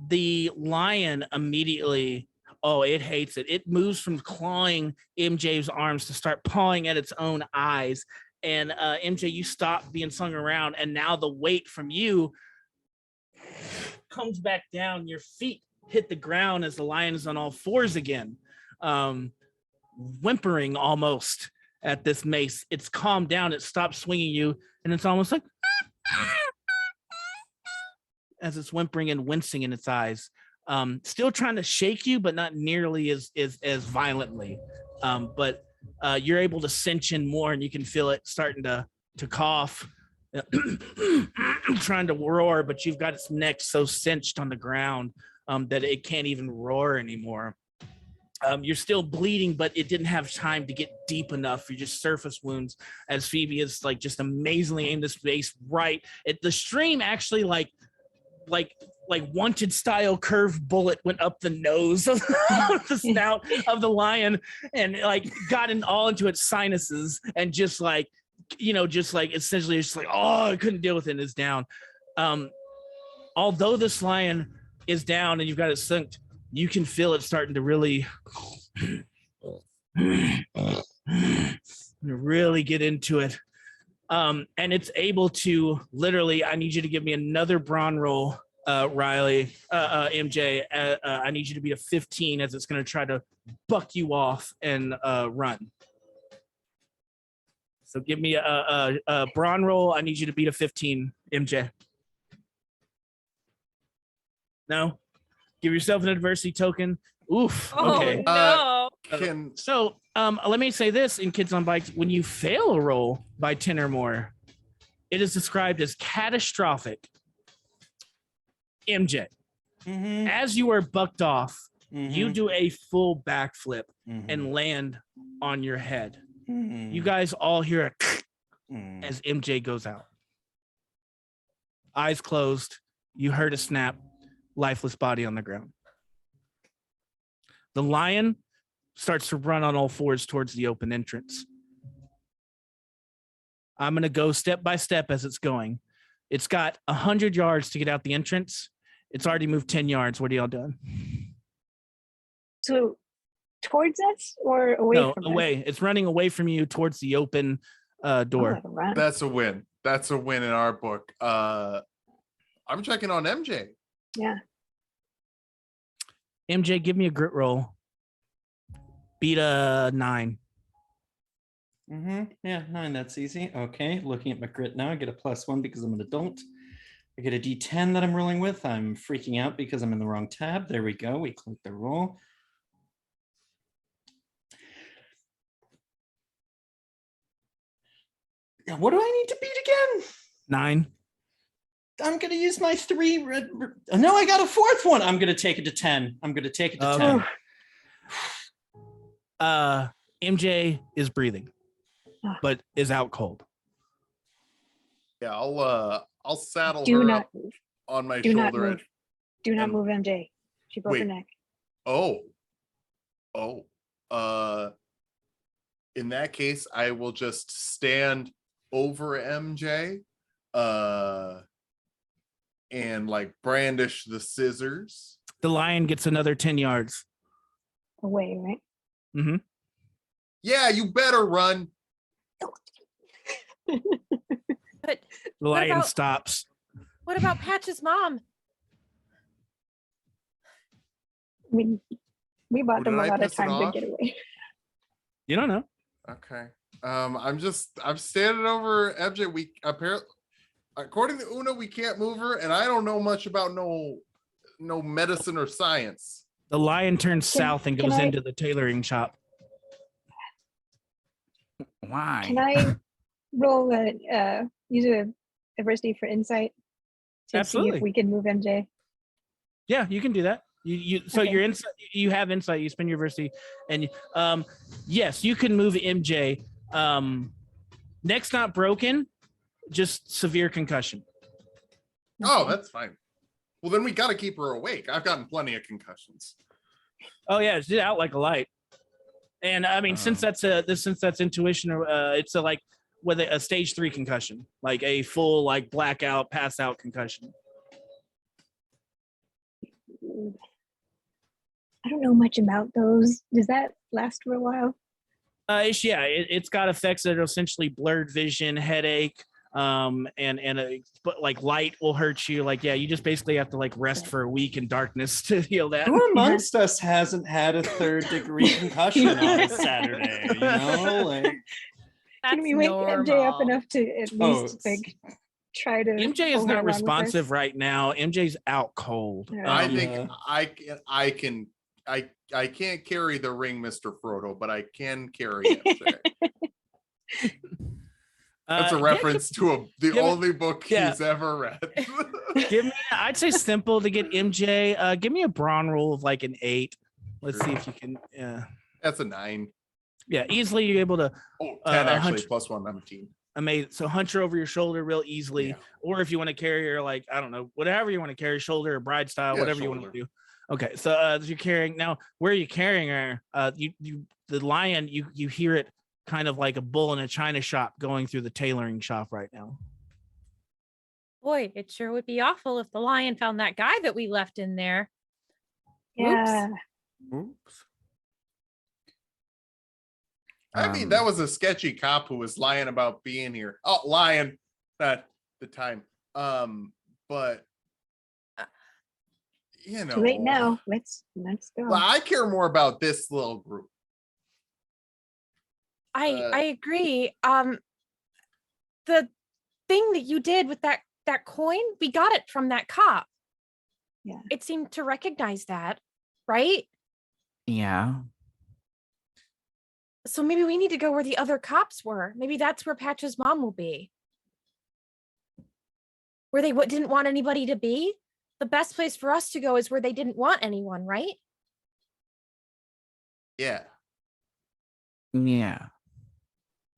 the lion immediately, it hates it. It moves from clawing MJ's arms to start pawing at its own eyes. And MJ, you stop being slung around, and now the weight from you comes back down. Your feet hit the ground as the lion is on all 4s again, whimpering almost at this mace. It's calmed down. It stops swinging you, and it's almost like as it's whimpering and wincing in its eyes, still trying to shake you, but not nearly as violently. But you're able to cinch in more, and you can feel it starting to cough, trying to roar, but you've got its neck so cinched on the ground that it can't even roar anymore. You're still bleeding, but it didn't have time to get deep enough. You're just surface wounds as Phoebe is like just amazingly aimed this base right. The stream actually like wanted style curved bullet went up the nose of the snout of the lion and like got all into its sinuses and just like essentially it's like, I couldn't deal with it and it's down. Although this lion is down and you've got it synced, you can feel it starting to really get into it. And it's able to literally, I need you to give me another brawn roll, Riley, MJ. I need you to beat a 15 as it's going to try to buck you off and run. So give me a brawn roll. I need you to beat a 15, MJ. No? Give yourself an adversity token. Oof. Okay. No. Can So let me say this in Kids on Bikes: when you fail a roll by 10 or more, it is described as catastrophic. MJ, as you are bucked off, you do a full backflip and land on your head. You guys all hear a as MJ goes out. Eyes closed. You heard a snap. Lifeless body on the ground. The lion starts to run on all fours towards the open entrance. I'm going to go step by step as it's going. It's got 100 yards to get out the entrance. It's already moved 10 yards. What are y'all doing? So towards us or away No, from away. It's running away from you towards the open us? door. Oh, run. that's a win. That's a win in our book. I'm checking on MJ. Yeah. MJ, give me a grit roll. Beat a 9. Yeah, 9. That's easy. Okay, looking at my grit now, I get a +1 because I'm an adult. I get a D10 that I'm rolling with. I'm freaking out because I'm in the wrong tab. There we go. We click the roll. What do I need to beat again? 9. I'm going to use my 3. No, I got a 4th one. I'm going to take it to 10. I'm going to take it to 10. MJ is breathing, but is out cold. Yeah, I'll saddle Do her not up move. on my Do not shoulder. move. Do not and- move, MJ. She broke her Wait. neck. In that case, I will just stand over MJ, and like brandish the scissors. The lion gets another 10 yards. Away, right? Mm-hmm. Yeah, you better run. But The lion about- stops. what about Patch's mom? I mean, we bought them Did a I lot of piss it time to off? get away. You don't know. Okay. I'm standing over MJ. We apparently, according to Una, we can't move her, and I don't know much about no medicine or science. The lion turns south and can goes I- into the tailoring shop. Why? Can I roll use a adversity for insight to see Absolutely. if we can move MJ? Yeah, you can do that. So Okay. your insight, you have insight. You spend your adversity, and yes, you can move MJ. Neck's not broken, just severe concussion. Oh, that's fine. Well, then we got to keep her awake. I've gotten plenty of concussions. Oh yeah, it's out like a light. And I mean, since that's intuition, or it's like with a stage 3 concussion, like a full like blackout, pass out concussion. I don't know much about those. Does that last for a while? It's got effects that are essentially blurred vision, headache, but like light will hurt you. Like, yeah, you just basically have to like rest for a week in darkness to heal that. Who amongst us hasn't had a 3rd-degree concussion on a Saturday? You know, like Can we wake MJ up enough to at Oh, least like try to? MJ is pull her not along with us? responsive right now. MJ's out cold. Yeah. I think I can't carry the ring, Mr. Frodo, but I can carry MJ. That's a reference to the give me- only book yeah. he's ever read. Give me, I'd say simple to get MJ. Give me a brawn roll of like an 8. Let's see if you can. Yeah, That's a 9. yeah, easily you're able to. Oh, 10 actually, hunch- plus 1, 19. Amazing. So hunch her over your shoulder real easily, Yeah. or if you want to carry her, like I don't know, whatever you want to carry, shoulder or bride style, Yeah, whatever you want to shoulder. do. Okay, so you're carrying now. Where are you carrying her? The lion. You hear it kind of like a bull in a china shop going through the tailoring shop right now. Boy, it sure would be awful if the lion found that guy that we left in there. Yeah. Oops. I mean, that was a sketchy cop who was lying about being here. Oh, lying at the time. But you know, Too late now. Let's go. Well, I care more about this little group. I agree. The thing that you did with that coin, we got it from that cop. Yeah. It seemed to recognize that, right? Yeah. So maybe we need to go where the other cops were. Maybe that's where Patch's mom will be. Where they didn't want anybody to be. The best place for us to go is where they didn't want anyone, right? Yeah. Yeah.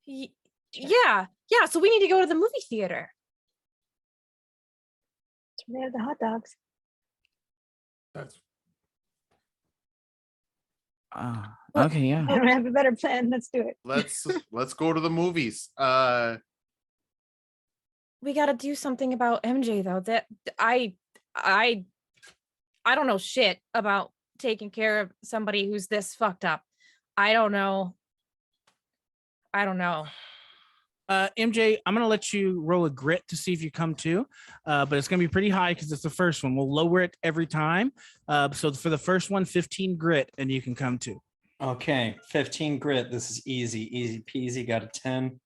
Yeah. So we need to go to the movie theater. It's where they have the hot dogs. That's Okay, yeah. I don't have a better plan. Let's do it. let's go to the movies. We got to do something about MJ though. That I don't know shit about taking care of somebody who's this fucked up. I don't know. MJ, I'm gonna let you roll a grit to see if you come to, but it's gonna be pretty high because it's the first one. We'll lower it every time. So for the first one, 15 grit, and you can come to. Okay, 15 grit. This is easy peasy. Got a 10.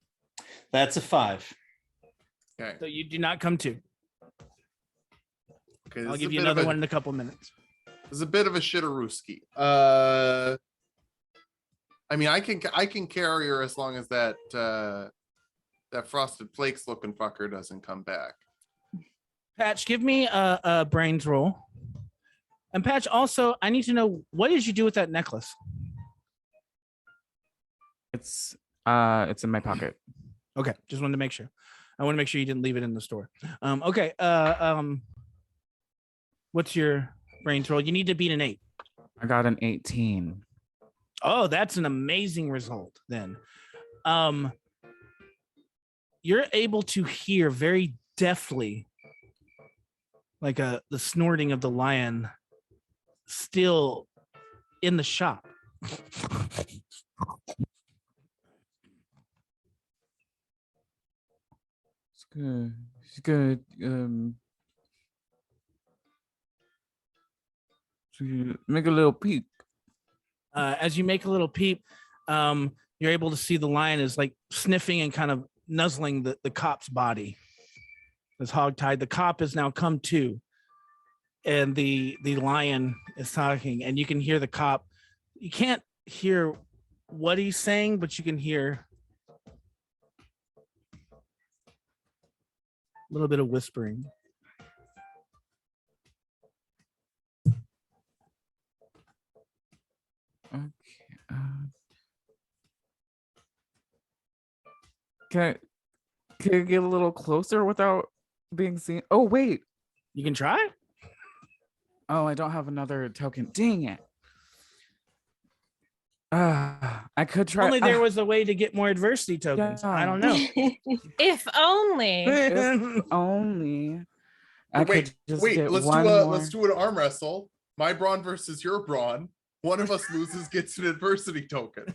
That's a 5. Okay. So you do not come to. Okay. I'll give you another one in a couple minutes. It's a bit of a shitterooski. I mean, I can carry her as long as that Frosted Flakes looking fucker doesn't come back. Patch, give me a brains roll. And Patch, also, I need to know, what did you do with that necklace? It's in my pocket. Okay, just wanted to make sure. I want to make sure you didn't leave it in the store. Okay. What's your brains roll? You need to beat an 8. I got an 18. Oh, that's an amazing result then. You're able to hear very deftly, like the snorting of the lion still in the shop. It's good. It's good. So you make a little peek. As you make a little peep, you're able to see the lion is like sniffing and kind of nuzzling the cop's body. It's hogtied. The cop has now come to, and the lion is talking, and you can hear the cop. You can't hear what he's saying, but you can hear a little bit of whispering. Okay. Can I get a little closer without being seen? Oh, wait. You can try. Oh, I don't have another token. Dang it. I could try. Only there was a way to get more adversity tokens. Yeah. I don't know. If only. If only. I could just get let's one do more. let's do an arm wrestle. My brawn versus your brawn. One of us loses, gets an adversity token.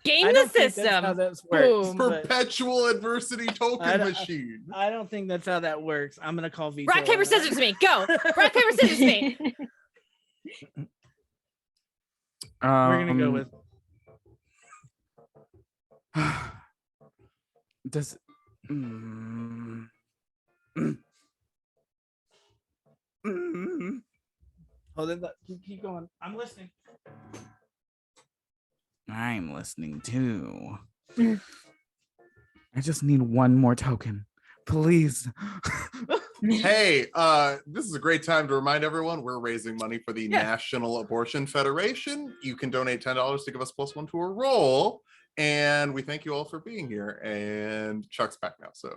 Game I the don't think that's how system. that works. Boom. but Perpetual adversity token don't- machine. I don't think that's how that works. I'm gonna call veto. Rock, paper, on that. scissors me. Go. Rock, paper, scissors me. We're gonna go with. Does Oh, then keep going. I'm listening. I'm listening too. I just need one more token, please. Hey, this is a great time to remind everyone we're raising money for the National Abortion Federation. You can donate $10 to give us +1 to a roll. And we thank you all for being here. And Chuck's back now. So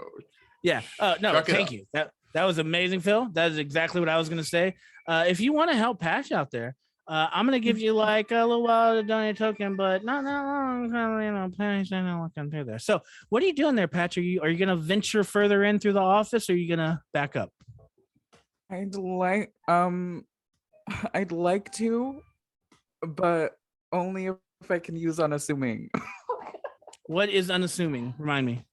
Yeah. No, Chuck it thank up. you. That was amazing, Phil. That is exactly what I was gonna say. If you want to help Patch out there, I'm gonna give you like a little while to donate a token, but not that long. You know, Patch, I know what can do there. So, what are you doing there, Patch? Are you gonna venture further in through the office, or are you gonna back up? I'd like to, but only if I can use unassuming. What is unassuming? Remind me.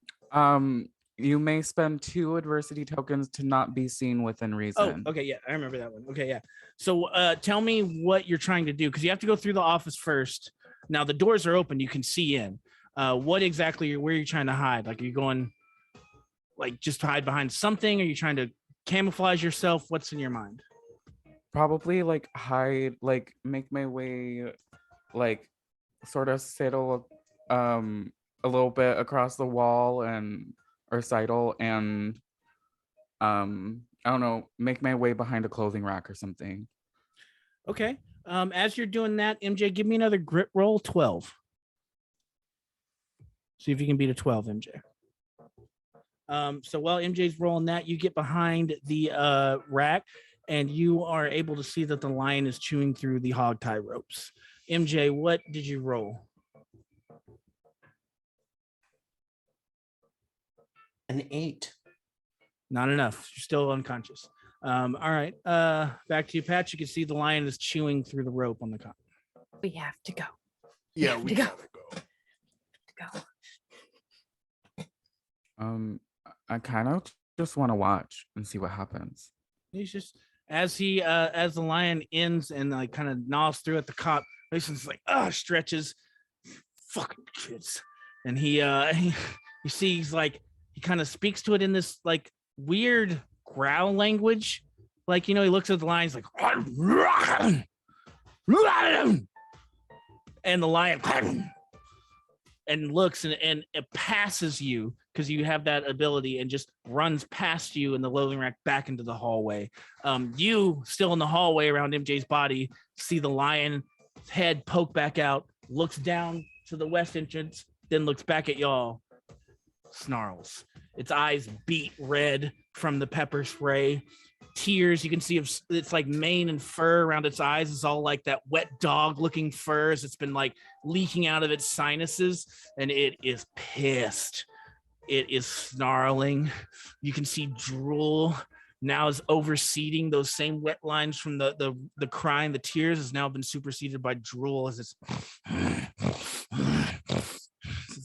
You may spend 2 adversity tokens to not be seen within Oh, reason. okay, yeah, I remember that one. Okay, yeah. So, tell me what you're trying to do, because you have to go through the office first. Now the doors are open; you can see in. What exactly? Where are you trying to hide? Like, are you going, like, just to hide behind something? Are you trying to camouflage yourself? What's in your mind? Probably like hide, like make my way, like sort of settle a little bit across the wall and or sidle and I don't know, make my way behind a clothing rack or something. Okay. As you're doing that, MJ, give me another grit roll 12. See if you can beat a 12, MJ. So while MJ's rolling that, you get behind the rack and you are able to see that the lion is chewing through the hog tie ropes. MJ, what did you roll? An 8. Not enough. You're still unconscious. All right. Back to you, Pat. You can see the lion is chewing through the rope on the cot. We have to go. Yeah, have we to go. gotta go. Go. I kind of just want to watch and see what happens. He's just as the lion ends and like kind of gnaws through at the cop. Mason's like, stretches, fucking kids, and he you see he's like he kind of speaks to it in this like weird growl language, like he looks at the lion, he's like, and the lion and looks and it passes you because you have that ability and just runs past you in the loading rack back into the hallway. You still in the hallway around MJ's body, see the lion head poke back out, looks down to the west entrance, then looks back at y'all, snarls. Its eyes beat red from the pepper spray. Tears, you can see it's like mane and fur around its eyes. It's all like that wet dog looking fur as it's been like leaking out of its sinuses, and it is pissed. It is snarling. You can see drool now is overseeding those same wet lines from the crying. The tears has now been superseded by drool as it's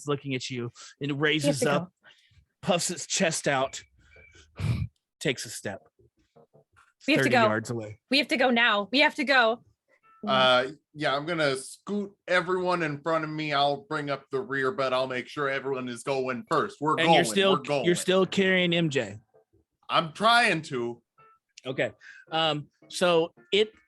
looking at you, and it raises up, puffs its chest out, takes a step. We have to go. 30 yards away. We have to go now. We have to go. Yeah, I'm gonna scoot everyone in front of me. I'll bring up the rear, but I'll make sure everyone is going first. We're going. You're still carrying MJ. I'm trying to. Okay. So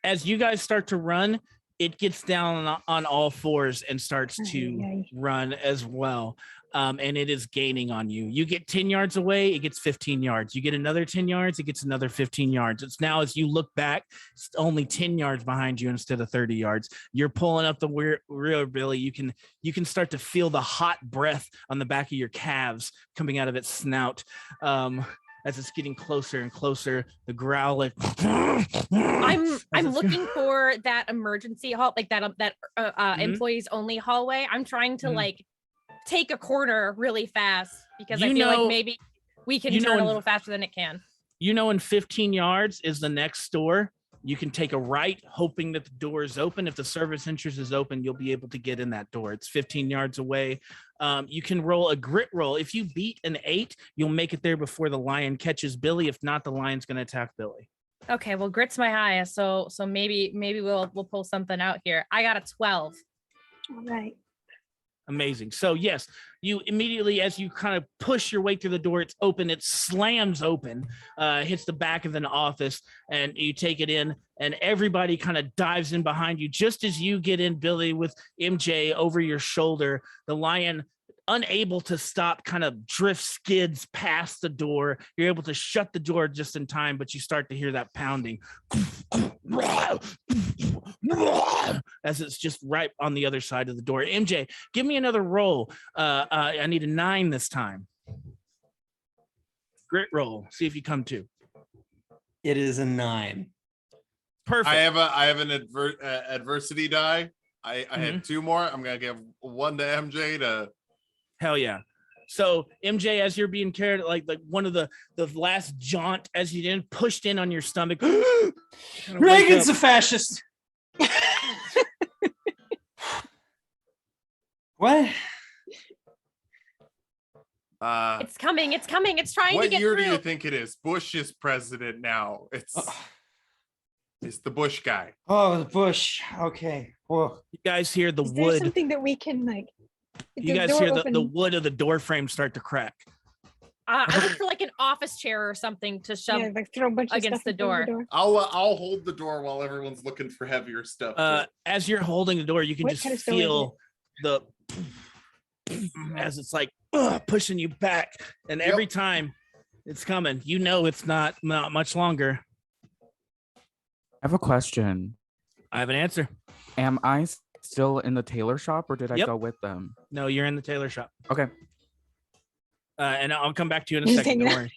as you guys start to run, it gets down on all fours and starts to run as well. And it is gaining on you. You get 10 yards away, it gets 15 yards. You get another 10 yards, it gets another 15 yards. It's now, as you look back, it's only 10 yards behind you instead of 30 yards. You're pulling up the rear, Billy. You can start to feel the hot breath on the back of your calves coming out of its snout. As it's getting closer and closer, the growl. I'm looking for that emergency hall, like that employees only hallway. I'm trying to like take a corner really fast because I feel like maybe we can turn a little faster than it can. In 15 yards is the next store. You can take a right, hoping that the door is open. If the service entrance is open, you'll be able to get in that door. It's 15 yards away. You can roll a grit roll. If you beat an 8, you'll make it there before the lion catches Billy. If not, the lion's going to attack Billy. Okay, well, grit's my highest, so maybe we'll pull something out here. I got a 12. All right. Amazing. So yes, you immediately, as you kind of push your way through the door, it's open, it slams open, hits the back of an office, and you take it in, and everybody kind of dives in behind you. Just as you get in, Billy, with MJ over your shoulder, the lion, unable to stop, kind of skids past the door. You're able to shut the door just in time, but you start to hear that pounding as it's just right on the other side of the door. MJ, give me another roll. I need a 9 this time. Grit roll. See if you come to. It is a 9. Perfect. I have an adversity die. I had 2 more. I'm gonna give 1 to MJ to. Hell yeah. So MJ, as you're being carried, like one of the last jaunt as you did, pushed in on your stomach. Reagan's a fascist. What? It's coming. It's trying to get through. What year do you think it is? Bush is president now. It's the Bush guy. Oh, the Bush. Okay. Whoa. You guys hear the Is there wood. something that we can like? You guys hear the wood of the door frame start to crack. I look for like an office chair or something to shove like throw a bunch against of the door. I'll hold the door while everyone's looking for heavier stuff. As you're holding the door, you can just feel the as it's like pushing you back, and every time it's coming, you know it's not much longer. I have a question. I have an answer. Am I still in the tailor shop, or did I Yep. go with them? No, you're in the tailor shop. Okay. And I'll come back to you in a Just second. Don't hanging worry.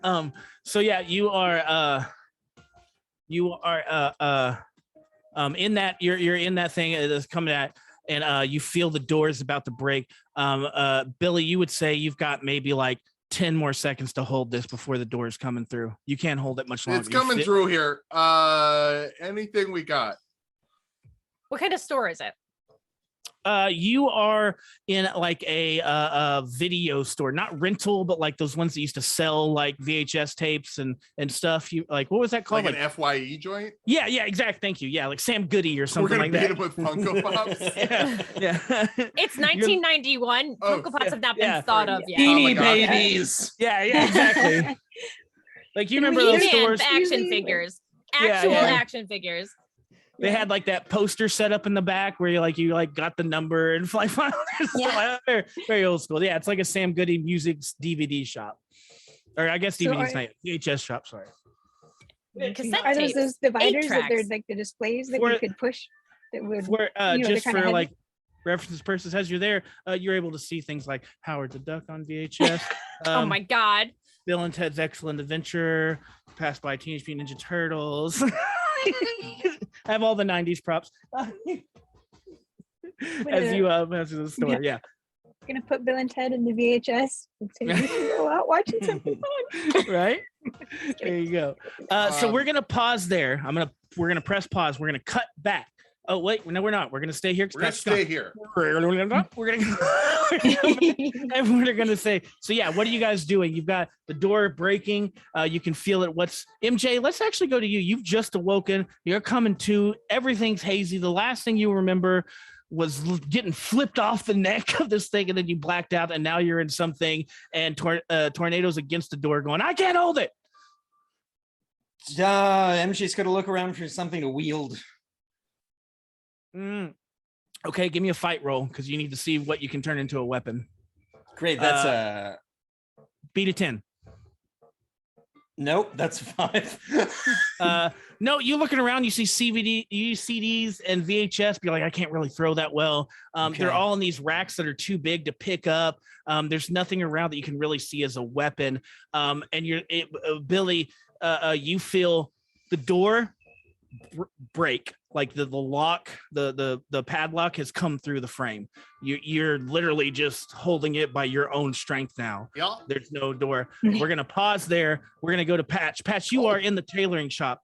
Yeah. So yeah, you are in that you're in that thing that's coming at, and you feel the doors about to break. Billy, you would say you've got maybe like 10 more seconds to hold this before the door is coming through. You can't hold it much longer. It's coming through here. Anything we got? What kind of store is it? You are in like a video store, not rental, but like those ones that used to sell like VHS tapes and stuff. You like, what was that called? Like an FYE joint? Yeah, exactly. Thank you. Yeah, like Sam Goody or something like that. We're gonna beat him with Funko Pops. yeah. It's 1991. Oh, Funko Pops have not been yeah. thought of yet. Beanie God. Babies. Yeah, exactly. Like you Can remember we those even stores? Action Usually- figures. Yeah, Actual yeah. action figures. They had like that poster set up in the back where you got the number and fly file. Very, very old school. Yeah, it's like a Sam Goody music DVD shop, or I guess So DVD's are- not VHS shop. Sorry. Cassette Are tapes. those dividers that they're tracks. like the displays that For- you could push that would For you know, they're just kinda for heavy? like reference purposes, as you're there, you're able to see things like Howard the Duck on VHS. Oh my God. Bill and Ted's Excellent Adventure, passed by Teenage Mutant Ninja Turtles. I have all the 90s props. As you as the store, yeah. gonna put Bill and Ted in the VHS and say we can go out watching something fun. Right? There you go. So we're gonna pause there. We're gonna press pause. We're gonna cut back. Oh wait, no, we're not. We're gonna stay here. We're gonna stay here. We're gonna and we're gonna say, so yeah, what are you guys doing? You've got the door breaking, you can feel it. What's MJ? Let's actually go to you. You've just awoken, you're coming to, everything's hazy. The last thing you remember was getting flipped off the neck of this thing, and then you blacked out, and now you're in something, and tornadoes against the door going, I can't hold it. MJ's got to look around for something to wield. Okay, give me a fight roll, because you need to see what you can turn into a weapon. Great, that's Beat a 10. nope, that's 5. No, you're looking around, you see CDs and VHS, but you're like, I can't really throw that well. Okay. They're all in these racks that are too big to pick up. There's nothing around that you can really see as a weapon. And Billy, you feel the door break, like the lock, the padlock has come through the frame. You're literally just holding it by your own strength now. Yeah. There's no door. We're gonna pause there. We're gonna go to Patch. Patch, you are in the tailoring shop.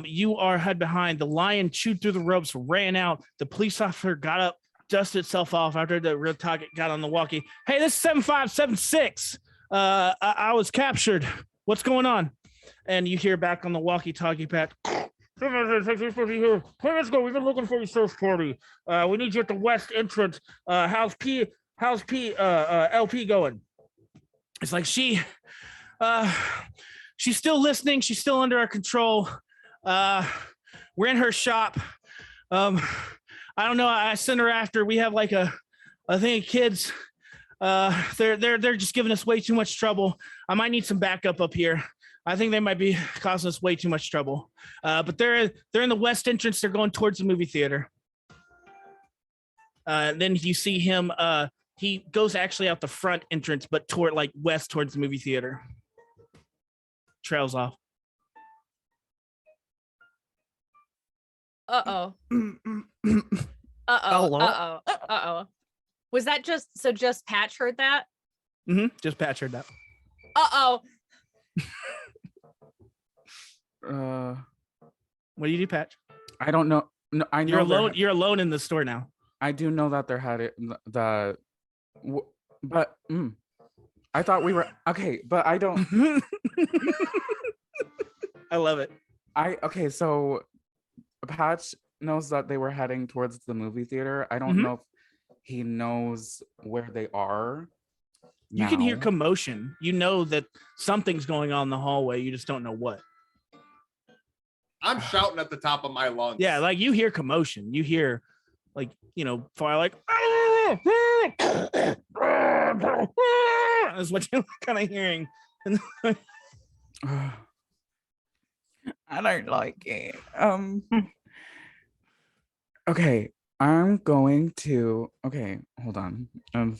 You are hid behind. The lion chewed through the ropes, ran out. The police officer got up, dusted itself off after the real target got on the walkie. Hey, this is 7576. I was captured. What's going on? And you hear back on the walkie-talkie, Patch. Hey, let's go. We've been looking for your search party. We need you at the west entrance. How's LP going? It's like she's still listening. She's still under our control. We're in her shop. I don't know. I sent her after. We have like a thing of kids. They're just giving us way too much trouble. I might need some backup up here. I think they might be causing us way too much trouble. But they're in the west entrance. They're going towards the movie theater. Then you see him. He goes actually out the front entrance, but toward like west towards the movie theater. Trails off. Uh-oh. Hello? Uh-oh. Was that just Patch heard that? Just Patch heard that. Uh-oh. What do you do, Patch? I don't know. No, I know You're alone. You're alone in the store now. I do know that they're headed but I thought we were okay, but I don't. I love it. Okay, so Patch knows that they were heading towards the movie theater. I don't know if he knows where they are. You can hear now. commotion. You know that something's going on in the hallway. You just don't know what. I'm shouting at the top of my lungs. Yeah, like you hear commotion. You hear like, you know, fire like is what you're kind of hearing. I don't like it. Okay, I'm going to. Okay, hold on. I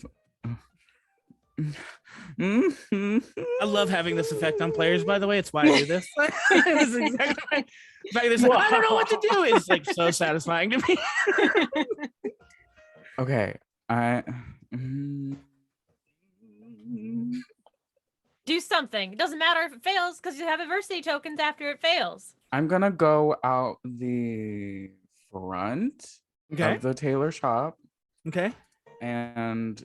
love having this effect on players, by the way. It's why I do this. This is exactly why. In fact, it's like, I don't know what to do. It's like so satisfying to me. Okay, Do something. It doesn't matter if it fails because you have adversity tokens after it fails. I'm gonna go out the front Okay. of the tailor shop, Okay. and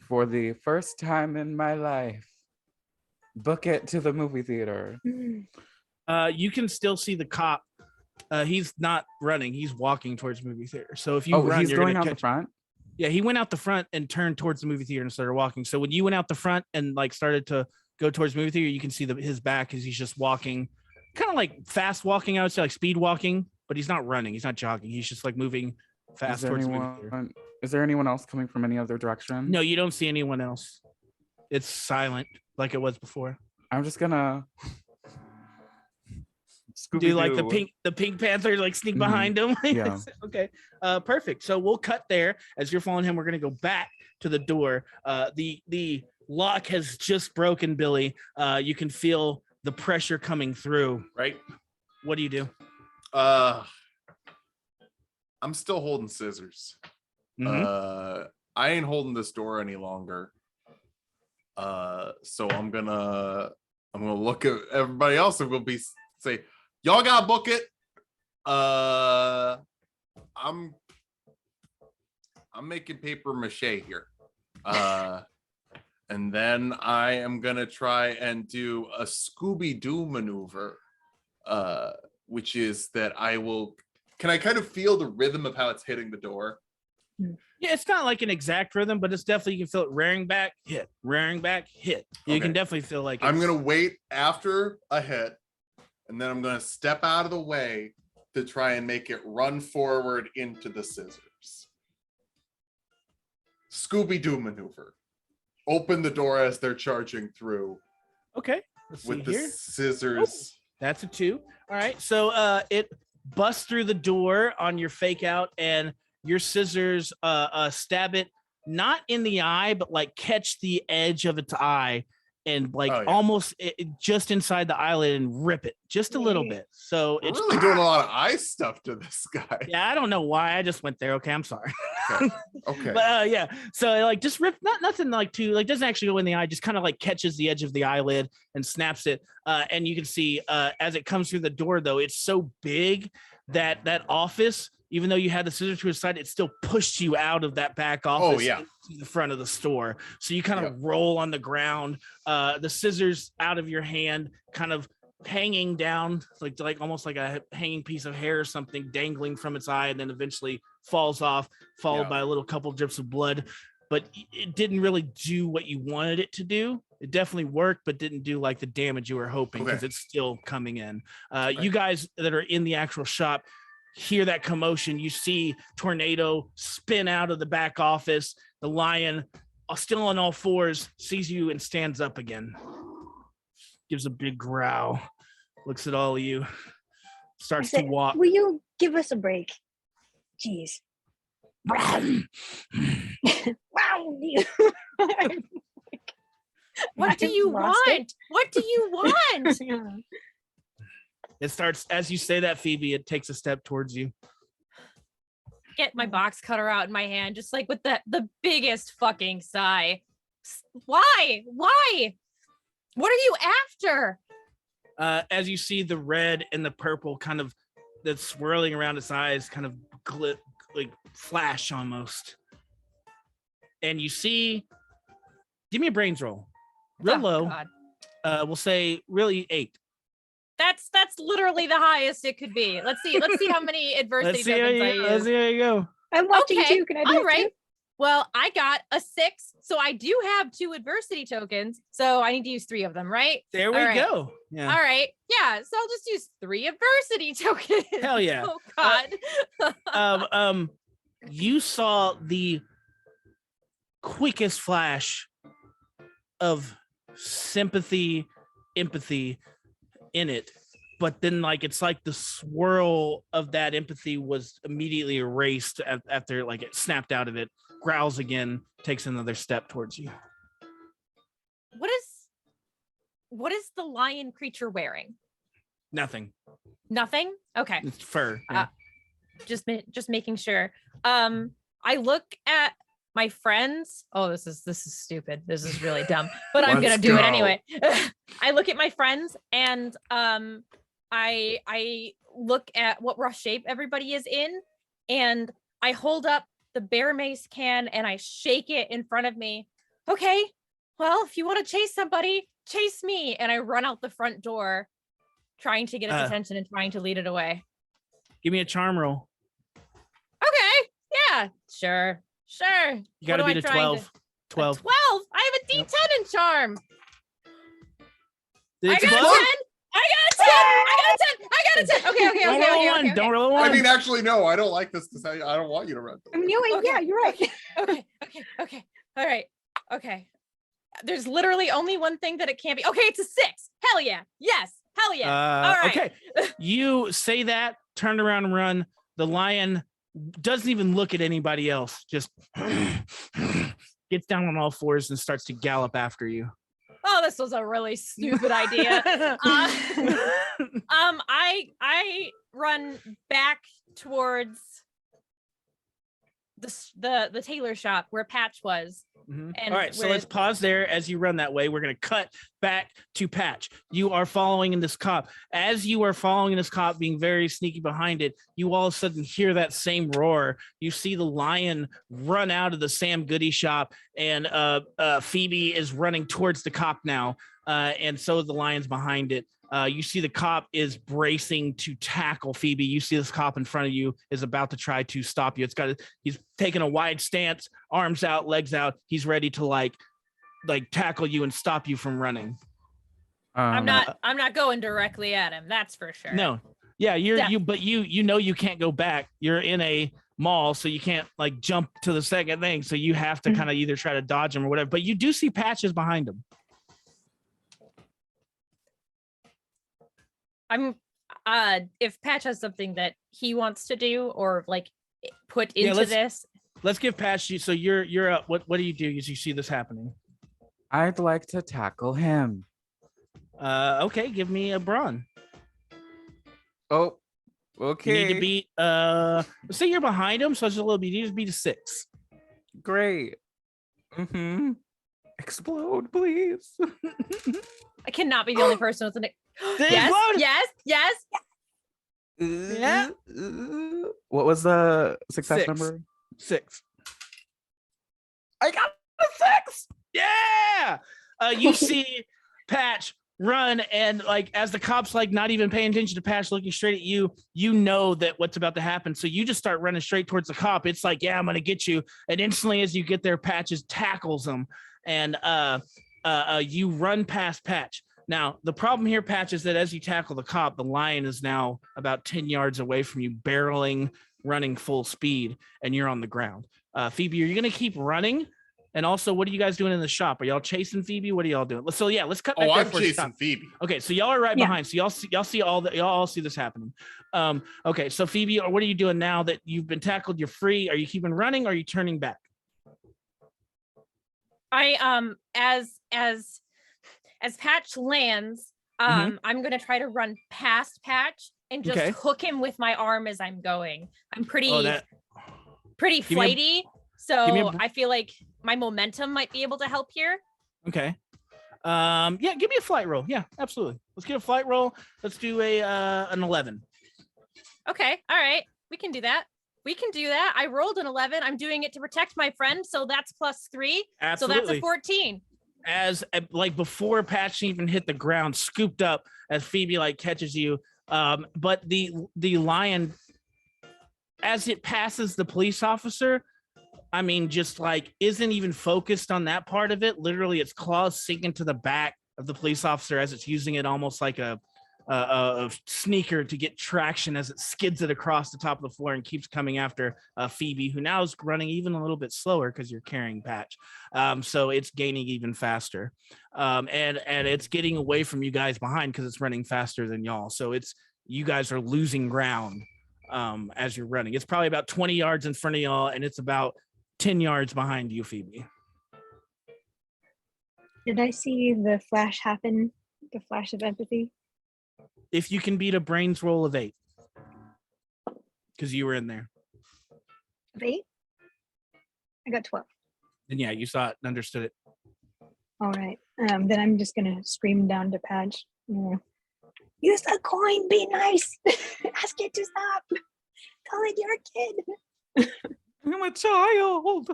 for the first time in my life, book it to the movie theater. You can still see the cop. He's not running. He's walking towards the movie theater. So if you run, he's you're going gonna out catch. the front. Yeah, he went out the front and turned towards the movie theater and started walking. So when you went out the front and like started to go towards the movie theater, you can see his back as he's just walking, kind of like fast walking. I would say like speed walking, but he's not running. He's not jogging. He's just like moving fast towards the movie theater. Is there anyone else coming from any other direction? No, you don't see anyone else. It's silent like it was before. I'm just gonna do like the pink panther like sneak behind him. Yeah. Okay. Perfect. So we'll cut there. As you're following him, we're gonna go back to the door. The lock has just broken, Billy. You can feel the pressure coming through, right? What do you do? I'm still holding scissors. Mm-hmm. I ain't holding this door any longer. So I'm gonna look at everybody else and we'll say, y'all gotta book it. I'm making paper mache here. And then I am gonna try and do a Scooby-Doo maneuver, which is that can I kind of feel the rhythm of how it's hitting the door? Yeah, it's not like an exact rhythm, but it's definitely, you can feel it rearing back, hit, rearing back, hit. You can definitely feel like I'm gonna wait after a hit, and then I'm gonna step out of the way to try and make it run forward into the scissors. Scooby-Doo maneuver. Open the door as they're charging through. Okay. Let's see with the here. scissors. Oh, that's a 2. All right. So it busts through the door on your fake out, and your scissors stab it not in the eye, but like catch the edge of its eye and like almost just inside the eyelid and rip it just a little bit. So We're it's really doing a lot of eye stuff to this guy. Yeah, I don't know why. I just went there. Okay, I'm sorry. Okay. But yeah, so like just rip, nothing like too, like doesn't actually go in the eye, just kind of like catches the edge of the eyelid and snaps it. And you can see as it comes through the door, though, it's so big that that office, even though you had the scissors to his side, it still pushed you out of that back office into the front of the store. So you kind of roll on the ground, the scissors out of your hand, kind of hanging down, like almost like a hanging piece of hair or something dangling from its eye, and then eventually falls off, followed by a little couple drips of blood. But it didn't really do what you wanted it to do. It definitely worked, but didn't do like the damage you were hoping, because it's still coming in. You guys that are in the actual shop hear that commotion. You see Tornado spin out of the back office. The lion, still on all fours, sees you and stands up again. Gives a big growl, looks at all of you, starts to walk. Will you give us a break? Jeez. Wow. What do you want? What do you want? It starts, as you say that, Phoebe, it takes a step towards you. Get my box cutter out in my hand, just like with the biggest fucking sigh. Why? What are you after? As you see the red and the purple kind of that's swirling around its eyes, kind of like flash almost. And you see, give me a brains roll. Real low. God. We'll say really 8. That's literally the highest it could be. Let's see how many adversity tokens I use. Let's see how you go. I'm watching too. Can I do it too? Well, I got a 6, so I do have 2 adversity tokens. So I need to use 3 of them, right? There we go. Yeah. All right. Yeah. So I'll just use 3 adversity tokens. Hell yeah. Oh God. you saw the quickest flash of sympathy, empathy in it, but then like it's like the swirl of that empathy was immediately erased after like it snapped out of it, growls again, takes another step towards you. What is the lion creature wearing? Nothing. Nothing? Okay. It's fur. Yeah. Just making sure. I look at my friends. Oh, this is stupid. This is really dumb, but I'm gonna do it anyway. I look at my friends and I look at what rough shape everybody is in, and I hold up the bear mace can and I shake it in front of me. Okay, well, if you want to chase somebody, chase me. And I run out the front door, trying to get its attention and trying to lead it away. Give me a charm roll. Okay, yeah, sure. You gotta beat a 12. 12. 12? I have a D10 in charm. Did I it got a 10. explode? I got a 10. Okay. Don't roll a one. I mean, actually, no, I don't like this to say. I don't want you to run. Yeah, you're right. Okay. All right. Okay. There's literally only one thing that it can't be. Okay, it's a 6. Hell yeah. Yes. Hell yeah. All right. Okay. You say that, turn around and run. The lion doesn't even look at anybody else. Just gets down on all fours and starts to gallop after you. Oh, this was a really stupid idea. I run back towards the tailor shop where Patch was. Mm-hmm. All right, so let's pause there as you run that way. We're going to cut back to Patch. You are following in this cop. As you are following in this cop, being very sneaky behind it, you all of a sudden hear that same roar. You see the lion run out of the Sam Goody shop, and Phoebe is running towards the cop now, and so the lion's behind it. You see the cop is bracing to tackle Phoebe. You see this cop in front of you is about to try to stop you. He's taking a wide stance, arms out, legs out. He's ready to like tackle you and stop you from running. I'm not going directly at him. That's for sure. No. Yeah, but you know you can't go back. You're in a mall, so you can't like jump to the second thing. So you have to kind of either try to dodge him or whatever. But you do see Patches behind him. If Patch has something that he wants to do or like put into this. Let's give Patch you. So you're up. What do you do as you see this happening? I'd like to tackle him. Okay, give me a brawn. Oh, okay. You need to beat let's say you're behind him, so it's a little bit. You just beat a 6. Great. Explode, please. I cannot be the only person with an yes. Yeah. What was the success 6. number? 6. I got a 6. Yeah. You see Patch run, and like as the cops like not even paying attention to Patch, looking straight at you, you know that what's about to happen. So you just start running straight towards the cop. It's like, yeah, I'm gonna get you. And instantly as you get there, Patches tackles him, and you run past Patch. Now, the problem here, Patch, is that as you tackle the cop, the lion is now about 10 yards away from you, barreling, running full speed, and you're on the ground. Phoebe, are you going to keep running? And also, what are you guys doing in the shop? Are y'all chasing Phoebe? What are y'all doing? So, yeah, let's cut back there I'm for chasing Phoebe. Okay, so y'all are right behind. So y'all all see this happening. Okay, so Phoebe, what are you doing now that you've been tackled? You're free. Are you keeping running? Or are you turning back? As Patch lands, I'm gonna try to run past Patch and just hook him with my arm as I'm going. I'm pretty flighty, so I feel like my momentum might be able to help here. Okay. Yeah, give me a flight roll. Yeah, absolutely. Let's get a flight roll. Let's do an 11. Okay, all right, we can do that. I rolled an 11. I'm doing it to protect my friend, so that's +3. Absolutely. So that's a 14. As like before Patch even hit the ground, scooped up as Phoebe like catches you. But the lion, as it passes the police officer, I mean, just like isn't even focused on that part of it. Literally, its claws sink into the back of the police officer as it's using it almost like a sneaker to get traction as it skids it across the top of the floor and keeps coming after Phoebe, who now is running even a little bit slower because you're carrying Patch. So it's gaining even faster. And it's getting away from you guys behind because it's running faster than y'all. So you guys are losing ground as you're running. It's probably about 20 yards in front of y'all, and it's about 10 yards behind you, Phoebe. Did I see the flash happen? The flash of empathy? If you can beat a brains roll of 8, because you were in there. Of 8? I got 12. And yeah, you saw it and understood it. All right. Then I'm just gonna scream down to Patch. Use the coin. Be nice. Ask it to stop. Tell it you're a kid. I'm a child.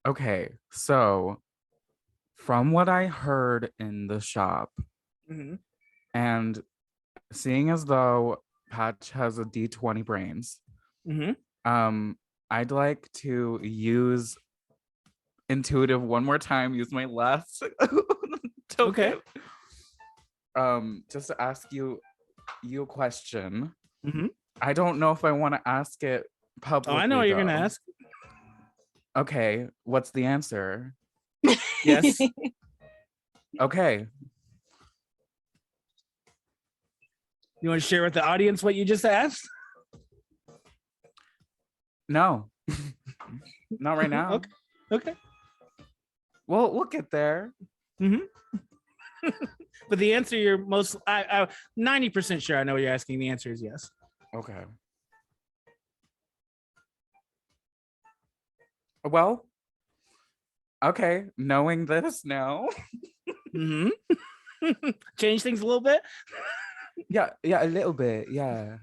Okay, so from what I heard in the shop, and seeing as though Patch has a D20 brains, I'd like to use intuitive one more time, use my last token. Just to ask you a question. I don't know if I want to ask it publicly. Oh, I know what you're though. gonna ask. Okay, what's the answer? Yes. Okay. You want to share with the audience what you just asked? No. Not right now. Okay. Well, we'll get there. But the answer you're most, I 90% sure I know what you're asking. The answer is yes. Okay. Well, okay, knowing this now. Change things a little bit. Yeah, a little bit. Yeah.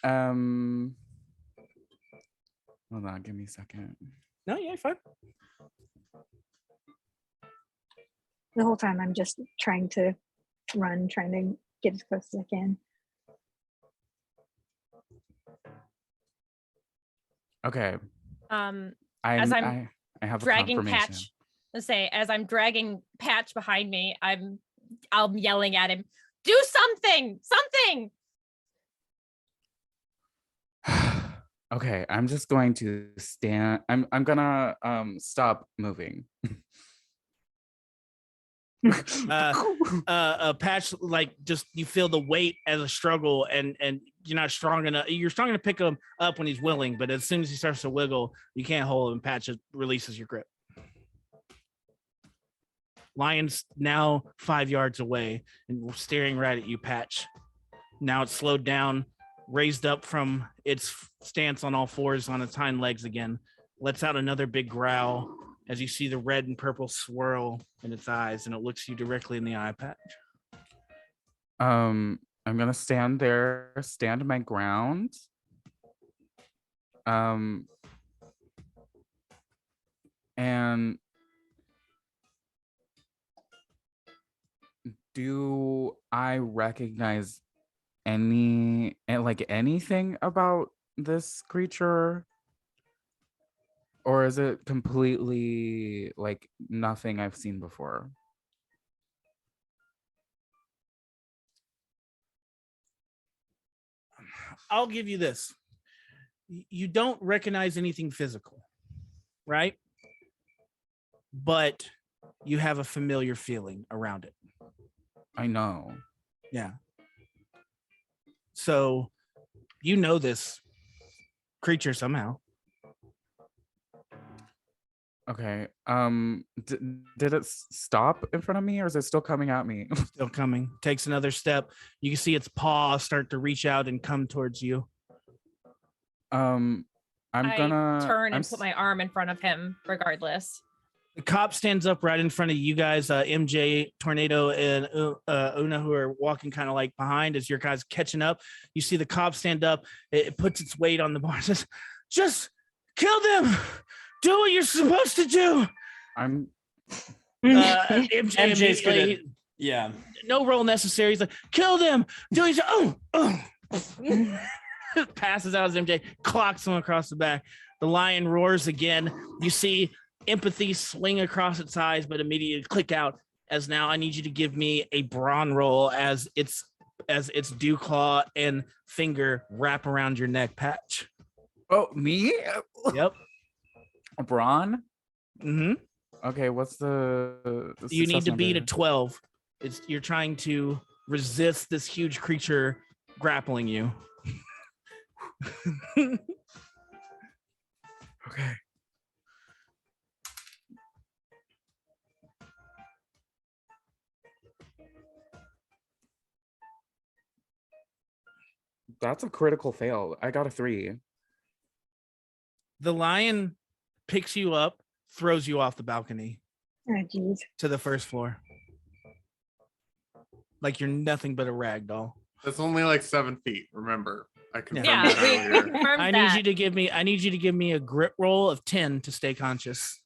Hold on, give me a second. No, yeah, fine. The whole time I'm just trying to run, trying to get as close as I can. Okay. As I have dragging a confirmation. Patch, let's say, as I'm dragging Patch behind me, I'm yelling at him, do something. Okay, I'm just going to stand. I'm gonna stop moving. Patch, like, just you feel the weight as a struggle, and you're not strong enough. You're strong enough to pick him up when he's willing, but as soon as he starts to wiggle, you can't hold him. Patch releases your grip. Lion's now 5 yards away and staring right at you, Patch. Now it's slowed down, raised up from its stance on all fours on its hind legs again, lets out another big growl as you see the red and purple swirl in its eyes, and it looks you directly in the eye, Patch. I'm gonna stand there, stand my ground. And do I recognize anything about this creature? Or is it completely like nothing I've seen before? I'll give you this. You don't recognize anything physical, right? But you have a familiar feeling around it. I know. Yeah. So you know this creature somehow. Okay. Did it stop in front of me, or is it still coming at me? Still coming. Takes another step. You can see its paw start to reach out and come towards you. I'm gonna turn and put my arm in front of him regardless. The cop stands up right in front of you guys, MJ, Tornado, and Una, who are walking kind of like behind as your guys catching up. You see the cop stand up. It puts its weight on the bar and says, just kill them. Do what you're supposed to do. MJ's gonna, yeah. No roll necessary. He's like, kill them. Do it. Passes out as MJ clocks him across the back. The lion roars again. You see empathy swing across its eyes, but immediately click out as now I need you to give me a brawn roll as its dew claw and finger wrap around your neck, Patch. Oh, me? Yep. Brawn? Mm-hmm. Okay, what's the You need success to beat a number? 12. You're trying to resist this huge creature grappling you. Okay. That's a critical fail. I got a 3. The lion picks you up, throws you off the balcony Oh, jeez. to the first floor. Like you're nothing but a rag doll. That's only like 7 feet. Remember, I confirmed Yeah, that we earlier. confirmed I that. need you to give me a grit roll of 10 to stay conscious.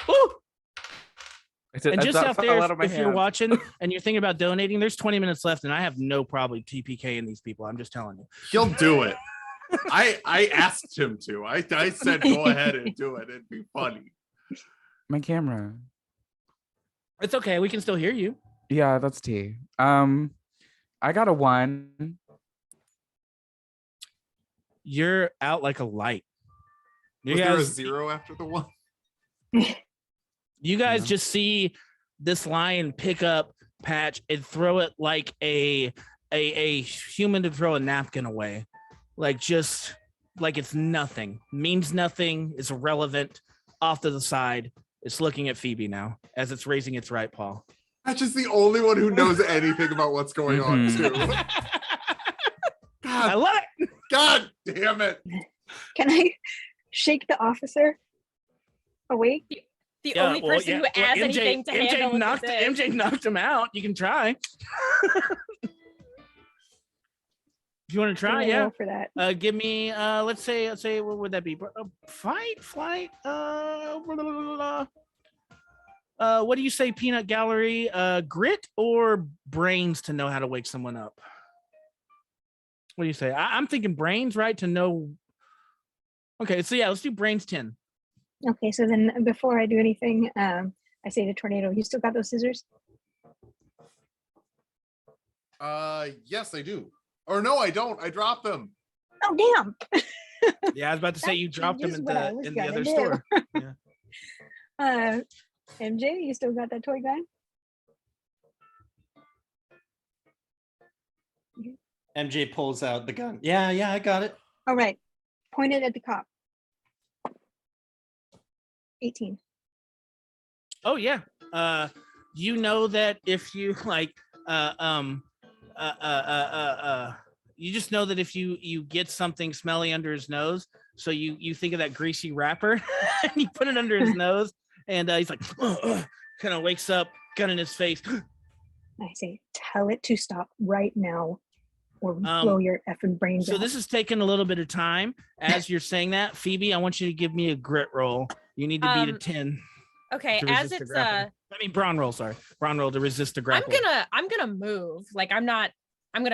Woo! And just out there, if you're watching and you're thinking about donating, there's 20 minutes left, and I have no problem TPKing these people. I'm just telling you. He'll do it. I asked him to. I said go ahead and do it. It'd be funny. My camera. It's okay. We can still hear you. Yeah, that's T. I got a 1. You're out like a light. Was there a 0 after the 1? You guys Yeah. just see this lion pick up Patch and throw it like a human to throw a napkin away. Like just like it's nothing. Means nothing, is irrelevant, off to the side. It's looking at Phoebe now as it's raising its right paw. That's just the only one who knows anything about what's going on, too. I love it. God damn it. Can I shake the officer awake? The only person who has anything to handle MJ knocked him out. You can try. If you want to try, Can I yeah. roll for that. Give me let's say what would that be? Flight. What do you say, Peanut Gallery? Grit or brains to know how to wake someone up? What do you say? I'm thinking brains, right? To know. Okay, so yeah, let's do brains 10. Okay, so then before I do anything, I say to Tornado, you still got those scissors? Yes, I do. Or no, I don't. I dropped them. Oh, damn. Yeah, I was about to say you That's dropped them just in what I the was in the gonna other do. store. Yeah. MJ, you still got that toy gun? MJ pulls out the gun. Yeah, I got it. All right. Point it at the cop. 18. Oh yeah. You know that if you like you just know that if you get something smelly under his nose, so you think of that greasy wrapper and you put it under his nose, and he's like kind of wakes up, gun in his face. I say, tell it to stop right now or we blow your effing brains So out. this is taking a little bit of time. As you're saying that, Phoebe, I want you to give me a grit roll. You need to beat a 10. Okay, to as resist the it's grapple. I mean brawn roll, sorry. Brawn roll to resist the grapple. I'm gonna move. Like I'm gonna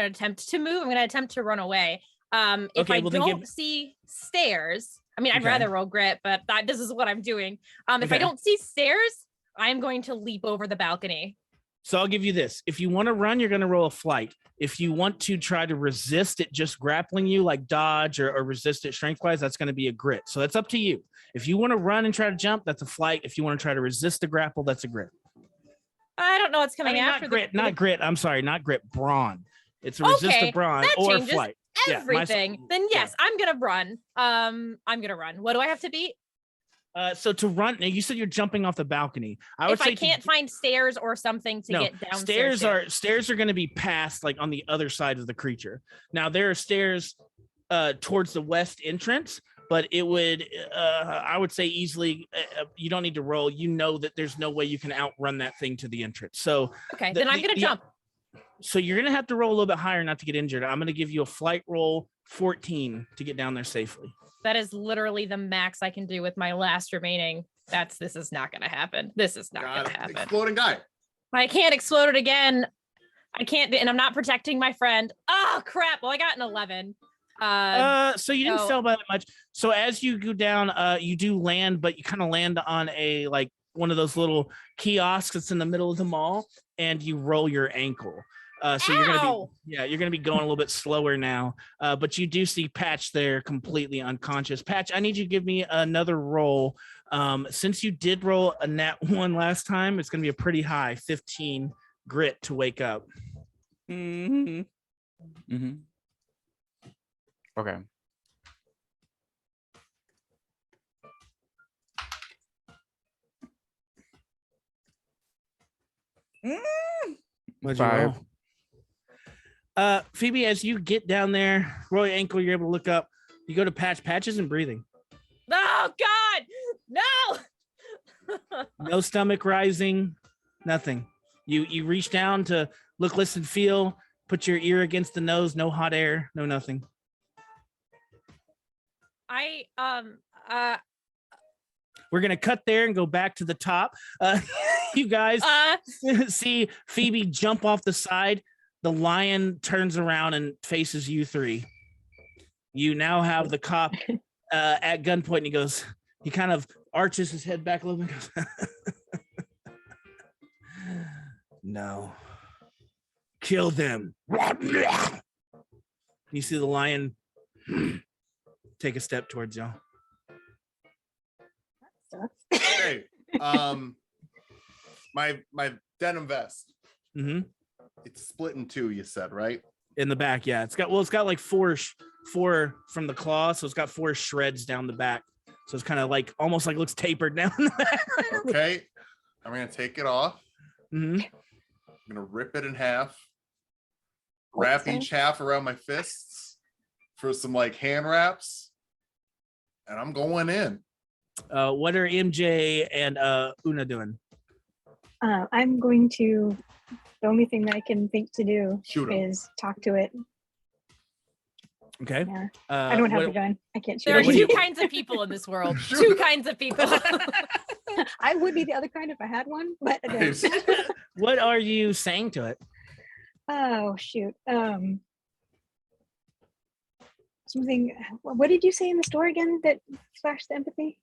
attempt to move. I'm gonna attempt to run away. If Okay, I well, then don't see stairs, I mean, I'd Okay. rather roll grit, but this is what I'm doing. If I Okay. don't see stairs, I'm going to leap over the balcony. So I'll give you this. If you want to run, you're going to roll a flight. If you want to try to resist it just grappling you, like dodge or resist it strength-wise, that's going to be a grit. So that's up to you. If you want to run and try to jump, that's a flight. If you want to try to resist the grapple, that's a grit. I don't know what's coming I mean, after not grit. I'm sorry, not grit. Brawn. It's a resist the brawn that or changes flight. everything. Yeah, Then yes, I'm gonna run. I'm gonna run. What do I have to beat? So to run, now you said you're jumping off the balcony. I would If say I can't find stairs or something to get downstairs. Stairs are going to be passed like on the other side of the creature. Now there are stairs towards the west entrance, but it would I would say easily you don't need to roll. You know that there's no way you can outrun that thing to the entrance. So okay, then I'm gonna jump. So you're going to have to roll a little bit higher not to get injured. I'm going to give you a flight roll 14 to get down there safely. That is literally the max I can do with my last remaining. This is not gonna happen. This is not gonna happen. Exploding guy. I can't explode it again. I can't, and I'm not protecting my friend. Oh crap. Well, I got an 11. So you didn't oh. fail by that much. So as you go down, you do land, but you kind of land on a like one of those little kiosks that's in the middle of the mall, and you roll your ankle. So you're gonna be going a little bit slower now. But you do see Patch there completely unconscious. Patch, I need you to give me another roll. Since you did roll a nat 1 last time, it's gonna be a pretty high 15 grit to wake up. Mm-hmm. Mm-hmm. Okay. What'd you 5. roll? Phoebe, as you get down there, roll your ankle, you're able to look up. You go to Patch. Patch isn't breathing. Oh God, no! No stomach rising, nothing. You reach down to look, listen, feel, put your ear against the nose, no hot air, no nothing. We're gonna cut there and go back to the top. You guys see Phoebe jump off the side. The lion turns around and faces you three. You now have the cop at gunpoint, and he goes, he kind of arches his head back a little bit and goes, no. Kill them. You see the lion take a step towards y'all. Hey, my denim vest. Mm-hmm. It's split in two, you said, right? In the back, yeah. It's got like four from the claw, so it's got 4 shreds down the back. So it's kind of like almost like looks tapered down the back. Okay, I'm gonna take it off. Mm-hmm. I'm gonna rip it in half, wrap each half around my fists for some like hand wraps, and I'm going in. What are MJ and Una doing? I'm going to. The only thing that I can think to do Shoot 'em. is talk to it. Okay. Yeah. I don't have a gun. I can't shoot There are it. two kinds of people in this world. Two kinds of people. I would be the other kind if I had one, but I don't. What are you saying to it? Oh shoot. Something. What did you say in the store again that flashed the empathy?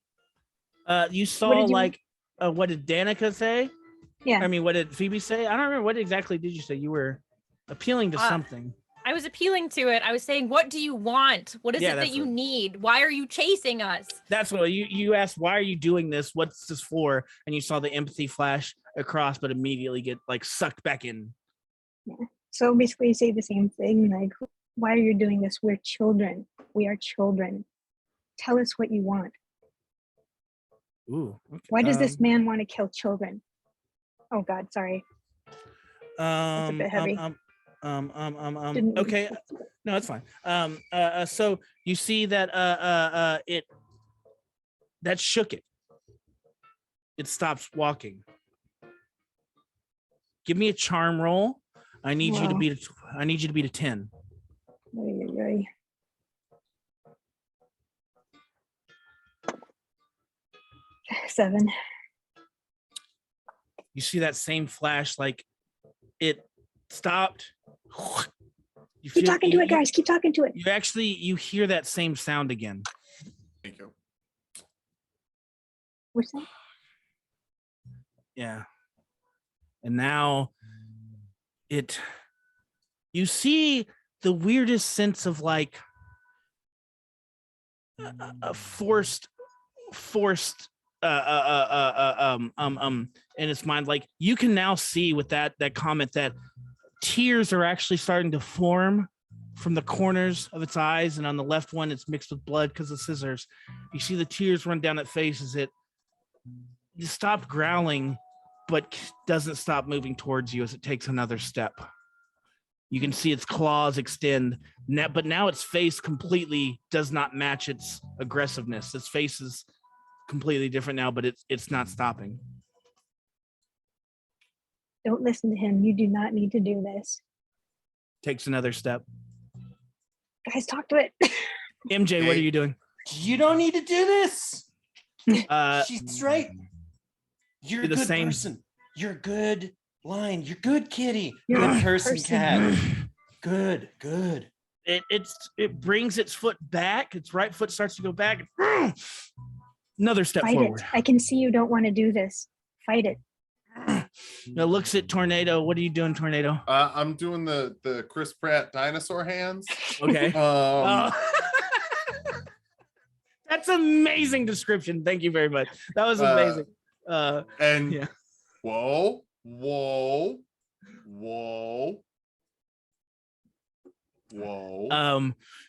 You saw what did Danica say? Yeah. I mean, what did Phoebe say? I don't remember. What exactly did you say? You were appealing to something. I was appealing to it. I was saying, what do you want? What is it that you need? Why are you chasing us? That's what you asked. Why are you doing this? What's this for? And you saw the empathy flash across, but immediately get like sucked back in. Yeah. So basically, you say the same thing. Like, why are you doing this? We're children. We are children. Tell us what you want. Ooh. Okay. Why does this man want to kill children? Oh God, sorry. That's a bit heavy. Okay, no, that's fine. So you see that that shook it. It stops walking. Give me a charm roll. I need you to beat a 10. 7. You see that same flash, like it stopped. Keep talking to it, guys. Keep talking to it. You hear that same sound again. Thank you. What's that? Yeah. And now you see the weirdest sense of like a forced in its mind. Like you can now see with that comment that tears are actually starting to form from the corners of its eyes, and on the left one it's mixed with blood because of scissors. You see the tears run down its face as it stopped growling but doesn't stop moving towards you as it takes another step. You can see its claws extend, but now its face completely does not match its aggressiveness. Its face is completely different now, but it's not stopping. Don't listen to him. You do not need to do this. Takes another step. Guys, talk to it. MJ, what are you doing? You don't need to do this. She's right. You're a good person. You're a good lion. You're good kitty. You're good a person, person. cat. Good. it brings its foot back. Its right foot starts to go back. Another step Fight forward. it. I can see you don't want to do this. Fight it. Now looks at Tornado. What are you doing, Tornado? I'm doing the Chris Pratt dinosaur hands. Okay. That's amazing description. Thank you very much. That was amazing. And yeah. whoa.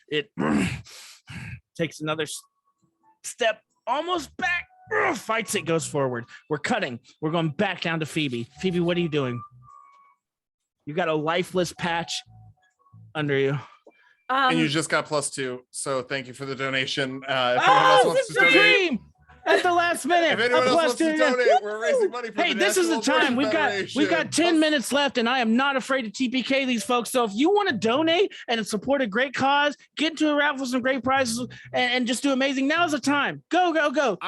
It takes another step, almost back, fights it, goes forward. We're cutting. We're going back down to Phoebe. Phoebe, what are you doing? You got a lifeless patch under you. And you just got +2, so thank you for the donation. If anyone else wants to donate, at the last minute. if anyone else wants to donate, we're raising money for hey, the this is the National time. Abortion We've got 10 Federation. minutes left, and I am not afraid to TPK these folks. So if you want to donate and support a great cause, get into a raffle for some great prizes, and just do amazing. Now's the time. Go. Do it.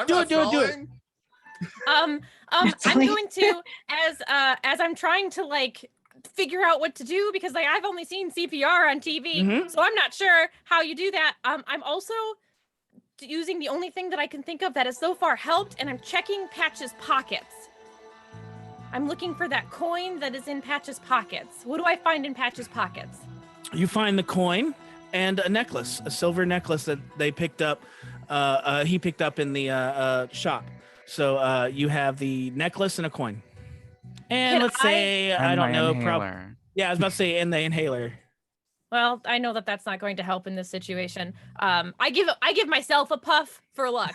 I'm going to as I'm trying to like figure out what to do, because like I've only seen CPR on TV, so I'm not sure how you do that. I'm also using the only thing that I can think of that has so far helped, and I'm checking Patch's pockets. I'm looking for that coin that is in Patch's pockets. What do I find in Patch's pockets? You find the coin and a necklace, a silver necklace that they picked up. He picked up in the shop. So you have the necklace and a coin. And let's say, I don't know, yeah, I was about to say, and the inhaler. Well, I know that that's not going to help in this situation. I give myself a puff for luck.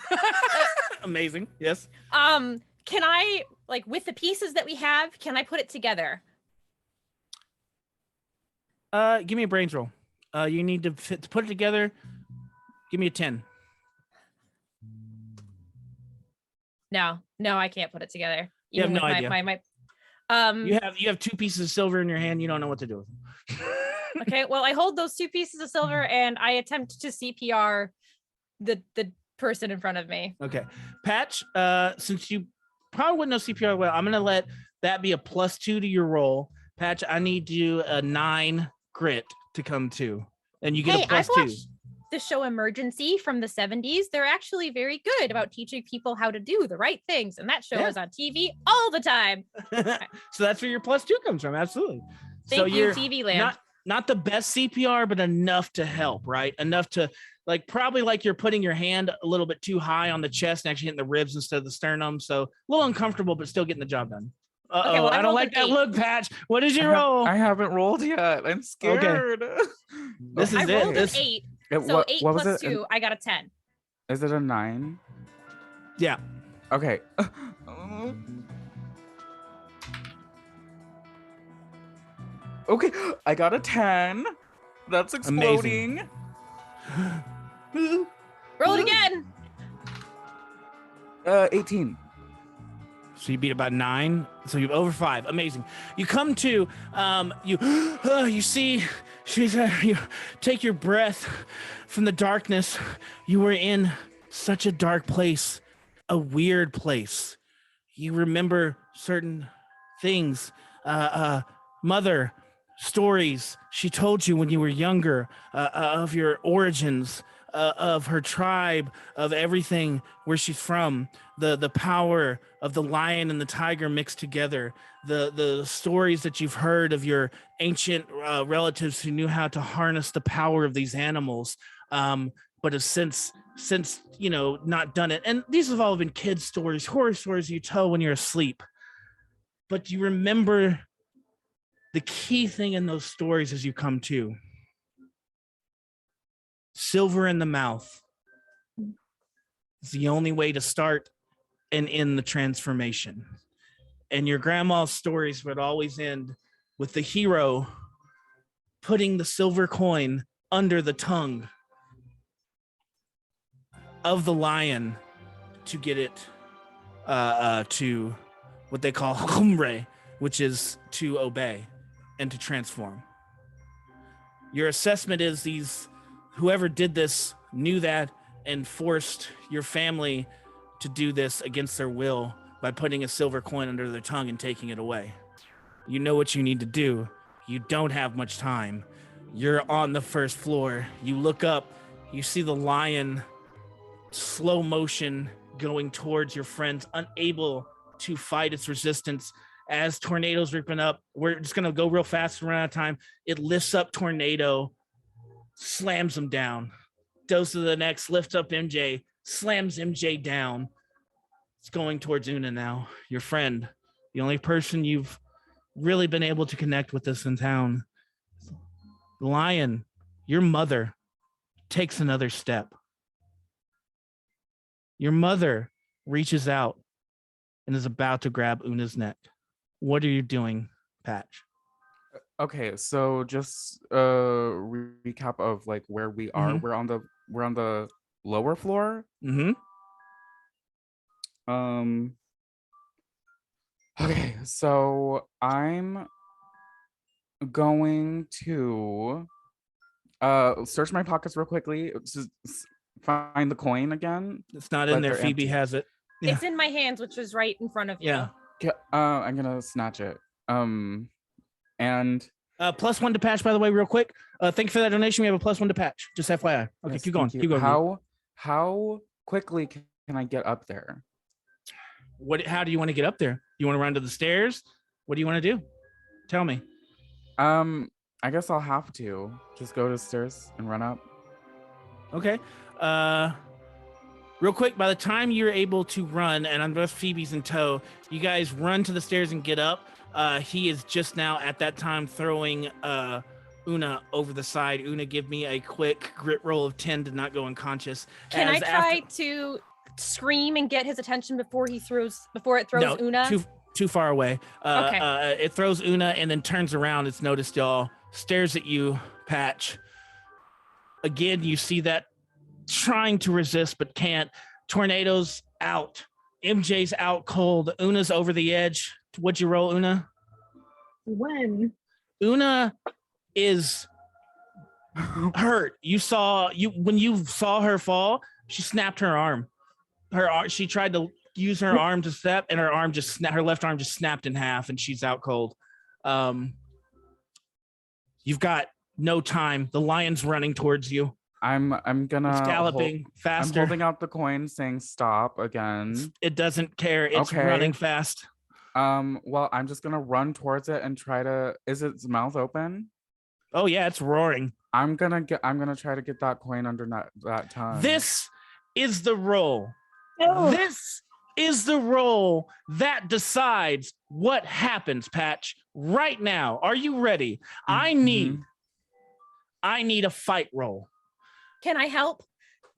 Amazing. Yes. Can I, like, with the pieces that we have, can I put it together? Give me a brains roll. You need to put it together. Give me a 10. No, I can't put it together. You have Even no with idea. You have 2 pieces of silver in your hand. You don't know what to do with them. Okay, well, I hold those 2 pieces of silver and I attempt to CPR the person in front of me. Okay. Patch, since you probably wouldn't know CPR well, I'm going to let that be a +2 to your roll. Patch, I need you a 9 grit to come to. And you get a +2. I've watched the show Emergency from the 70s. They're actually very good about teaching people how to do the right things. And that show is on TV all the time. So that's where your +2 comes from. Absolutely. Thank you, TV land. Not the best CPR, but enough to help, right? Enough to, like, probably like you're putting your hand a little bit too high on the chest and actually hitting the ribs instead of the sternum. So a little uncomfortable, but still getting the job done. Okay, well, I don't like that look, Patch. What is your roll? I haven't rolled yet. I'm scared. Okay. This is I it. rolled an 8. So 8 what was plus it? 2, I got a 10. Is it a 9? Yeah. Okay. Okay, I got a 10. That's exploding. Roll it again. 18. So you beat about 9. So you're over 5. Amazing. You come to, you see, you take your breath from the darkness. You were in such a dark place, a weird place. You remember certain things, mother stories she told you when you were younger, of your origins, of her tribe, of everything, where she's from, the power of the lion and the tiger mixed together, the stories that you've heard of your ancient relatives who knew how to harness the power of these animals, but have since not done it. And these have all been kids' stories, horror stories you tell when you're asleep. But you remember the key thing in those stories as you come to. Silver in the mouth is the only way to start and end the transformation. And your grandma's stories would always end with the hero putting the silver coin under the tongue of the lion to get it to what they call humre, which is to obey and to transform. Your assessment is whoever did this knew that and forced your family to do this against their will by putting a silver coin under their tongue and taking it away. You know what you need to do. You don't have much time. You're on the first floor. You look up, you see the lion slow motion going towards your friends, unable to fight its resistance. As Tornado's ripping up, we're just gonna go real fast and run out of time. It lifts up Tornado, slams him down, goes to the next, lifts up MJ, slams MJ down. It's going towards Una now, your friend, the only person you've really been able to connect with this in town. Lion, your mother, takes another step. Your mother reaches out and is about to grab Una's neck. What are you doing, Patch? Okay, so just recap of like where we are. Mhm. We're on the lower floor. Mm-hmm. Okay, so I'm going to search my pockets real quickly. Just find the coin again. It's not in But there. they're Phoebe empty. has it. Yeah. It's in my hands, which is right in front of you. Yeah. I'm gonna snatch it. And +1 to Patch, by the way, real quick. Thank you for that donation. We have a +1 to Patch. Just FYI. Okay, yes, keep going. thank you. Keep going. How quickly can I get up there? How do you want to get up there? You want to run to the stairs? What do you want to do? Tell me. I guess I'll have to just go to the stairs and run up. Okay. Real quick, by the time you're able to run, and I'm both Phoebe's in tow, you guys run to the stairs and get up. He is just now at that time throwing Una over the side. Una, give me a quick grit roll of 10 to not go unconscious. Can I try to scream and get his attention before it throws Una? Too far away. Okay. It throws Una and then turns around. It's noticed y'all. Stares at you, Patch. Again, you see that trying to resist but can't. Tornado's out. MJ's out cold. Una's over the edge. What'd you roll, Una? When? Una is hurt. When you saw her fall, she snapped her arm. She tried to use her arm to step, and her left arm just snapped in half, and she's out cold. You've got no time. The lion's running towards you. I'm gonna It's galloping faster. I'm holding out the coin saying stop again. It doesn't care. It's Okay. running fast. Well, I'm just gonna run towards it and try to. Is its mouth open? Oh yeah, it's roaring. I'm gonna try to get that coin under that tongue. This is the roll. No. This is the roll that decides what happens, Patch. Right now, are you ready? I need a fight roll. Can I help?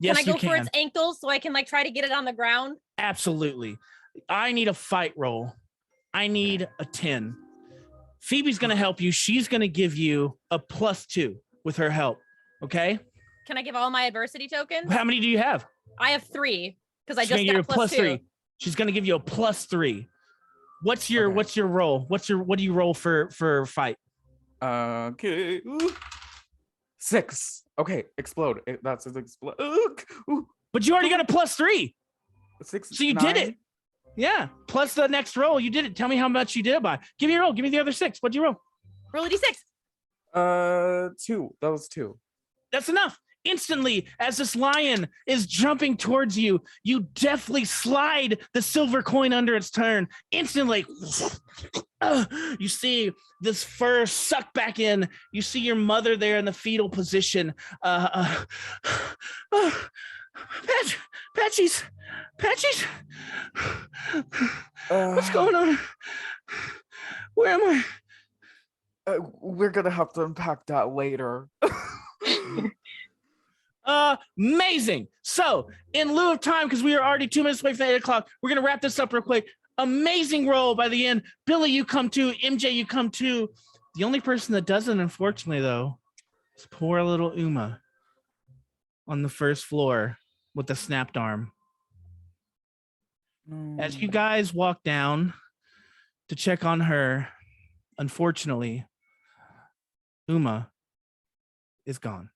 Yes, can I go you can. for its ankles so I can try to get it on the ground? Absolutely. I need a fight roll. I need a 10. Phoebe's going to help you. She's going to give you a +2 with her help. Okay? Can I give all my adversity tokens? How many do you have? I have 3 because I She's gonna just give got you a +2. +3. She's going to give you a +3. What's your roll? What do you roll for fight? Okay. 6. Okay, explode. That's an explode. But you already got a +3. 6. So you did it. Yeah. Plus the next roll, you did it. Tell me how much you did it by. Give me a roll. Give me the other 6. What'd you roll? Roll a d6. 2. That was 2. That's enough. Instantly, as this lion is jumping towards you, you deftly slide the silver coin under its turn. Instantly, you see this fur suck back in. You see your mother there in the fetal position. Patchies. What's going on? Where am I? We're gonna have to unpack that later. Amazing. So, in lieu of time, because we are already 2 minutes away from 8 o'clock, we're gonna wrap this up real quick. Amazing roll by the end. Billy, you come too. MJ, you come too. The only person that doesn't, unfortunately, though, is poor little Uma on the first floor with the snapped arm. As you guys walk down to check on her, unfortunately, Uma is gone.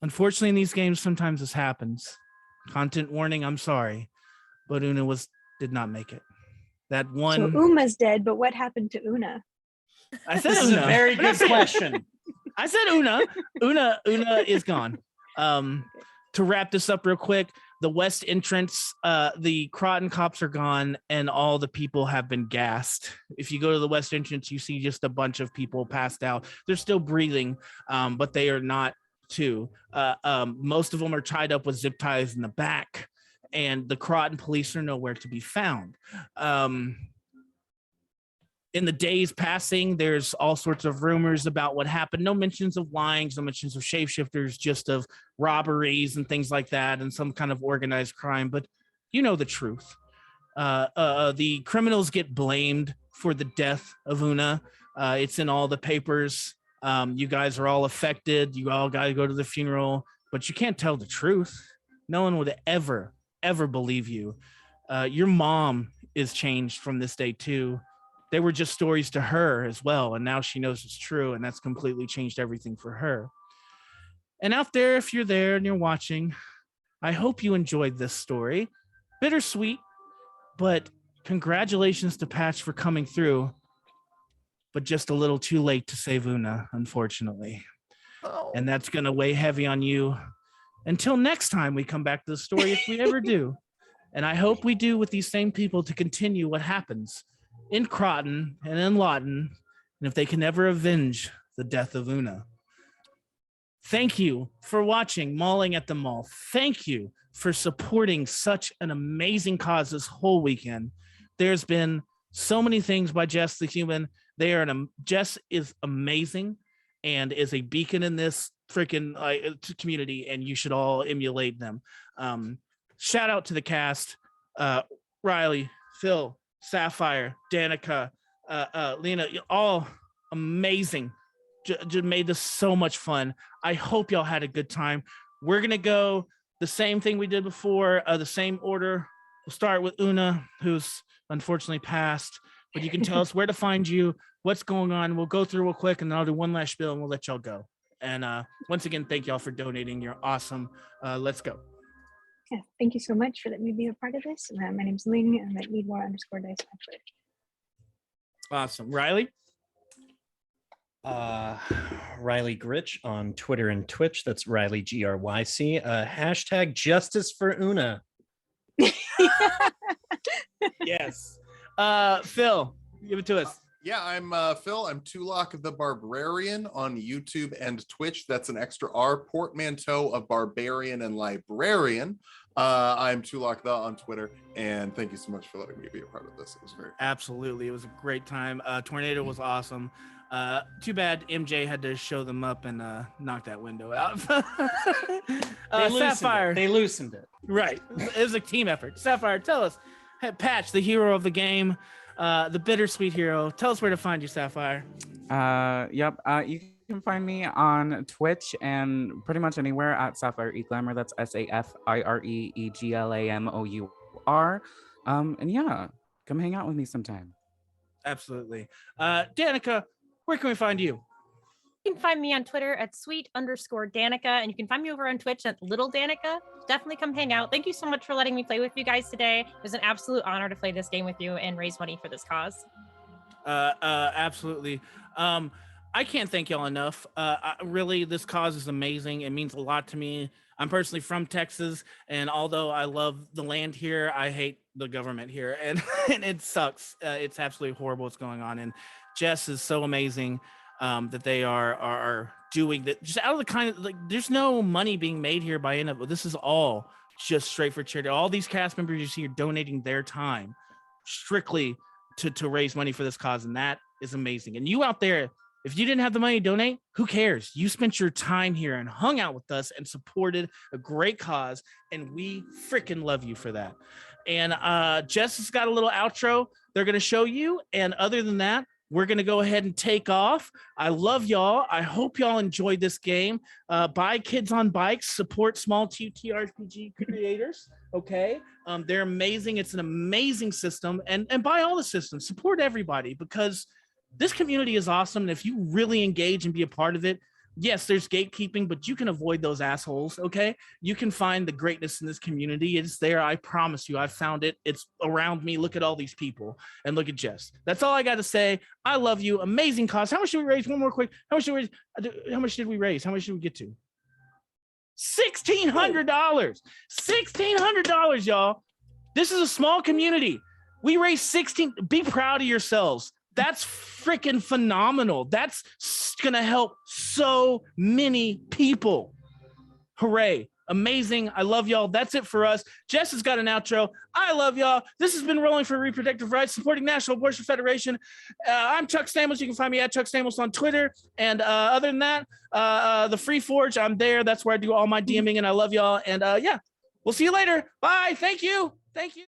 Unfortunately, in these games, sometimes this happens. Content warning, I'm sorry, but Una did not make it. That one. So Uma's dead, but what happened to Una? I said This is a Una. very good question. I said Una. Una is gone. To wrap this up real quick, the west entrance, the Croton cops are gone, and all the people have been gassed. If you go to the west entrance, you see just a bunch of people passed out. They're still breathing, but they are not too. Most of them are tied up with zip ties in the back, and the Croton police are nowhere to be found. In the days passing, there's all sorts of rumors about what happened. No mentions of lyings, no mentions of shapeshifters, just of robberies and things like that, and some kind of organized crime. But you know the truth. The criminals get blamed for the death of Una. It's in all the papers. You guys are all affected. You all got to go to the funeral, but you can't tell the truth. No one would ever believe you. Your mom is changed from this day too. They were just stories to her as well, and now she knows it's true, and that's completely changed everything for her. And out there, if you're there and you're watching, I hope you enjoyed this story. Bittersweet, but congratulations to Patch for coming through, but just a little too late to save Una, unfortunately. Oh. And that's going to weigh heavy on you until next time we come back to the story, if we ever do. And I hope we do with these same people to continue what happens in Croton and in Lawton, and if they can ever avenge the death of Una. Thank you for watching Mauling at the Mall. Thank you for supporting such an amazing cause this whole weekend. There's been so many things by Jess the Human. Jess is amazing and is a beacon in this freaking community, and you should all emulate them. Shout out to the cast, Riley, Phil, Sapphire, Danica, Lena, all amazing. Just made this so much fun. I hope y'all had a good time. We're gonna go the same thing we did before, the same order. We'll start with Una, who's unfortunately passed, but you can tell us where to find you, what's going on. We'll go through real quick, and then I'll do one last spiel, and we'll let y'all go. And once again, thank y'all for donating. You're awesome. Let's go. Yeah, thank you so much for letting me be a part of this. My name's Ling. I'm at @needmore_dice on Twitter. Awesome. Riley? Riley Gritch on Twitter and Twitch. That's Riley GRYC. Hashtag justice for Una. Yes. Phil, give it to us. Yeah, I'm Phil. I'm Tulok the Barbarian on YouTube and Twitch. That's an extra R, portmanteau of barbarian and librarian. I'm Tulok the on Twitter, and thank you so much for letting me be a part of this. It was very Absolutely. It was a great time. Tornado was awesome. Too bad MJ had to show them up and knock that window out. Sapphire. They loosened it. Right. It was a team effort. Sapphire, tell us. Hey, Patch, the hero of the game, the bittersweet hero. Tell us where to find you, Sapphire. Yep. You can find me on Twitch and pretty much anywhere at Sapphire Eglamour. That's SAFIREEGLAMOUR. And yeah, come hang out with me sometime. Absolutely. Danica, where can we find you? You can find me on Twitter at @sweet_Danica, and you can find me over on Twitch at Little Danica. Definitely come hang out. Thank you so much for letting me play with you guys today. It was an absolute honor to play this game with you and raise money for this cause. Absolutely. I can't thank y'all enough. Really, this cause is amazing. It means a lot to me. I'm personally from Texas, and although I love the land here, I hate the government here, and it sucks. It's absolutely horrible what's going on. And Jess is so amazing that they are doing that just out of the kind of like. There's no money being made here by any of it. This is all just straight for charity. All these cast members you see are donating their time strictly to raise money for this cause, and that is amazing. And you out there, if you didn't have the money to donate, who cares? You spent your time here and hung out with us and supported a great cause, and we freaking love you for that. And Jess has got a little outro they're going to show you, and other than that, we're going to go ahead and take off. I love y'all. I hope y'all enjoyed this game. Buy Kids on Bikes, support small TTRPG creators, okay? They're amazing. It's an amazing system, and buy all the systems. Support everybody, because this community is awesome. And if you really engage and be a part of it, yes, there's gatekeeping, but you can avoid those assholes, okay? You can find the greatness in this community. It's there. I promise you. I found it. It's around me. Look at all these people and look at Jess. That's all I got to say. I love you. Amazing cause. How much did we raise? One more quick. How much did we raise? How much did we get to? $1,600. $1,600, y'all. This is a small community. We raised 16. Be proud of yourselves. That's freaking phenomenal. That's going to help so many people. Hooray. Amazing. I love y'all. That's it for us. Jess has got an outro. I love y'all. This has been Rolling for Reproductive Rights, supporting National Abortion Federation. I'm Chuck Stamos. You can find me at Chuck Stamos on Twitter. And other than that, the Free Forge, I'm there. That's where I do all my DMing, and I love y'all. And yeah, we'll see you later. Bye. Thank you. Thank you.